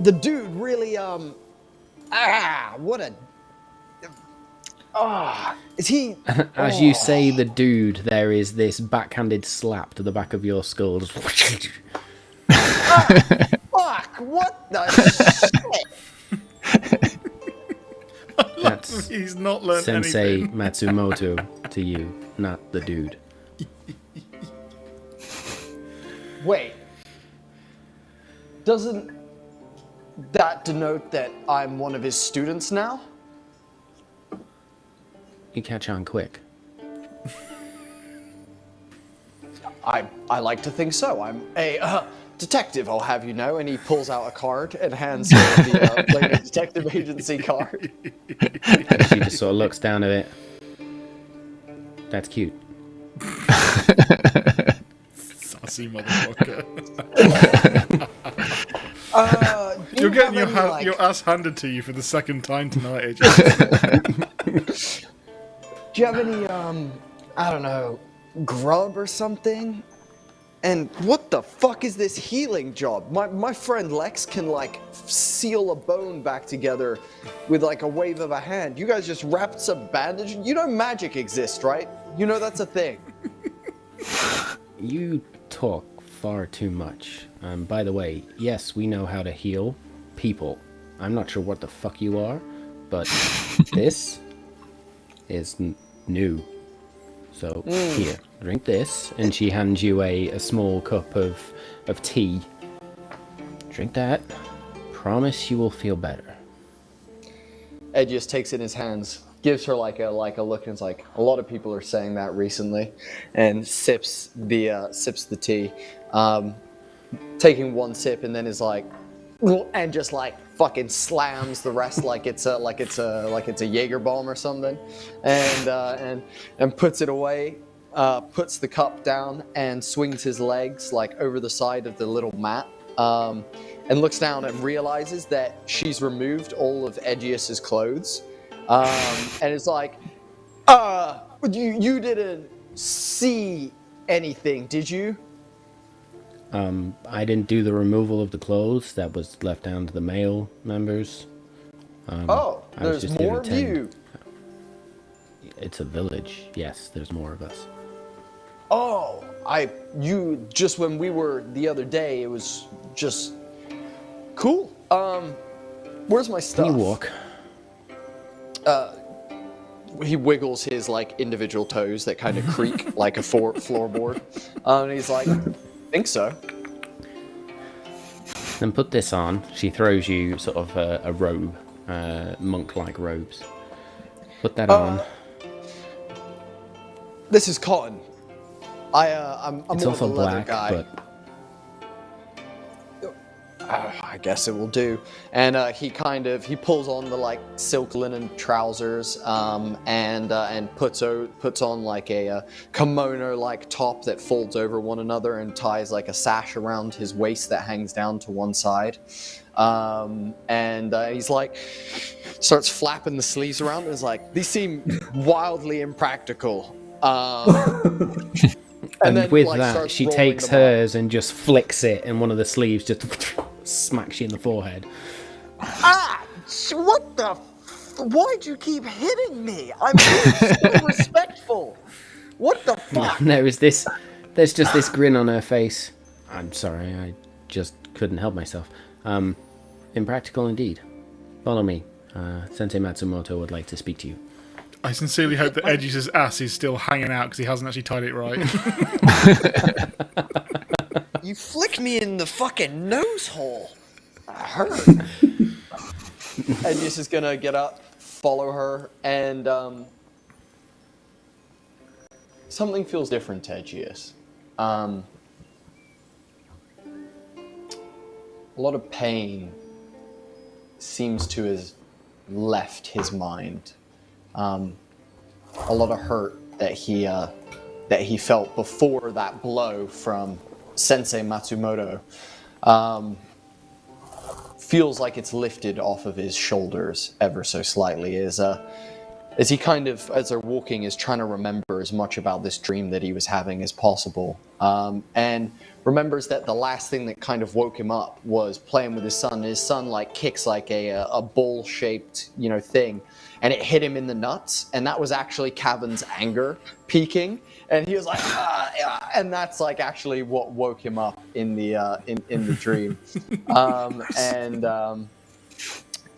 The dude really, what a... is he... As you say the dude, there is this backhanded slap to the back of your skull. Fuck! What the shit? That's He's not learned Sensei anything. Matsumoto to you, not the dude. Wait. Doesn't that denote that I'm one of his students now? You catch on quick. I like to think so. I'm a detective, I'll have you know. And he pulls out a card and hands her the Planar Detective Agency card. She just sort of looks down at it. That's cute. Sassy motherfucker. You're getting your ass handed to you for the second time tonight, AJ. Do you have any, I don't know, grub or something? And what the fuck is this healing job? My friend Lex can, like, seal a bone back together with, like, a wave of a hand. You guys just wrapped some bandage? You know magic exists, right? You know that's a thing. You talk far too much. By the way, yes, we know how to heal people. I'm not sure what the fuck you are, but this is new. So, here, drink this. And she hands you a small cup of tea. Drink that. Promise you will feel better. Edgious takes it in his hands, gives her like a look, and it's like, a lot of people are saying that recently, and sips the tea, taking one sip, and then is like, and just like fucking slams the rest like it's a Jaeger bomb or something, and puts it away, puts the cup down, and swings his legs like over the side of the little mat, and looks down and realizes that she's removed all of Edgious's clothes, and it's like, you didn't see anything, did you? I didn't do the removal of the clothes. That was left down to the male members. There's more of you. It's a village. Yes, there's more of us. Just when we were the other day, it was just cool. Where's my stuff? Can you walk? He wiggles his like individual toes that kind of creak like a floorboard, and he's like, think so. Then put this on. She throws you sort of a robe, monk-like robes. Put that on. This is cotton. I'm It's more of a also leather black, guy. but I guess it will do. And he pulls on the like silk linen trousers, and puts on like a kimono like top that folds over one another and ties like a sash around his waist that hangs down to one side. And he's like, starts flapping the sleeves around and is like, these seem wildly impractical. and then, with like, that, starts she rolling takes them up. hers and just flicks it, and one of the sleeves just smacks you in the forehead. What the? Why'd you keep hitting me? I'm being so respectful. What the fuck? There's just this grin on her face. I'm sorry, I just couldn't help myself. Impractical indeed. Follow me. Sensei Matsumoto would like to speak to you. I sincerely hope that Edgious' ass is still hanging out because he hasn't actually tied it right. You flicked me in the fucking nose hole. Her. Edgious is gonna get up, follow her, and something feels different to Edgious. A lot of pain seems to have left his mind. A lot of hurt that he felt before that blow from Sensei Matsumoto feels like it's lifted off of his shoulders ever so slightly. As he kind of, as they're walking, is trying to remember as much about this dream that he was having as possible, and remembers that the last thing that kind of woke him up was playing with his son. His son like kicks like a ball-shaped thing, and it hit him in the nuts, and that was actually Kavan's anger peaking, and he was like, and that's like actually what woke him up in the dream,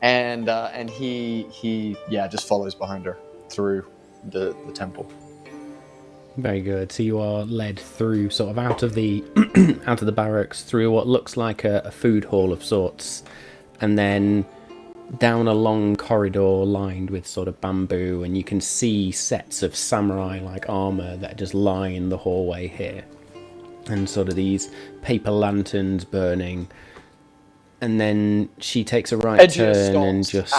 and he just follows behind her through the temple. Very good. So you are led through, sort of out of the out of the barracks, through what looks like a food hall of sorts, and then down a long corridor lined with sort of bamboo, and you can see sets of samurai-like armor that just line the hallway here, and sort of these paper lanterns burning. And then she takes a right turn and just...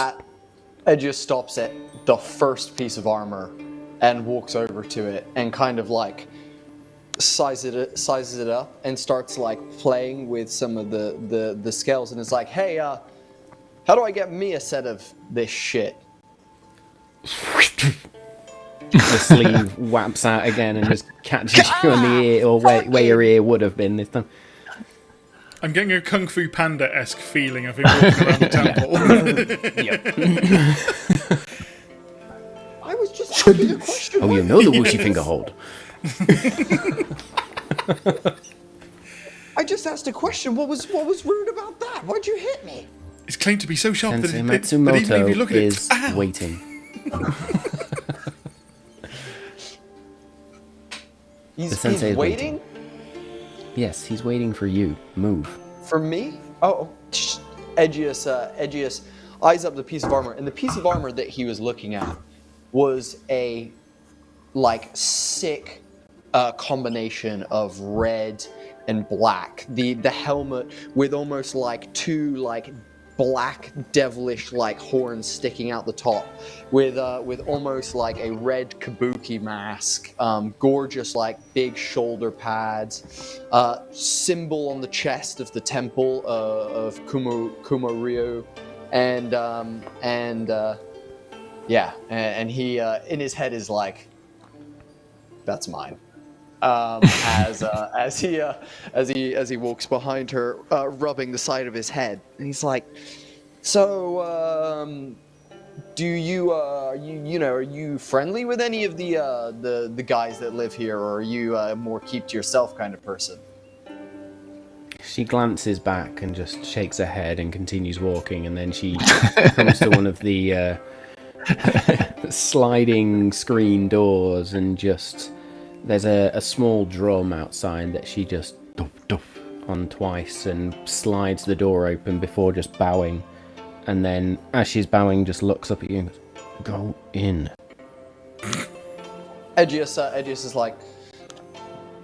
Edgious stops at the first piece of armor and walks over to it and kind of like sizes it up and starts like playing with some of the scales, and is like, hey, how do I get me a set of this shit? The sleeve whaps out again and just catches you on the ear, or where your ear would have been this time. I'm getting a Kung Fu Panda-esque feeling of him walking around the temple. Yep. I was just asking a question. Oh, you know the whooshy finger hold. I just asked a question. What was rude about that? Why'd you hit me? It's claimed to be so sharp Sensei that even if you look Matsumoto at it, is ow! waiting. He's sensei is waiting? Yes, he's waiting for you. Move. For me? Oh, Edgious eyes up the piece of armor, and the piece of armor that he was looking at was a sick combination of red and black. The helmet with almost like two black devilish horns sticking out the top, with almost like a red kabuki mask, gorgeous big shoulder pads, symbol on the chest of the temple of Kumaryu, and he in his head is like, that's mine. As he walks behind her, rubbing the side of his head, and he's like, "So, do you are you friendly with any of the guys that live here, or are you a more keep to yourself kind of person?" She glances back and just shakes her head and continues walking, and then she comes to one of the sliding screen doors, and just there's a small drum outside that she just doof on twice and slides the door open before just bowing, and then as she's bowing just looks up at you and goes, "Go in." Edgious is like,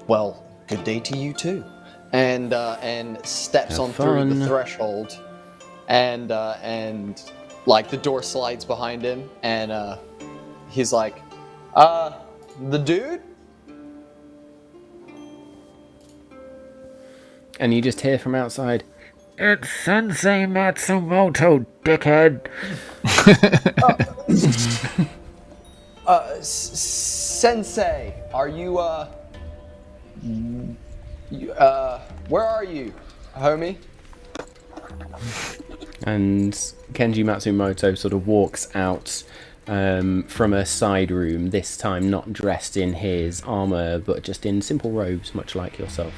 "Well, good day to you too," and steps on through the threshold, and the door slides behind him, and he's like, "The dude?" And you just hear from outside, "It's Sensei Matsumoto, dickhead." Sensei, are you, where are you, homie? And Kenji Matsumoto sort of walks out from a side room, this time not dressed in his armor, but just in simple robes, much like yourself.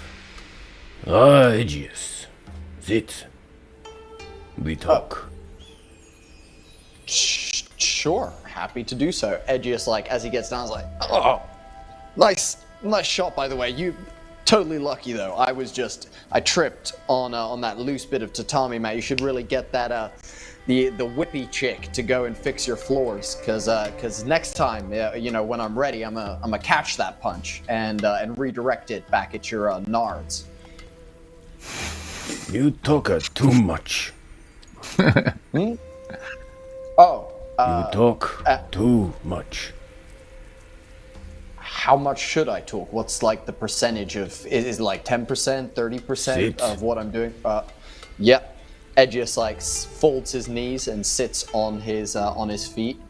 Edgious. Sit. We talk. Sure, happy to do so. Edgious, as he gets down, is like, "Oh, nice shot, by the way. You Totally lucky though. I tripped on that loose bit of tatami mat. You should really get that the whippy chick to go and fix your floors, because next time, when I'm ready, I'm a catch that punch and redirect it back at your nards. You talk too much. Oh. You talk too much. How much should I talk? What's like the percentage of? Is it like 10%, 30% of what I'm doing? Yep. Edgious like folds his knees and sits on his feet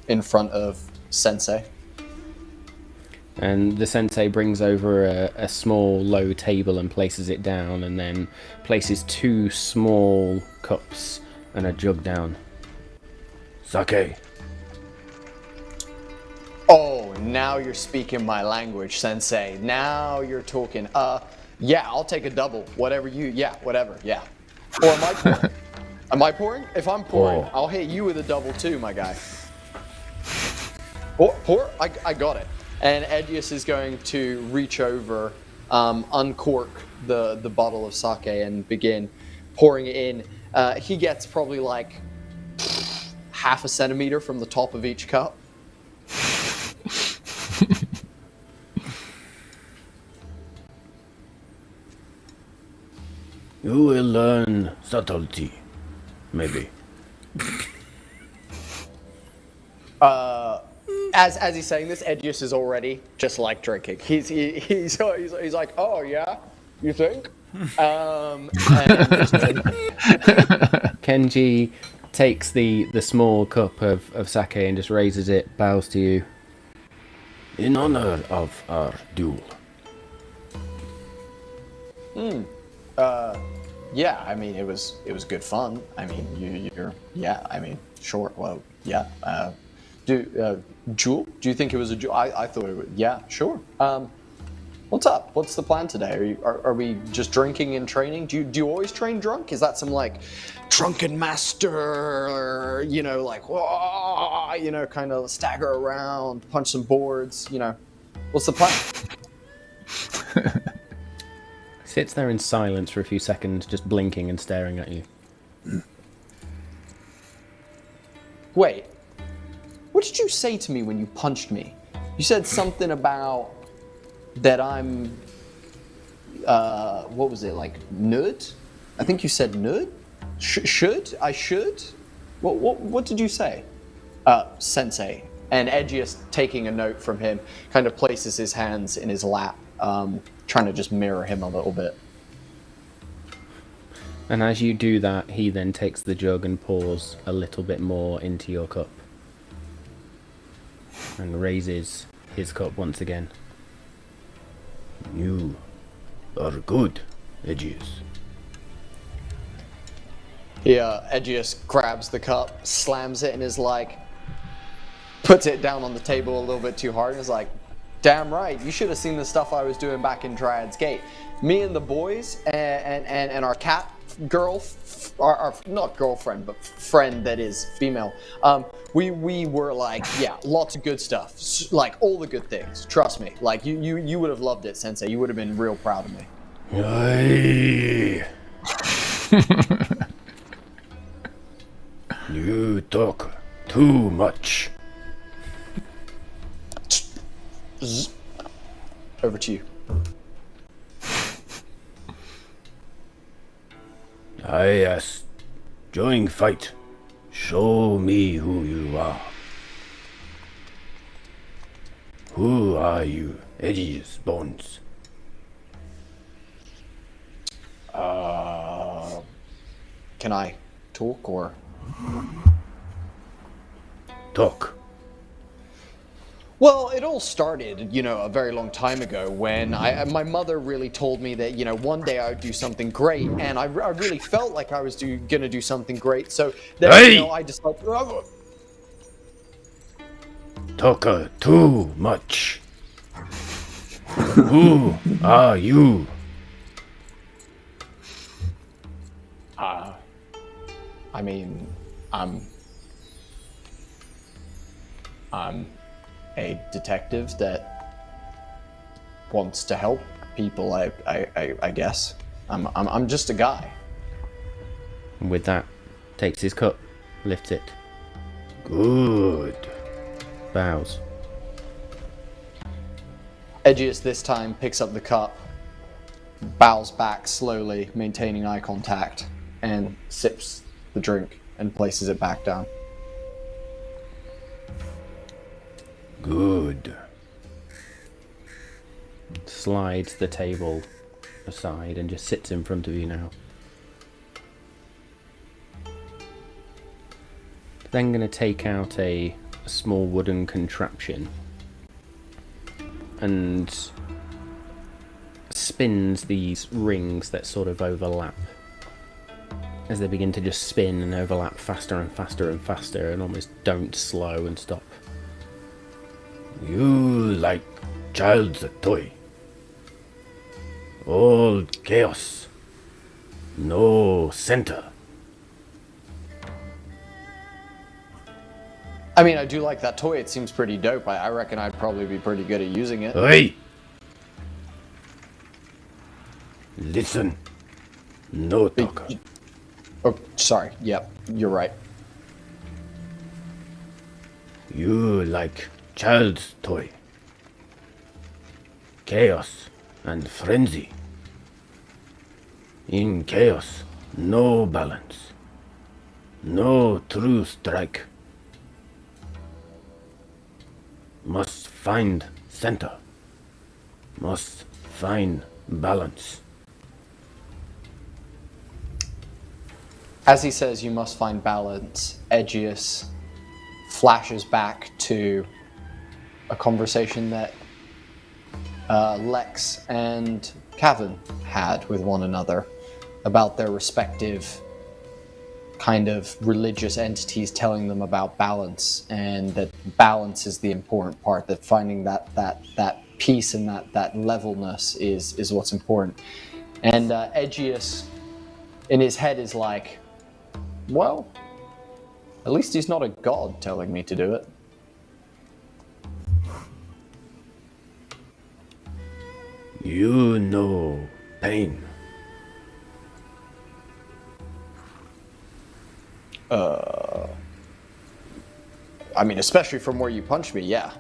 in front of Sensei. And the sensei brings over a small low table and places it down, and then places 2 small cups and a jug down. Sake. Oh, now you're speaking my language, Sensei. Now you're talking. Yeah, I'll take a double. Whatever you. Yeah, whatever. Yeah. Or am I pouring? Am I pouring? If I'm pouring, I'll hit you with a double too, my guy. Pour? I got it. And Edgious is going to reach over, uncork the bottle of sake and begin pouring it in. He gets probably like half a centimeter from the top of each cup. You will learn subtlety, maybe. As he's saying this, Edgious is already just like drinking. He's like, oh yeah, you think? Kenji takes the small cup of sake and just raises it, bows to you. In honor of our duel. Yeah, I mean it was good fun. I mean you're yeah. I mean sure. Well yeah. Jewel? Do you think it was a jewel? I thought it was. Yeah, sure. What's up? What's the plan today? Are we just drinking and training? Do you always train drunk? Is that some like drunken master? Like whoa, kind of stagger around, punch some boards. What's the plan? Sits there in silence for a few seconds, just blinking and staring at you. Wait. What did you say to me when you punched me? You said something about that I'm, what was it, like, nud? I think you said nud? Should? I should? What did you say? Sensei. And Edgious, taking a note from him, kind of places his hands in his lap, trying to just mirror him a little bit. And as you do that, he then takes the jug and pours a little bit more into your cup. And raises his cup once again. You are good, Edgious. Edgious grabs the cup, slams it, and is like, puts it down on the table a little bit too hard, and is like, damn right, you should have seen the stuff I was doing back in Dryad's Gate. Me and the boys and our cat girl, our not girlfriend, but friend that is female, we were like, yeah, lots of good stuff, like all the good things, trust me. Like you would have loved it, Sensei. You would have been real proud of me. Aye. You talk too much. Over to you. I asked, join fight. Show me who you are. Who are you, Edgious Bones? Can I talk or? Talk. Well, it all started, a very long time ago when my mother really told me that, one day I would do something great, and I really felt like I was gonna do something great. So then, Hey! I just like, Talk too much. Who are you? I mean, I'm a detective that wants to help people. I guess I'm just a guy. And with that, takes his cup, lifts it, Good. bows. Edgious this time picks up the cup, bows back slowly, maintaining eye contact, and sips the drink and places it back down. Good. Slides the table aside and just sits in front of you now. Then going to take out a small wooden contraption and spins these rings that sort of overlap as they begin to just spin and overlap faster and faster and faster and almost don't slow and stop. You like child's toy. All chaos. No center. I mean, I do like that toy. It seems pretty dope. I reckon I'd probably be pretty good at using it. Hey! Listen. No talker. Oh, sorry. Yep, you're right. You like child's toy. Chaos and frenzy. In chaos, no balance. No true strike. Must find center. Must find balance. As he says, you must find balance. Edgious flashes back to a conversation that Lex and Kavan had with one another about their respective kind of religious entities telling them about balance, and that balance is the important part, that finding that peace and that levelness is what's important. And Edgious in his head is like, well, at least he's not a god telling me to do it. You know pain. I mean, especially from where you punched me, yeah.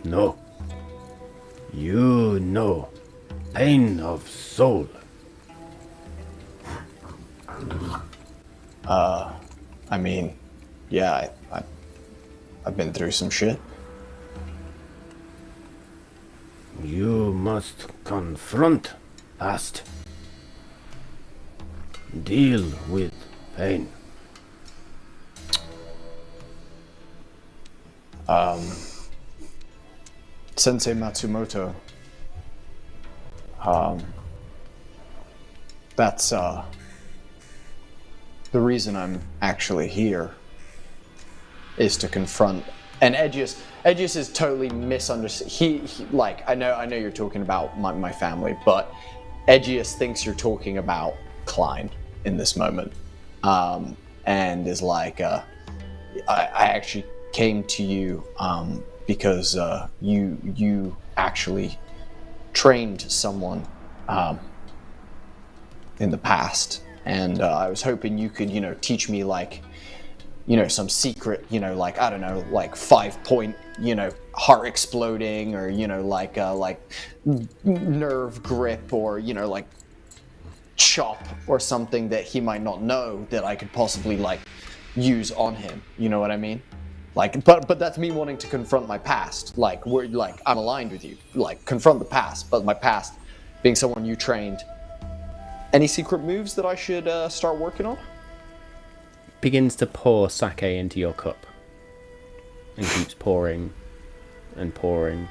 No. You know pain of soul. I mean, yeah, I've been through some shit. You must confront past. Deal with pain. Sensei Matsumoto. That's the reason I'm actually here is to confront. And Edgious is totally misunderstood. He like I know you're talking about my family, but Edgious thinks you're talking about Klein in this moment, and is like, I actually came to you because you actually trained someone in the past, and I was hoping you could teach me like some secret, like I don't know, like 5-point, heart exploding, or like nerve grip, or like chop or something that he might not know that I could possibly like use on him. You know what I mean? Like, but that's me wanting to confront my past. Like, I'm aligned with you. Like, confront the past, but my past being someone you trained. Any secret moves that I should start working on? Begins to pour sake into your cup and keeps pouring and pouring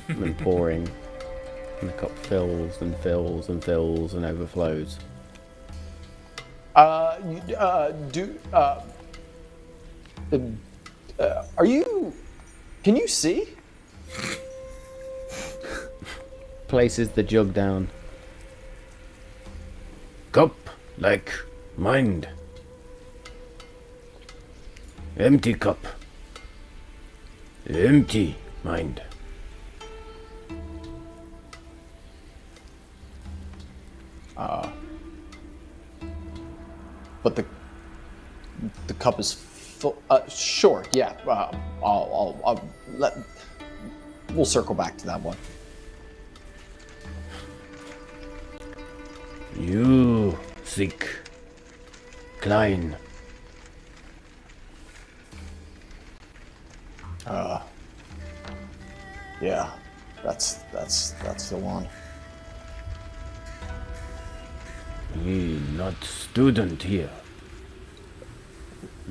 and pouring, and the cup fills and fills and fills and overflows. Can you see? Places the jug down. Cup like mind. Empty cup. Empty mind. But the cup is full. Sure, yeah. I'll let. We'll circle back to that one. You seek Klein. Yeah, that's the one. He not student here.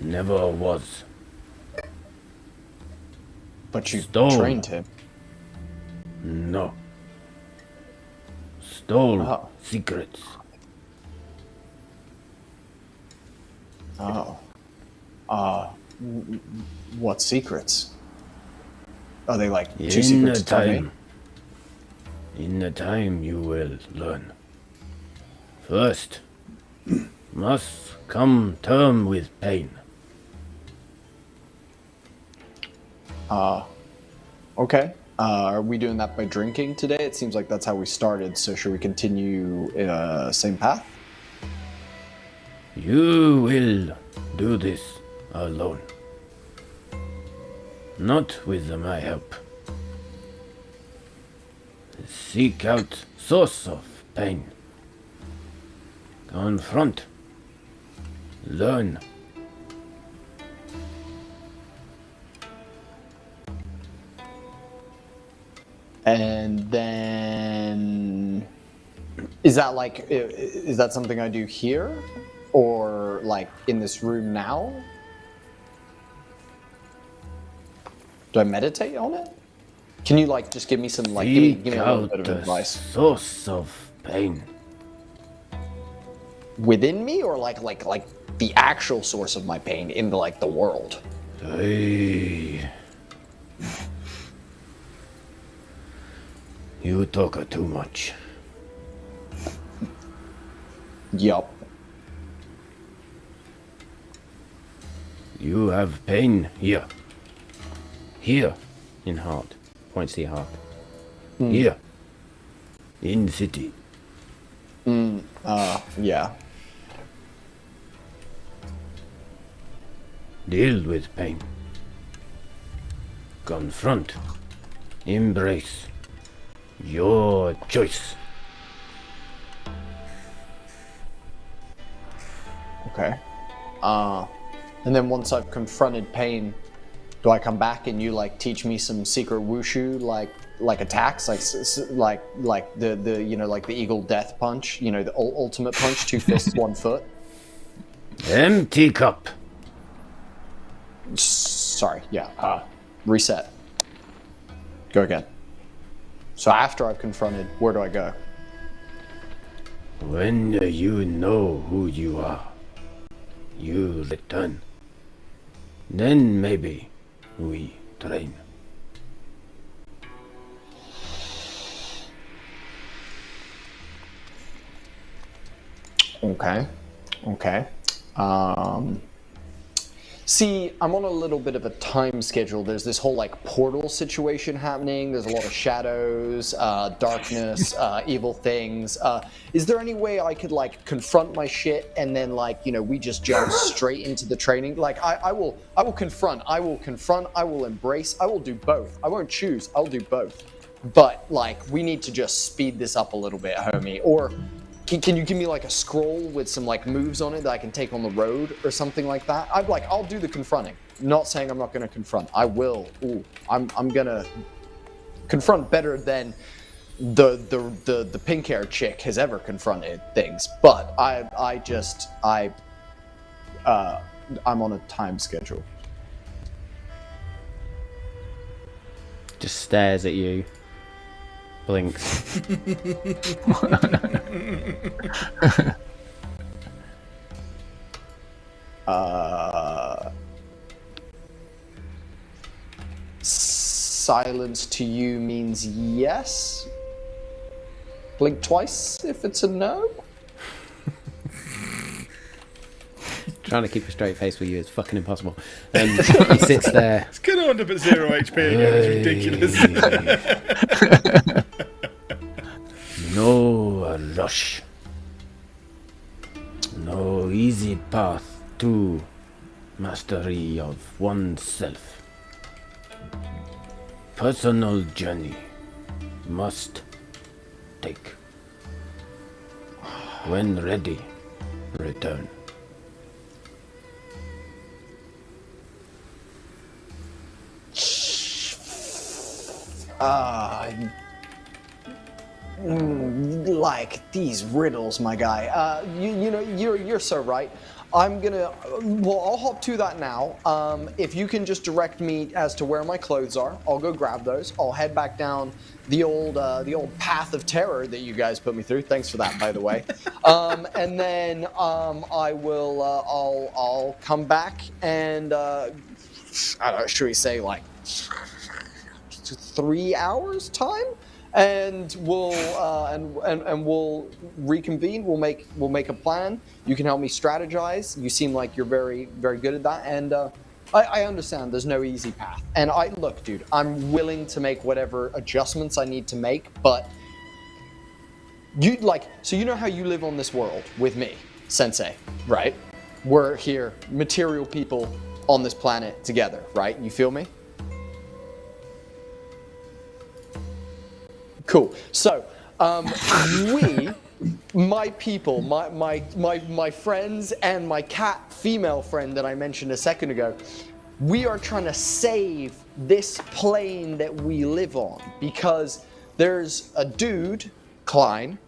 Never was. But you Stole. trained him. No. Stole Oh. secrets. Oh. What secrets? Are they like two In secrets the to tell me? time. In the time you will learn. First, must come term with pain. Okay. Are we doing that by drinking today? It seems like that's how we started, so should we continue same path? You will do this alone. Not with my help. Seek out source of pain. Confront. Learn. And then... Is that something I do here? Or, like, in this room now? Do I meditate on it? Can you, like, just give me some, like, give Seek me a little out bit of the advice? source of pain. Within me, or like the actual source of my pain in the world? Hey. You talk too much. Yup. You have pain here. Here. In heart. Points to your heart. Here. In city. Yeah. Deal with pain. Confront. Embrace. Your choice. Okay. And then once I've confronted pain, do I come back and you like teach me some secret wushu like attacks like the like the eagle death punch, the ultimate punch, 2 fists, 1 foot? Empty cup. Sorry, yeah. Reset. Go again. So after I've confronted, where do I go? When you know who you are, you return. Then maybe we train. Okay. See, I'm on a little bit of a time schedule. There's this whole like portal situation happening. There's a lot of shadows, darkness, evil things. Is there any way I could like confront my shit and then we just jump straight into the training? Like I will confront, I will embrace, I will do both. I won't choose, I'll do both. But like we need to just speed this up a little bit, homie. Or can you give me like a scroll with some like moves on it that I can take on the road or something like that? I'll do the confronting. Not saying I'm not gonna confront. I will. I'm gonna confront better than the pink haired chick has ever confronted things. But I'm on a time schedule. Just stares at you. Blinks. Silence to you means yes. Blink twice if it's a no. Trying to keep a straight face with you is fucking impossible. And he sits there. It's going to end up at 0 HP again. It's ridiculous. No rush. path to mastery of oneself. Personal journey must take. When ready, return. Like these riddles, my guy. You know, you're so right. I'm gonna. Well, I'll hop to that now. If you can just direct me as to where my clothes are, I'll go grab those. I'll head back down the old path of terror that you guys put me through. Thanks for that, by the way. And then I will. I'll come back and I don't know. Should we say like 3 hours time? And we'll and we'll reconvene. We'll make a plan. You can help me strategize. You seem like you're very good at that, and I understand there's no easy path. And look, dude, I'm willing to make whatever adjustments I need to make. But so you know how you live on this world with me, Sensei, right? We're here, material people on this planet together, right? You feel me? Cool. So, my people, my friends, and my cat female friend that I mentioned a second ago, we are trying to save this plane that we live on because there's a dude, Klein,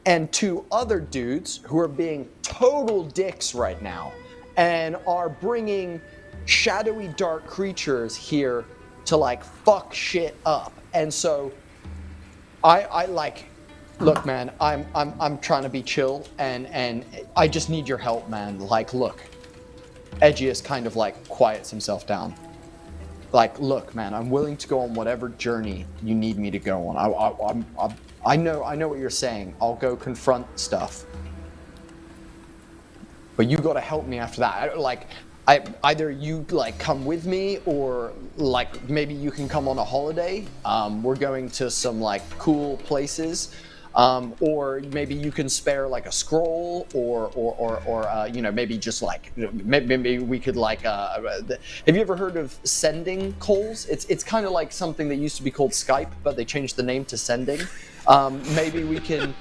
and 2 other dudes who are being total dicks right now and are bringing shadowy dark creatures here to like fuck shit up. And so I look, man, I'm trying to be chill and I just need your help, man. Like, look, Edgious kind of like quiets himself down. Like, look, man, I'm willing to go on whatever journey you need me to go on. I know what you're saying. I'll go confront stuff, but you got to help me after that. Either you like come with me or like maybe you can come on a holiday. We're going to some like cool places, or maybe you can spare like a scroll, or you know, maybe just like maybe we could like. Have you ever heard of sending calls? It's kind of like something that used to be called Skype, but they changed the name to sending. Maybe we can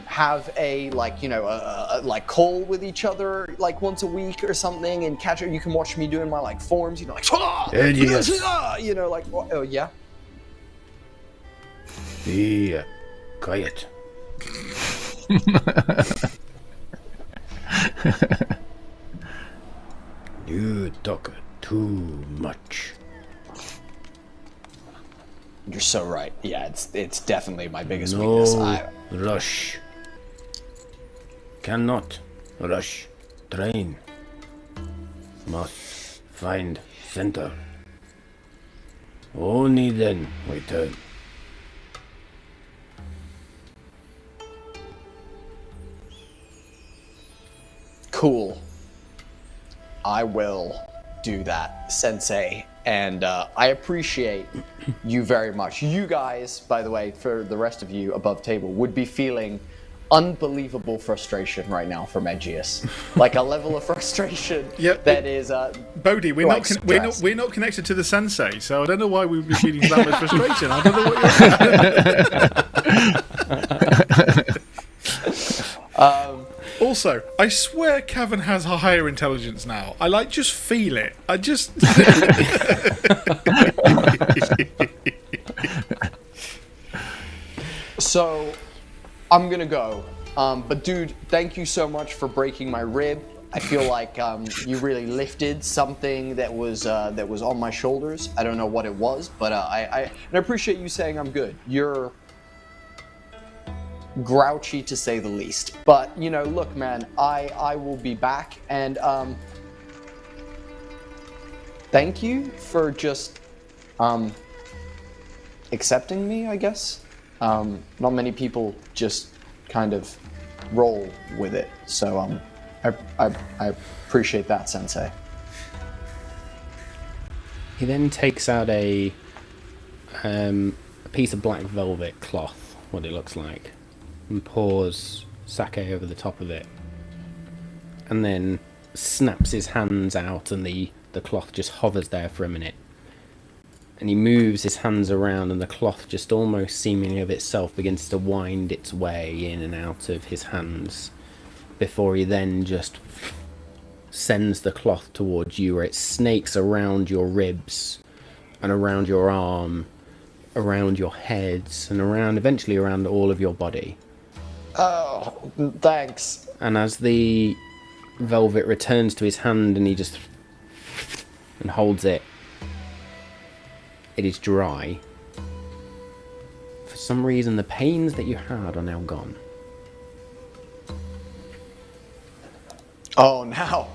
have a like, you know, a like call with each other like once a week or something and catch it. You can watch me doing my like forms, you know, like you know, like oh yeah. Be quiet. You talk too much. You're so right. Yeah, it's definitely my biggest weakness. Rush. Cannot rush. Train. Must find center. Only then return. Cool. I will do that, Sensei. And I appreciate you very much. You guys, by the way, for the rest of you above table, would be feeling unbelievable frustration right now from Edgious. Like a level of frustration that is... Bodhi, we're not connected to the sensei, so I don't know why we would be feeling that much frustration. I don't know what you're Also, I swear Kavan has a higher intelligence now. I like just feel it. I just... So, I'm gonna go. But dude, thank you so much for breaking my rib. I feel like you really lifted something that was on my shoulders. I don't know what it was, but I appreciate you saying I'm good. You're grouchy to say the least, but you know, look, man, I will be back, and thank you for just accepting me, I guess. Not many people just kind of roll with it, so I appreciate that, Sensei. He then takes out a piece of black velvet cloth, what it looks like, and pours sake over the top of it, and then snaps his hands out, and the cloth just hovers there for a minute. And he moves his hands around, and the cloth just almost seemingly of itself begins to wind its way in and out of his hands, before he then just sends the cloth towards you, where it snakes around your ribs and around your arm, around your heads, and eventually around all of your body. Oh, thanks. And as the velvet returns to his hand and he just and holds it, it is dry. For some reason, the pains that you had are now gone. Oh, now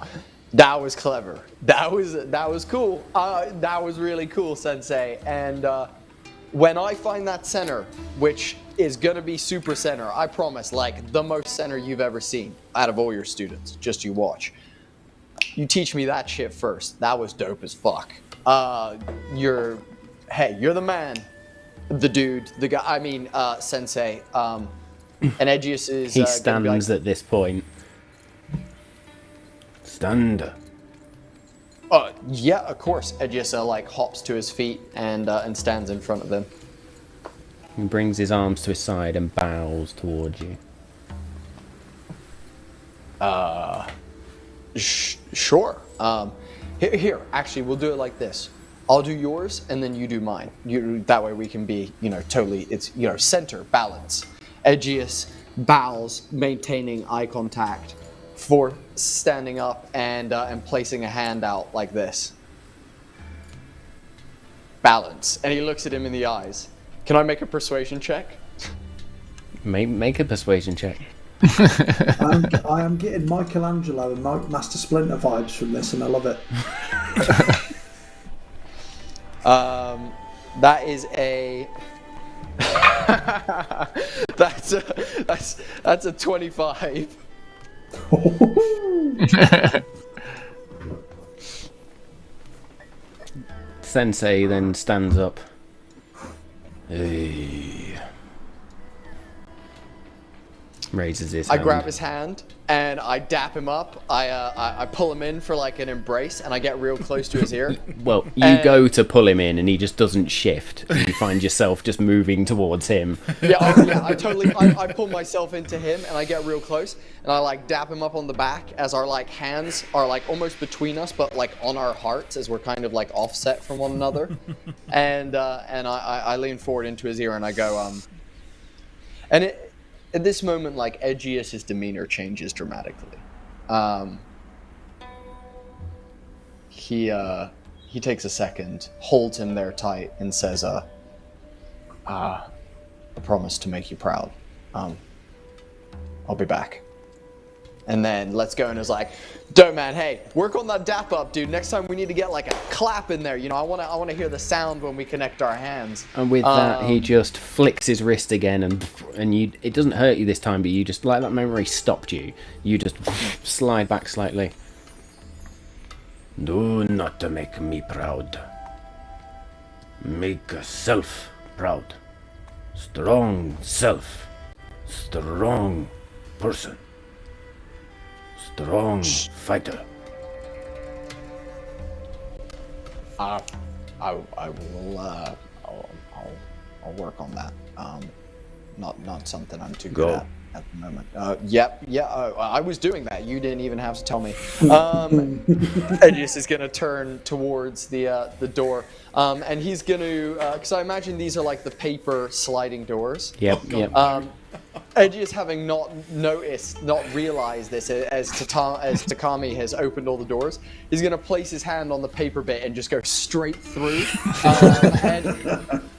that was clever. That was cool. That was really cool, Sensei. And when I find that center, which is gonna be super center, I promise, like the most center you've ever seen out of all your students. Just you watch. You teach me that shit first. That was dope as fuck. You're the man, the dude, the guy. I mean, Sensei. And Edgious is. He stands at this point. Stand. Yeah, of course. Edgious like hops to his feet and stands in front of them. He brings his arms to his side and bows towards you. Sure. Here, actually, we'll do it like this. I'll do yours, and then you do mine. That way we can be, totally, it's, center, balance. Edgious bows, maintaining eye contact, for standing up and placing a hand out like this. Balance. And he looks at him in the eyes. Can I make a persuasion check? Make a persuasion check. I am getting Michelangelo and Master Splinter vibes from this, and I love it. That is a that's a 25. Sensei then stands up. Hey. Raises his hand. I grab his hand and I dap him up. I pull him in for like an embrace, and I get real close to his ear. Well, you go to pull him in, and he just doesn't shift. You find yourself just moving towards him. I totally. I pull myself into him, and I get real close, and I like dap him up on the back as our like hands are like almost between us, but like on our hearts as we're kind of like offset from one another. And I lean forward into his ear, and I go, At this moment, like, Edgious' demeanor changes dramatically. He takes a second, holds him there tight, and says, I promise to make you proud. I'll be back. And then lets go and is like, dope, man, hey, work on that dap up, dude. Next time we need to get like a clap in there. I want to hear the sound when we connect our hands. And with that, he just flicks his wrist again, and you. It doesn't hurt you this time, but you just, like that memory stopped you. You just slide back slightly. Do not make me proud. Make self proud. Strong self. Strong person. Strong fighter. I will. I'll work on that. Not something I'm too good at the moment. I was doing that. You didn't even have to tell me. Edgious is gonna turn towards the door, and he's gonna, because I imagine these are like the paper sliding doors. Yep. Edgious, having not realized this as Takami has opened all the doors, he's going to place his hand on the paper bit and just go straight through. And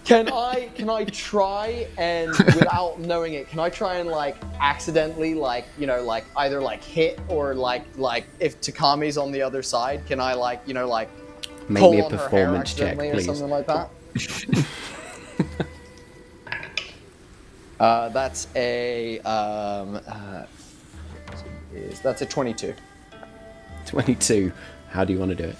can I try and, without knowing it, can I try and like accidentally either like hit or like if Takami's on the other side, can I Make pull me a on her hair performance check, accidentally or please. something like that? That's a that's a 22. 22. How do you want to do it?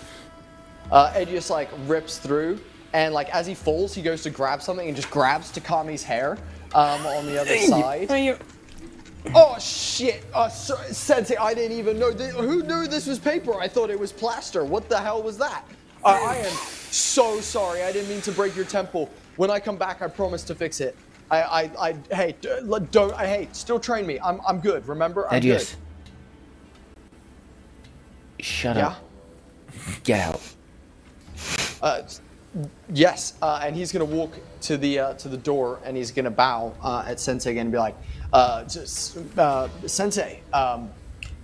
Edgious like rips through, and like as he falls, he goes to grab something and just grabs Takami's hair on the other side. Oh shit! Sensei, I didn't even know. Who knew this was paper? I thought it was plaster. What the hell was that? I am so sorry. I didn't mean to break your temple. When I come back, I promise to fix it. Hey, still train me. I'm good. Remember, I'm good. Edgious. Shut up. Get out. Yes, and he's gonna walk to the door, and he's gonna bow at Sensei again and be like, Sensei,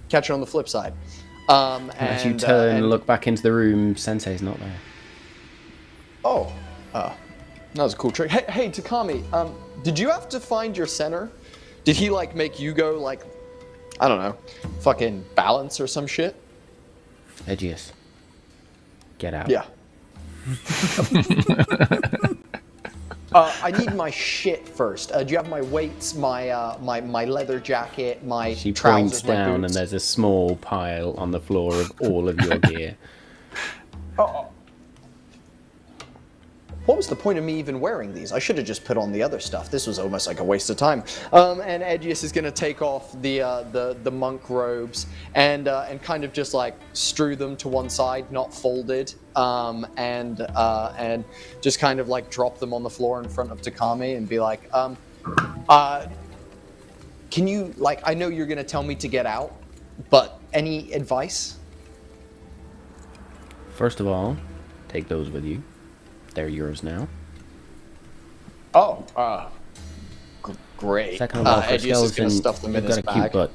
catch her on the flip side. And as you turn and look back into the room, Sensei's not there. Oh, that was a cool trick. Hey, Takami, did you have to find your center? Did he like make you go like, I don't know, fucking balance or some shit? Edgious. Get out. Yeah. I need my shit first. Do you have my weights, my leather jacket, my She trousers, points my down boots? and there's a small pile on the floor of all of your gear. What was the point of me even wearing these? I should have just put on the other stuff. This was almost like a waste of time. And Edgious is gonna take off the monk robes and kind of just like strew them to one side, not folded, and just kind of like drop them on the floor in front of Takami and be like, can you, like, I know you're gonna tell me to get out, but any advice? First of all, take those with you. They're yours now. Oh, great. Second of all, for Edgious is gonna skeleton, stuff them in you've his got a cute bag. butt.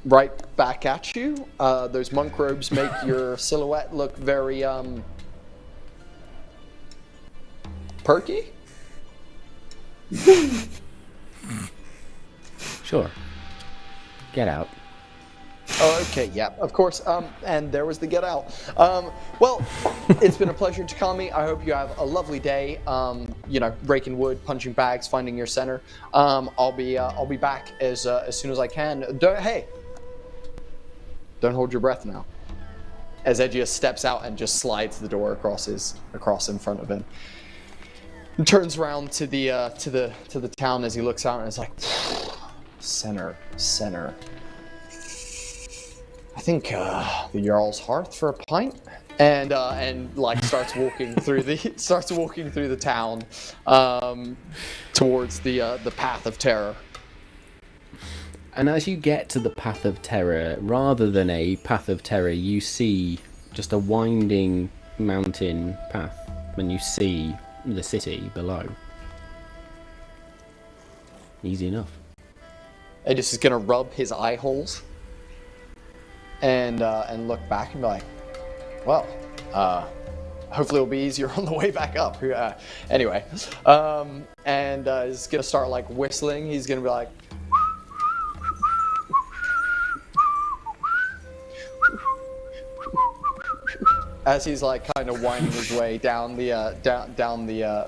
Right back at you. Those monk robes make your silhouette look very perky. Sure. Get out. Oh, okay, yeah, of course. And there was the get out. Well, it's been a pleasure, Takami. I hope you have a lovely day. Raking wood, punching bags, finding your center. I'll be back as soon as I can. Don't hold your breath now. As Edgious steps out and just slides the door across in front of him, and turns around to the town as he looks out and is like, center. I think the Jarl's Hearth for a pint, and like starts walking through the town towards the Path of Terror. And as you get to the Path of Terror, rather than a Path of Terror, you see just a winding mountain path when you see the city below. Easy enough. Edgious is gonna rub his eye holes and look back and be like, well, hopefully it'll be easier on the way back up. Anyway, and he's gonna start like whistling. He's gonna be like, as he's like kind of winding his way down the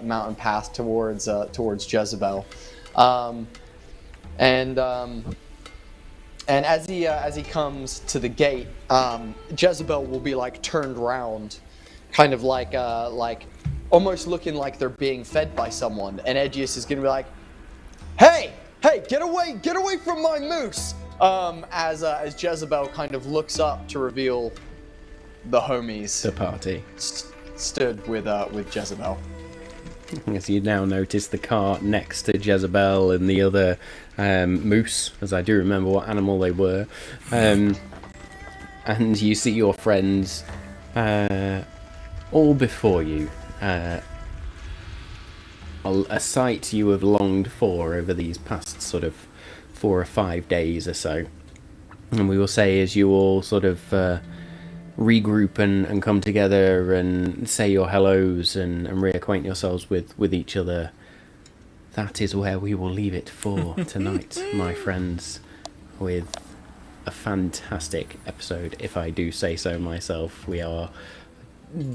mountain path towards Jezebel, and as he comes to the gate, Jezebel will be like turned round, kind of like almost looking like they're being fed by someone, and Edgious is gonna be like, hey, get away from my moose! As Jezebel kind of looks up to reveal the homies, The party. stood with Jezebel. As you now notice the cart next to Jezebel and the other moose, as I do remember what animal they were. And you see your friends all before you. A sight you have longed for over these past sort of 4 or 5 days or so. And we will say as you all sort of regroup and come together and say your hellos and reacquaint yourselves with each other, that is where we will leave it for tonight, my friends, with a fantastic episode, if I do say so myself. We are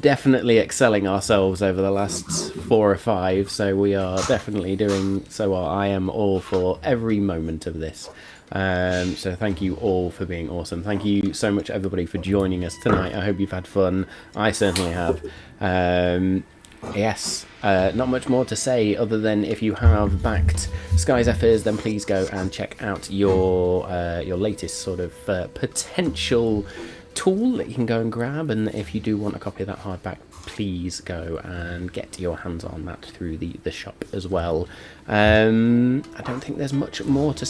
definitely excelling ourselves over the last 4 or 5, so we are definitely doing so well. I am all for every moment of this. So thank you all for being awesome. Thank you so much everybody for joining us tonight. I hope you've had fun. I certainly have. Yes, not much more to say other than if you have backed Sky Zephyrs, then please go and check out your latest sort of potential tool that you can go and grab. And if you do want a copy of that hardback, please go and get your hands on that through the shop as well. I don't think there's much more to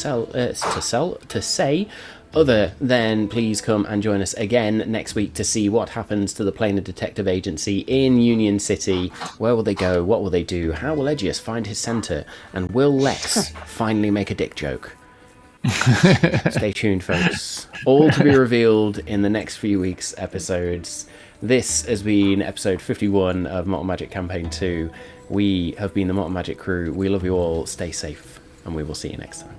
say. Other than please come and join us again next week to see what happens to the Planar Detective Agency in Union City. Where will they go? What will they do? How will Edgious find his centre? And will Lex finally make a dick joke? Stay tuned, folks. All to be revealed in the next few weeks' episodes. This has been episode 51 of Malt Magic Campaign 2. We have been the Malt Magic crew. We love you all. Stay safe, and we will see you next time.